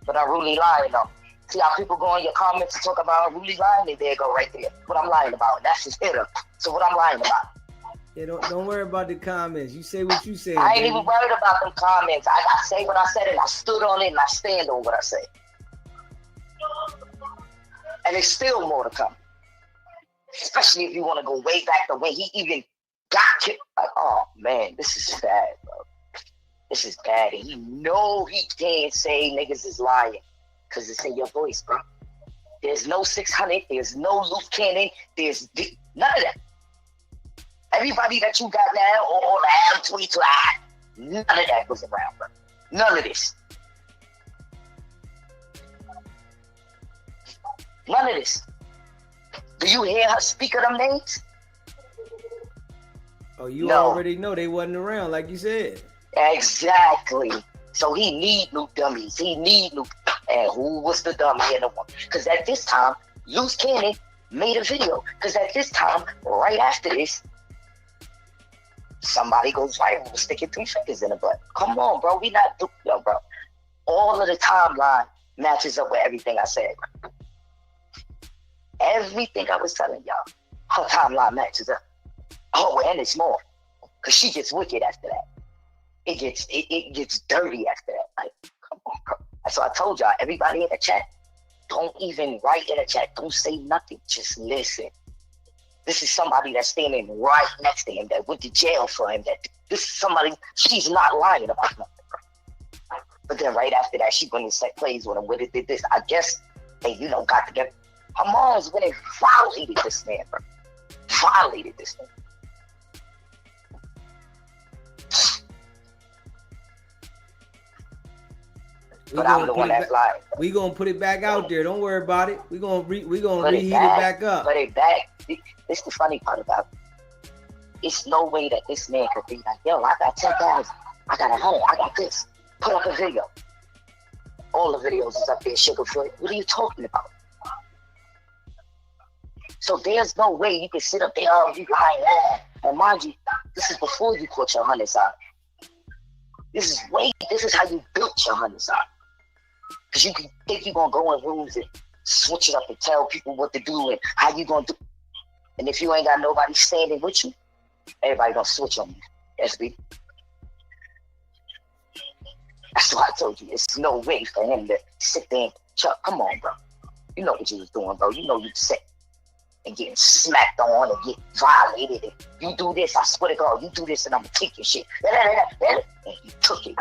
S15: But I'm really lying though. See how people go in your comments and talk about really lying, and there go right there. What I'm lying about. That's just hit her. So what I'm lying about.
S1: Yeah, don't worry about the comments. You say what you say.
S15: I ain't even worried about them comments. I say what I said and I stood on it and I stand on what I said. And there's still more to come. Especially if you want to go way back to when he even got kicked. Like, oh man, this is bad, bro. This is bad. And he know he can't say niggas is lying. Because it's in your voice, bro. There's no 600. There's no Luke Cannon. There's none of that. Everybody that you got now, or the Adam 22, none of that was around, bro. None of this. None of this. Do you hear her speak of them names?
S1: Oh, you already know they wasn't around, like you said.
S15: Exactly. So he need new dummies. He need new. And who was the dummy in the one? Because at this time, Loose Cannon made a video. Because at this time, right after this, somebody goes viral with sticking 3 fingers in the butt. Come on, bro. We not yo, bro. All of the timeline matches up with everything I said. Everything I was telling y'all. her timeline matches up. Oh, and it's more. Cause she gets wicked after that. It gets dirty after that. Like, come on, bro. So I told y'all, everybody in the chat, don't even write in the chat. Don't say nothing. Just listen. This is somebody that's standing right next to him that went to jail for him. That this is somebody, she's not lying about nothing, bro. But then right after that, she went and set plays with him. With it, did this. I guess they, got together. Her mom's went and violated this man, bro. Violated this man. But I'm the one that's lying.
S1: We gonna put it back out there. Don't worry about it. We gonna reheat it back up.
S15: Put it back. This the funny part about it. It's no way that this man could be like, yo, I got 10,000. I got 100. I got this. Put up a video. All the videos is up there, Sugarfoot. What are you talking about? So there's no way you can sit up there, oh, you lying. And mind you, this is before you put your 100 side. This is how you built your 100 side. Because you can think you're going to go in rooms and switch it up and tell people what to do and how you going to do. And if you ain't got nobody standing with you, everybody going to switch on you. SB. That's why I told you. It's no way for him to sit there and Chuck, come on, bro. You know what you was doing, bro. You know you sick and getting smacked on and get violated. And you do this, I swear to God, you do this and I'm going to take your shit. And you took it.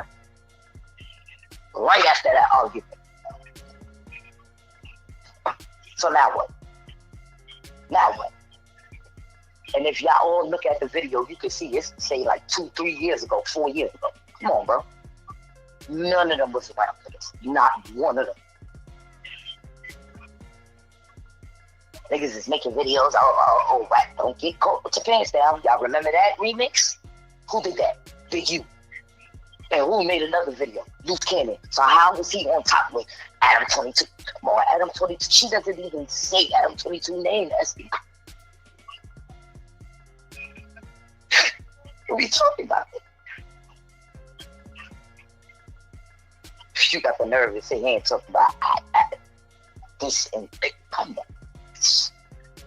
S15: Right after that argument. So now what? And if y'all all look at the video, you can see it's say like 2, 3 years ago, 4 years ago. Come on, bro. None of them was around for this. Not one of them. Niggas is making videos. Oh, WACK, don't get caught with your pants down. Y'all remember that remix? Who did that? Did you? And who made another video? Loose Cannon. So how was he on top with Adam 22? Come on, Adam 22. She doesn't even say Adam 22 name. SB. What are we talking about? You got the nerve to sit here and talk about this and come on.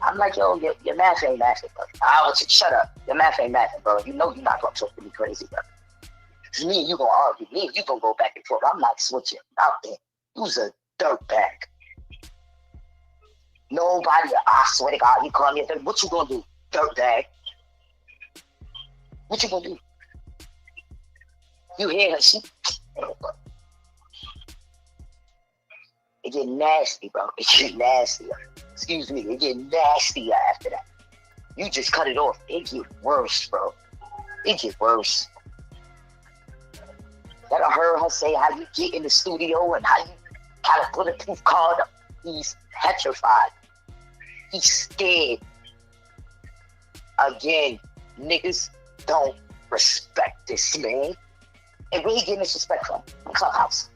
S15: I'm like, yo, your math ain't mathing, bro. Shut up. Your math ain't mathing, bro. You know you're not gonna talk to me crazy, bro. Cause me and you gonna argue. Me and you gonna go back and forth. I'm not switching out there. You's a dirtbag. Nobody, I swear to God, you call me a dirt. What you gonna do, dirtbag? What you gonna do? You hear her? It get nasty, bro. It get nastier. Excuse me. It get nastier after that. You just cut it off. It get worse, bro. It get worse. That I heard her say how you get in the studio and how you got a bulletproof card up. He's petrified. He's scared. Again, niggas don't respect this man. And where he getting this respect from? Clubhouse.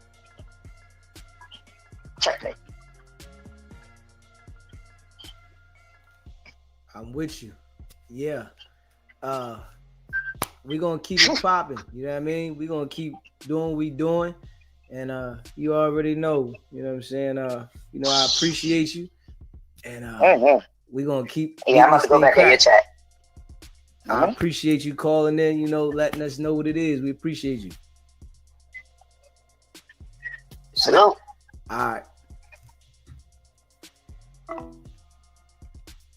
S15: Checkmate.
S1: I'm with you. Yeah. We're gonna keep it popping. You know what I mean? We're gonna keep doing what we doing. And you already know, you know what I'm saying? I appreciate you. And we're gonna keep
S15: I'm gonna go back in your chat.
S1: I appreciate you calling in, letting us know what it is. We appreciate you.
S15: Salute.
S1: All right.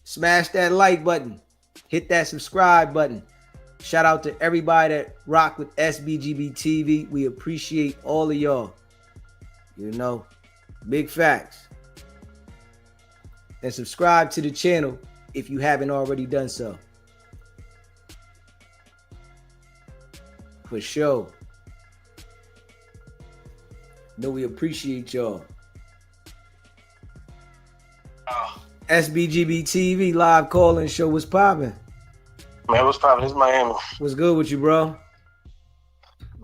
S1: Smash that like button. Hit that subscribe button. Shout out to everybody that rock with SBGB TV. We appreciate all of y'all. Big facts. And subscribe to the channel if you haven't already done so. For sure. We appreciate y'all. SBGB TV live call-in show. What's popping?
S16: Man, what's popping? It's Miami.
S1: What's good with you, bro?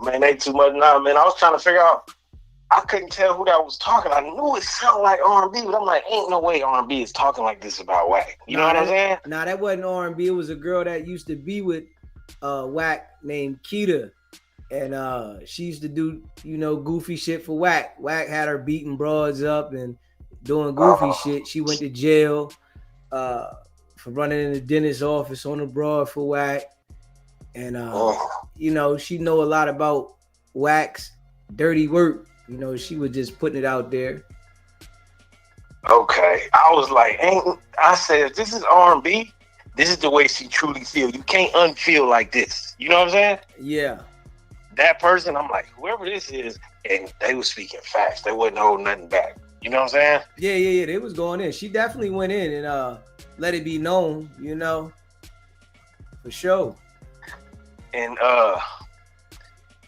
S16: Man, ain't too much now, man. I was trying to figure out. I couldn't tell who that was talking. I knew it sounded like R&B, but I'm like, ain't no way R&B is talking like this about WACK. You know what I'm saying?
S1: Nah, that wasn't R&B. It was a girl that used to be with WACK named Keita. And she used to do, goofy shit for WACK. WACK had her beating broads up and doing goofy shit. She went to jail for running in the dentist's office on the broad for WACK. And you know, she know a lot about WACK's dirty work. You know, she was just putting it out there.
S16: Okay, I was like, I said, if this is R&B, this is the way she truly feel. You can't unfeel like this. You know what I'm saying?
S1: Yeah.
S16: That person, I'm like, whoever this is, and they was speaking facts. They wasn't holding nothing back. You know what I'm saying?
S1: Yeah. They was going in. She definitely went in and let it be known, you know, for sure.
S16: And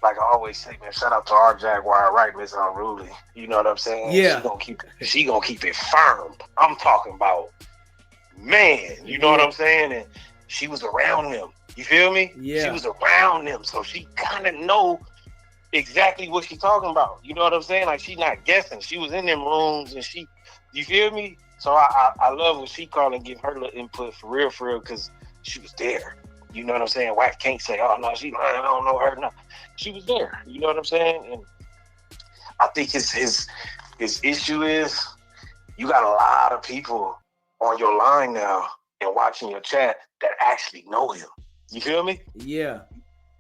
S16: like I always say, man, shout out to our Jaguar, right, Miss Unruly. You know what I'm saying?
S1: Yeah.
S16: She gonna keep it firm. I'm talking about, man. You know what I'm saying? And she was around them. You feel me?
S1: Yeah.
S16: She was around them, so she kind of know exactly what she talking about. You know what I'm saying? Like, she not guessing. She was in them rooms, and you feel me? So I love when she called and give her little input for real, because she was there. You know what I'm saying? WACK can't say, oh, no, she lying, I don't know her. No, she was there. You know what I'm saying? And I think his issue is you got a lot of people on your line now and watching your chat that actually know him. You feel me?
S1: Yeah.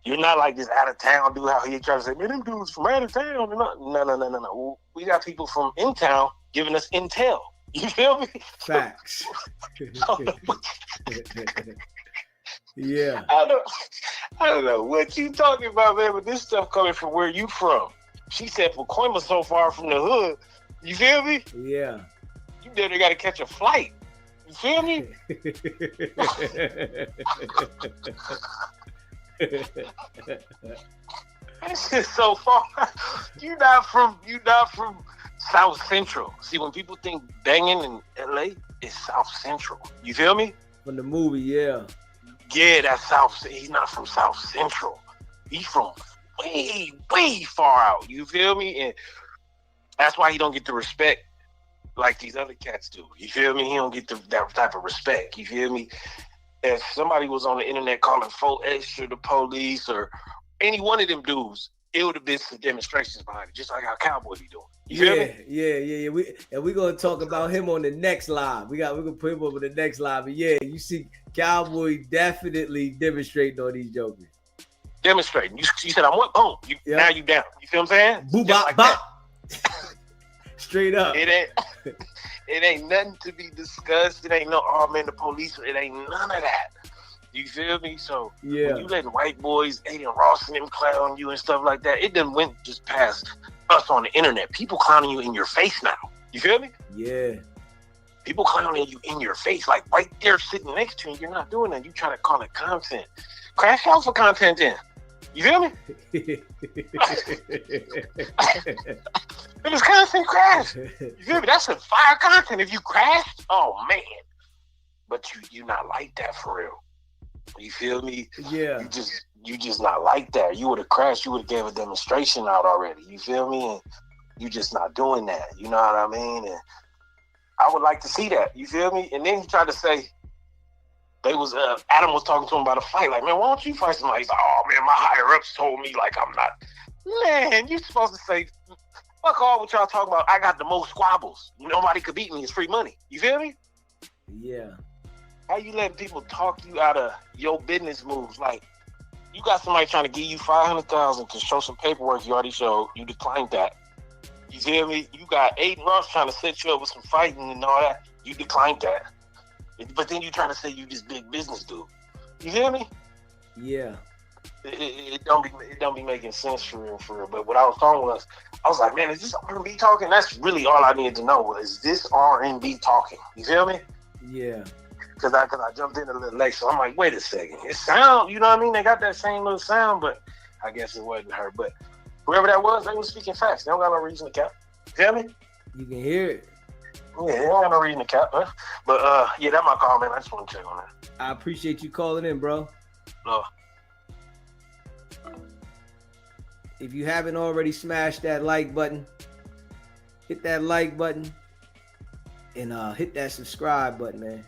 S16: You're not like this out of town dude how he trying to say, man, them dudes from out of town. No. We got people from in town giving us intel. You feel me?
S1: Facts. Yeah.
S16: I don't know what you talking about, man, but this stuff coming from where you from. She said Pacoima so far from the hood. You feel me?
S1: Yeah.
S16: You literally got to catch a flight. You feel me? This is so far. You not from South Central. See, when people think banging in LA, it's South Central. You feel me?
S1: From the movie, yeah.
S16: Yeah, that's South. He's not from South Central. He's from way, way far out. You feel me? And that's why he don't get the respect like these other cats do. You feel me? He don't get that type of respect. You feel me? If somebody was on the internet calling 4 Extra the police or any one of them dudes, it would have been some demonstrations behind it, just like how Cowboy be doing. You feel me?
S1: Yeah. We're gonna talk about him on the next live. We're gonna put him over the next live. But yeah, you see Cowboy definitely demonstrating on these jokers.
S16: Demonstrating. You said I want boom. Now you down. You feel what I'm saying?
S1: Boo bop bop. Straight up.
S16: It ain't nothing to be discussed. It ain't no, oh man, the police. It ain't none of that. You feel me? So when you letting white boys, Aiden Ross and them clown you and stuff like that, it done went just past us on the internet. People clowning you in your face now. You feel me?
S1: Yeah. People
S16: clowning you in your face, like right there sitting next to you. You're not doing that. You try to call it content. Crash out for content then. You feel me? It was constant crash. You feel me? That's a fire content. If you crashed, oh man. But you not like that for real. You feel me?
S1: Yeah.
S16: You just not like that. You would have crashed. You would have gave a demonstration out already. You feel me? And you just not doing that. You know what I mean? And I would like to see that. You feel me? And then he tried to say they was Adam was talking to him about a fight. Like, man, why don't you fight somebody? He's like, oh man, my higher ups told me like I'm not. Man, you supposed to say, fuck all what y'all talking about. I got the most squabbles. Nobody could beat me. It's free money. You feel me?
S1: Yeah.
S16: How you letting people talk you out of your business moves? Like, you got somebody trying to give you $500,000 to show some paperwork you already showed. You declined that. You feel me? You got Aiden Ross trying to set you up with some fighting and all that. You declined that. But then you trying to say you this big business dude. You feel me?
S1: Yeah.
S16: It don't be making sense for real. But what I was talking was, I was like, man, is this R&B talking? That's really all I needed to know. Is this R&B talking? You feel me?
S1: Yeah.
S16: Cause I jumped in a little late, so I'm like, wait a second. It sound, you know what I mean? They got that same little sound, but I guess it wasn't her. But whoever that was, they was speaking facts. They don't got no reason to cap. You feel me?
S1: You can hear it.
S16: Yeah, they don't got no reason to cap, huh? But yeah, that's my call, man. I just want to check on that.
S1: I appreciate you calling in, bro. If you haven't already smashed that like button, hit that like button and hit that subscribe button, man.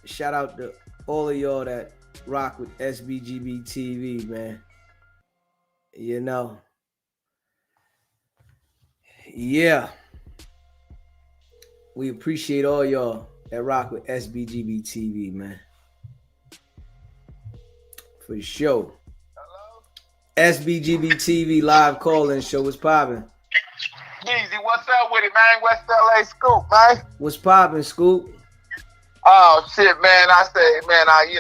S1: Shout out to all of y'all that rock with SBGB TV, man. You know. Yeah. We appreciate all y'all. That rock with SBGB TV, man. For the show.
S17: Hello?
S1: SBGB TV live call-in show. What's popping?
S17: Easy, what's up with it, man? West LA Scoop, man.
S1: What's popping, Scoop?
S17: Oh shit, man! I say, man, I ain't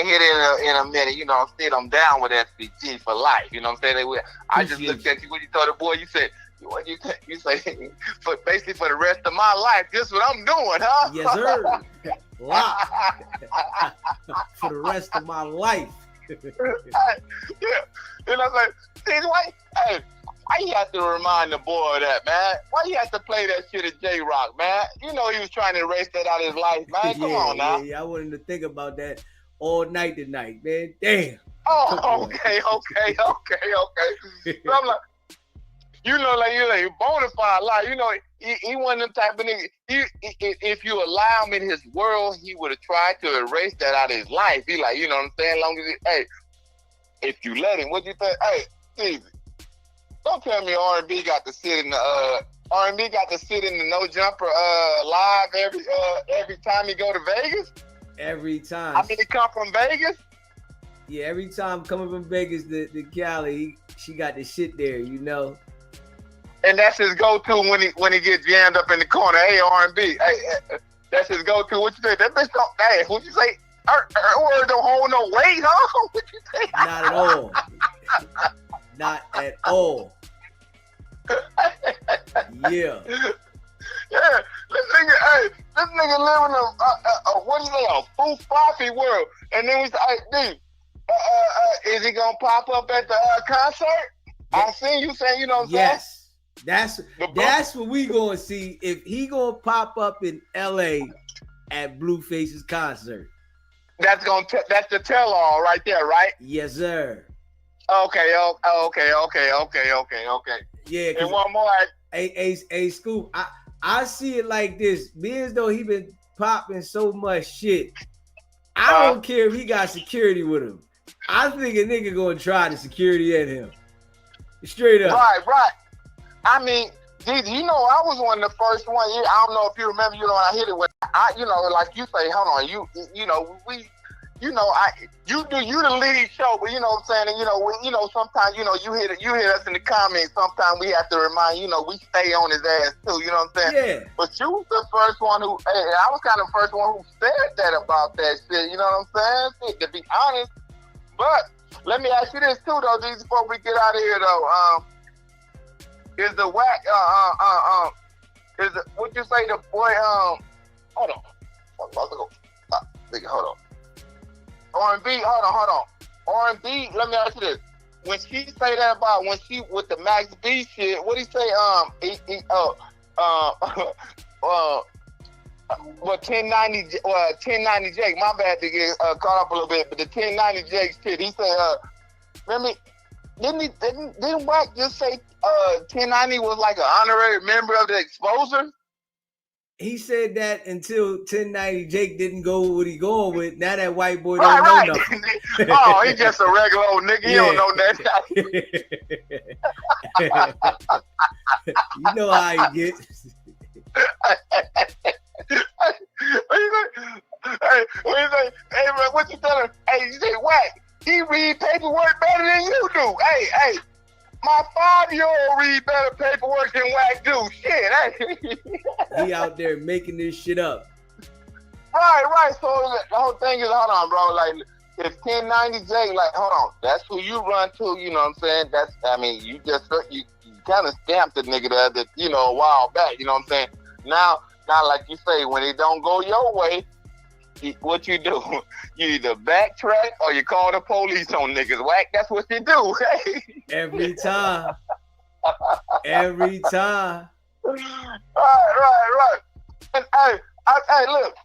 S17: hit it in a minute. You know, I'm down with SBG for life. You know what I'm saying? I just looked at you when you told the boy. You said, what you say? For basically for the rest of my life, this is what I'm doing, huh?
S1: Yes, sir. Lock. For the rest of my life.
S17: Yeah, you know what I'm saying? See, why you have to remind the boy of that, man? Why you have to play that shit at J-Rock, man? You know he was trying to erase that out of his life, man. Come on now.
S1: Yeah, I wanted to think about that all night tonight, man. Damn.
S17: Oh, okay. So I'm like, you know, like you're bona fide, like, you know, he wasn't the type of nigga. If you allow him in his world, he would have tried to erase that out of his life. He like, you know what I'm saying? Long as if you let him, what you think? Hey, Stevie, don't tell me R&B got to sit in the no jumper live every time he go to Vegas.
S1: Every time.
S17: I mean, he come from Vegas.
S1: Yeah, every time coming from Vegas to Cali, she got the shit there, you know.
S17: And that's his go-to when he gets jammed up in the corner. Hey, R&B. Hey, that's his go-to. What you say? That bitch don't. Hey, what you say? Her word don't hold no weight, huh? What you say?
S1: Not at all. Not at all. Yeah.
S17: Yeah. This nigga live in a what do you say? A foo-faffy world. And then we say, hey, dude, is he gonna pop up at the concert? I seen you saying, you know what I'm saying?
S1: Yes. That's what we gonna see if he gonna pop up in LA at Blueface's concert.
S17: That's the tell-all right there, right?
S1: Yes, sir.
S17: Okay.
S1: Yeah.
S17: And one more.
S1: Hey, Scoop. I see it like this. Being as though he been popping so much shit, I don't care if he got security with him. I think a nigga gonna try the security at him. Straight up.
S17: Right. I mean, you know, I was one of the first ones. I don't know if you remember, you know, when I hit it with, you know, like you say, hold on, you know, you the lead show, but you know what I'm saying, and you know, sometimes, you know, you hit us in the comments. Sometimes we have to remind, you know, we stay on his ass too. You know what I'm saying?
S1: Yeah.
S17: But you was the first one who, I was kind of the first one who said that about that shit. You know what I'm saying? To be honest. But let me ask you this too, though, Jeezy, before we get out of here, though. Is the WACK, is it, what you say, the boy, hold on. Hold on. R&B, hold on. R&B, let me ask you this. When she say that about, when she, with the Max B shit, what he say, 1090 Jake, my bad to get caught up a little bit, but the 1090 Jake shit, he said, remember, didn't WACK just say 1090 was like an honorary member of the Exposure?
S1: He said that until 1090 Jake didn't go with what he going with. Now that white boy don't know nothing.
S17: Oh, he just a regular old nigga. He don't know that.
S1: You know how he gets.
S17: Hey, what you tell him? Hey, you say, WACK, he read paperwork better than you do. Hey, my 5-year-old read better paperwork than WACK do. Shit, hey.
S1: He out there making this shit up.
S17: Right. So the whole thing is, hold on, bro. Like, if 1090 Jake, like, hold on, that's who you run to. You know what I'm saying? That's, I mean, you kind of stamped the nigga that, you know, a while back. You know what I'm saying? Now, like you say, when it don't go your way, what you do? You either backtrack or you call the police on niggas. WACK, that's what you do.
S1: Every time. Every time.
S17: Right. And hey, look,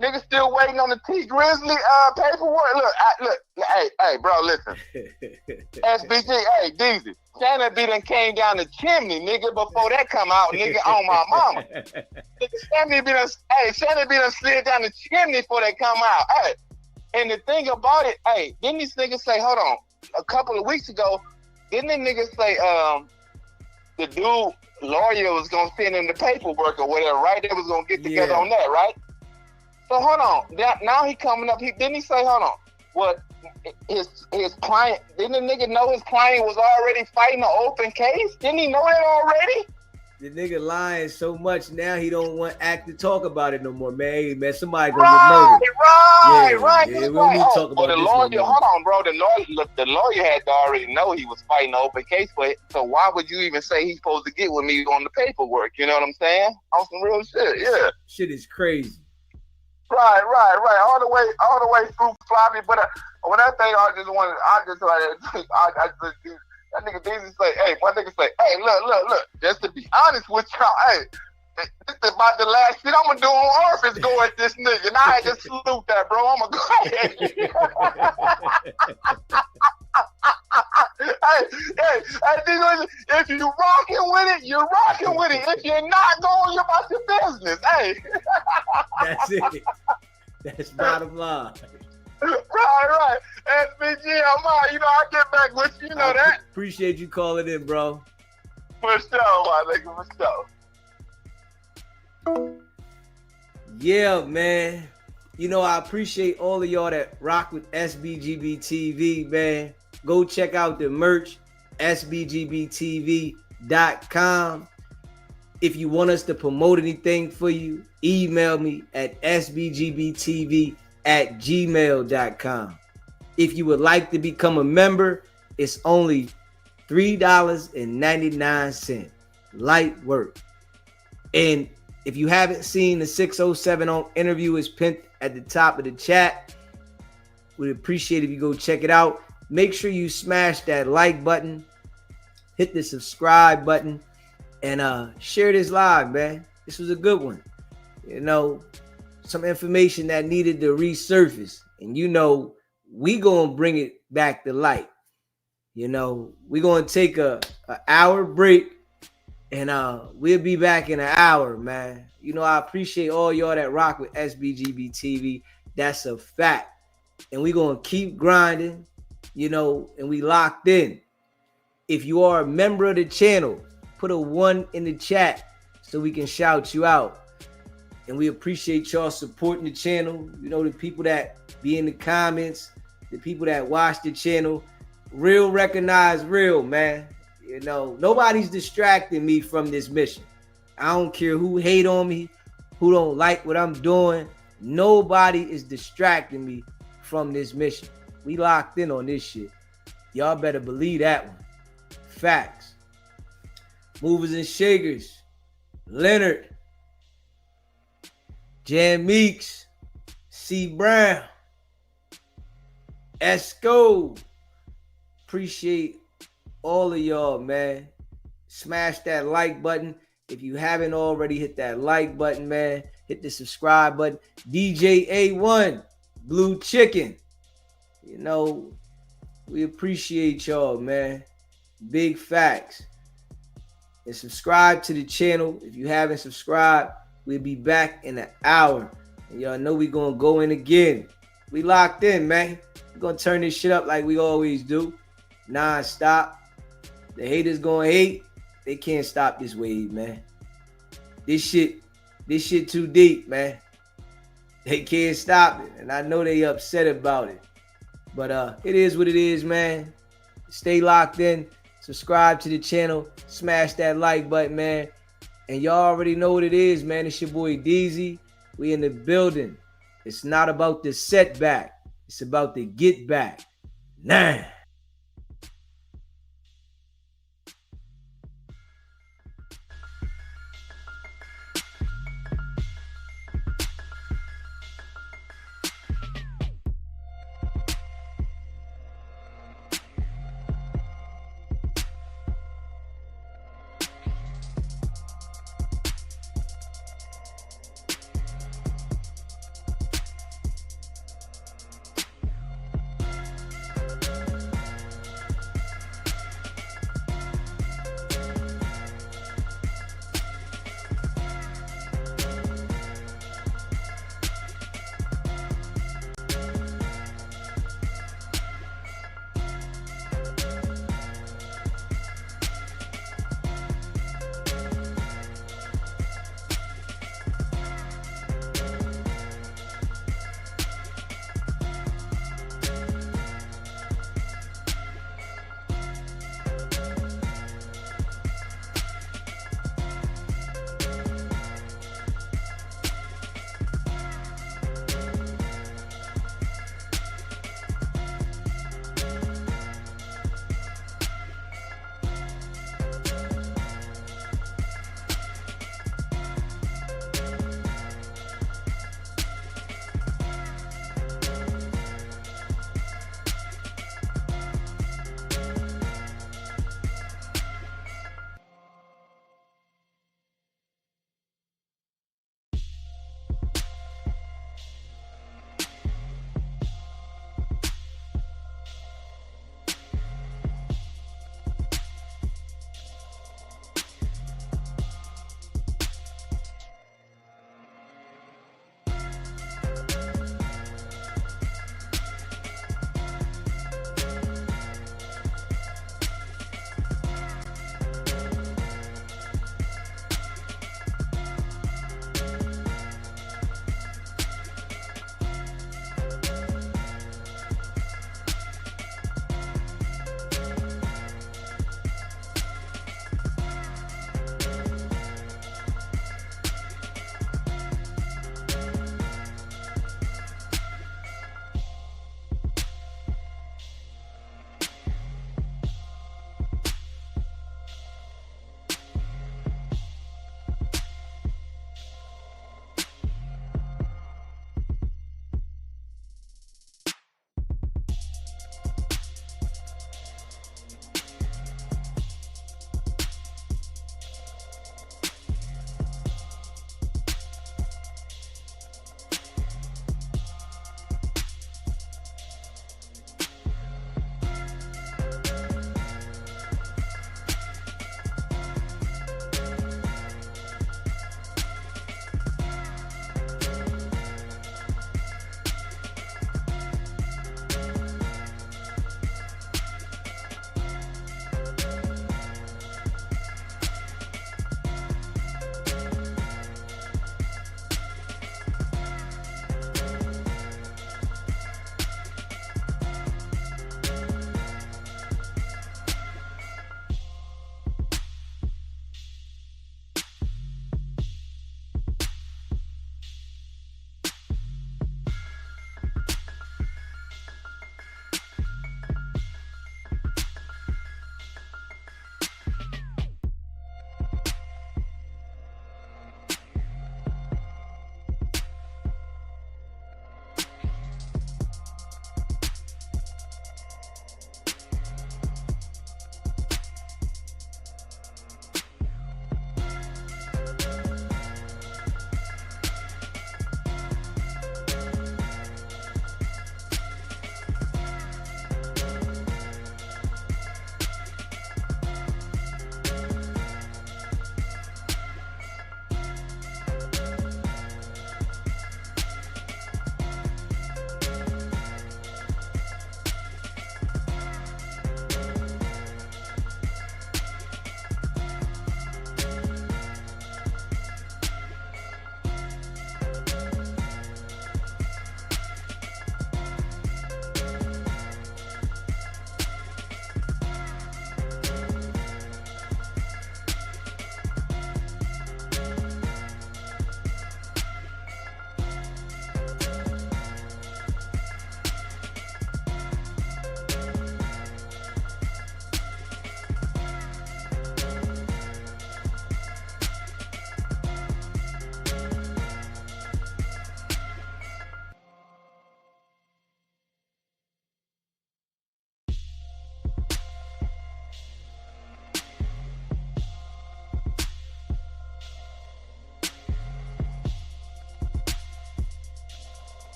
S17: niggas still waiting on the T Grizzly paperwork. Look, hey, bro, listen. SBG, hey, Deezy, Shannon B done came down the chimney, nigga, before that come out, nigga, on my mama. Shannon B done slid down the chimney before they come out. Hey, and the thing about it, hey, didn't these niggas say, hold on, a couple of weeks ago, didn't the niggas say, the dude lawyer was gonna send him the paperwork or whatever, right? They was gonna get together on that, right? So hold on. Now he coming up. Didn't he say, hold on, what his client, didn't the nigga know his client was already fighting an open case? Didn't he know that already?
S1: The nigga lying so much now he don't want ACT to talk about it no more, man. Hey, man, somebody gonna get murdered.
S17: Right.
S1: Yeah, we don't need to talk about
S17: the
S1: this
S17: lawyer,
S1: no more.
S17: hold on, bro. The lawyer had to already know he was fighting an open case for it. So why would you even say he's supposed to get with me on the paperwork? You know what I'm saying? On some real shit, yeah.
S1: Shit is crazy.
S17: Right. All the way through floppy. But when I think I just that nigga Deezy say, hey, my nigga say, hey, look. Just to be honest with y'all, hey, this is about the last shit I'm gonna do on earth is go at this nigga. And I had to salute that, bro. I'm gonna go ahead. Hey, if you rocking with it, you're rocking with it. If you're not going, you're about your business. Hey.
S1: That's it. That's bottom line.
S17: Right. SBG, I'm out. You know, I get back with you. You know that.
S1: Appreciate you calling in, bro.
S17: For sure, my nigga. For sure.
S1: Yeah, man. You know, I appreciate all of y'all that rock with SBGB TV, man. Go check out the merch, sbgbtv.com. If you want us to promote anything for you, email me at sbgbtv@gmail.com. If you would like to become a member, it's only $3.99. Light work. And if you haven't seen the 607 on interview, is pinned at the top of the chat. We'd appreciate if you go check it out. Make sure you smash that like button, hit the subscribe button, and share this live, man. This was a good one. You know, some information that needed to resurface. And you know, we gonna bring it back to light. You know, we gonna take a hour break, and we'll be back in an hour, man. You know, I appreciate all y'all that rock with SBGB TV. That's a fact. And we gonna keep grinding, you know, and we locked in. If you are a member of the channel, put a 1 in the chat so we can shout you out. And we appreciate y'all supporting the channel. You know, the people that be in the comments, the people that watch the channel. Real recognize real, man. You know, nobody's distracting me from this mission. I don't care who hate on me, who don't like what I'm doing. Nobody is distracting me from this mission. We locked in on this shit. Y'all better believe that one. Facts. Movers and shakers. Leonard. Jan Meeks. C. Brown. Esco. Appreciate all of y'all, man. Smash that like button. If you haven't already, hit that like button, man. Hit the subscribe button. DJ A1, Blue Chicken. You know, we appreciate y'all, man. Big facts. And subscribe to the channel. If you haven't subscribed, we'll be back in an hour. And y'all know we gonna go in again. We locked in, man. We're gonna turn this shit up like we always do. Non-stop. The haters gonna hate. They can't stop this wave, man. This shit too deep, man. They can't stop it. And I know they upset about it. But it is what it is, man. Stay locked in. Subscribe to the channel. Smash that like button, man. And y'all already know what it is, man. It's your boy Deezy. We in the building. It's not about the setback. It's about the get back. Nah.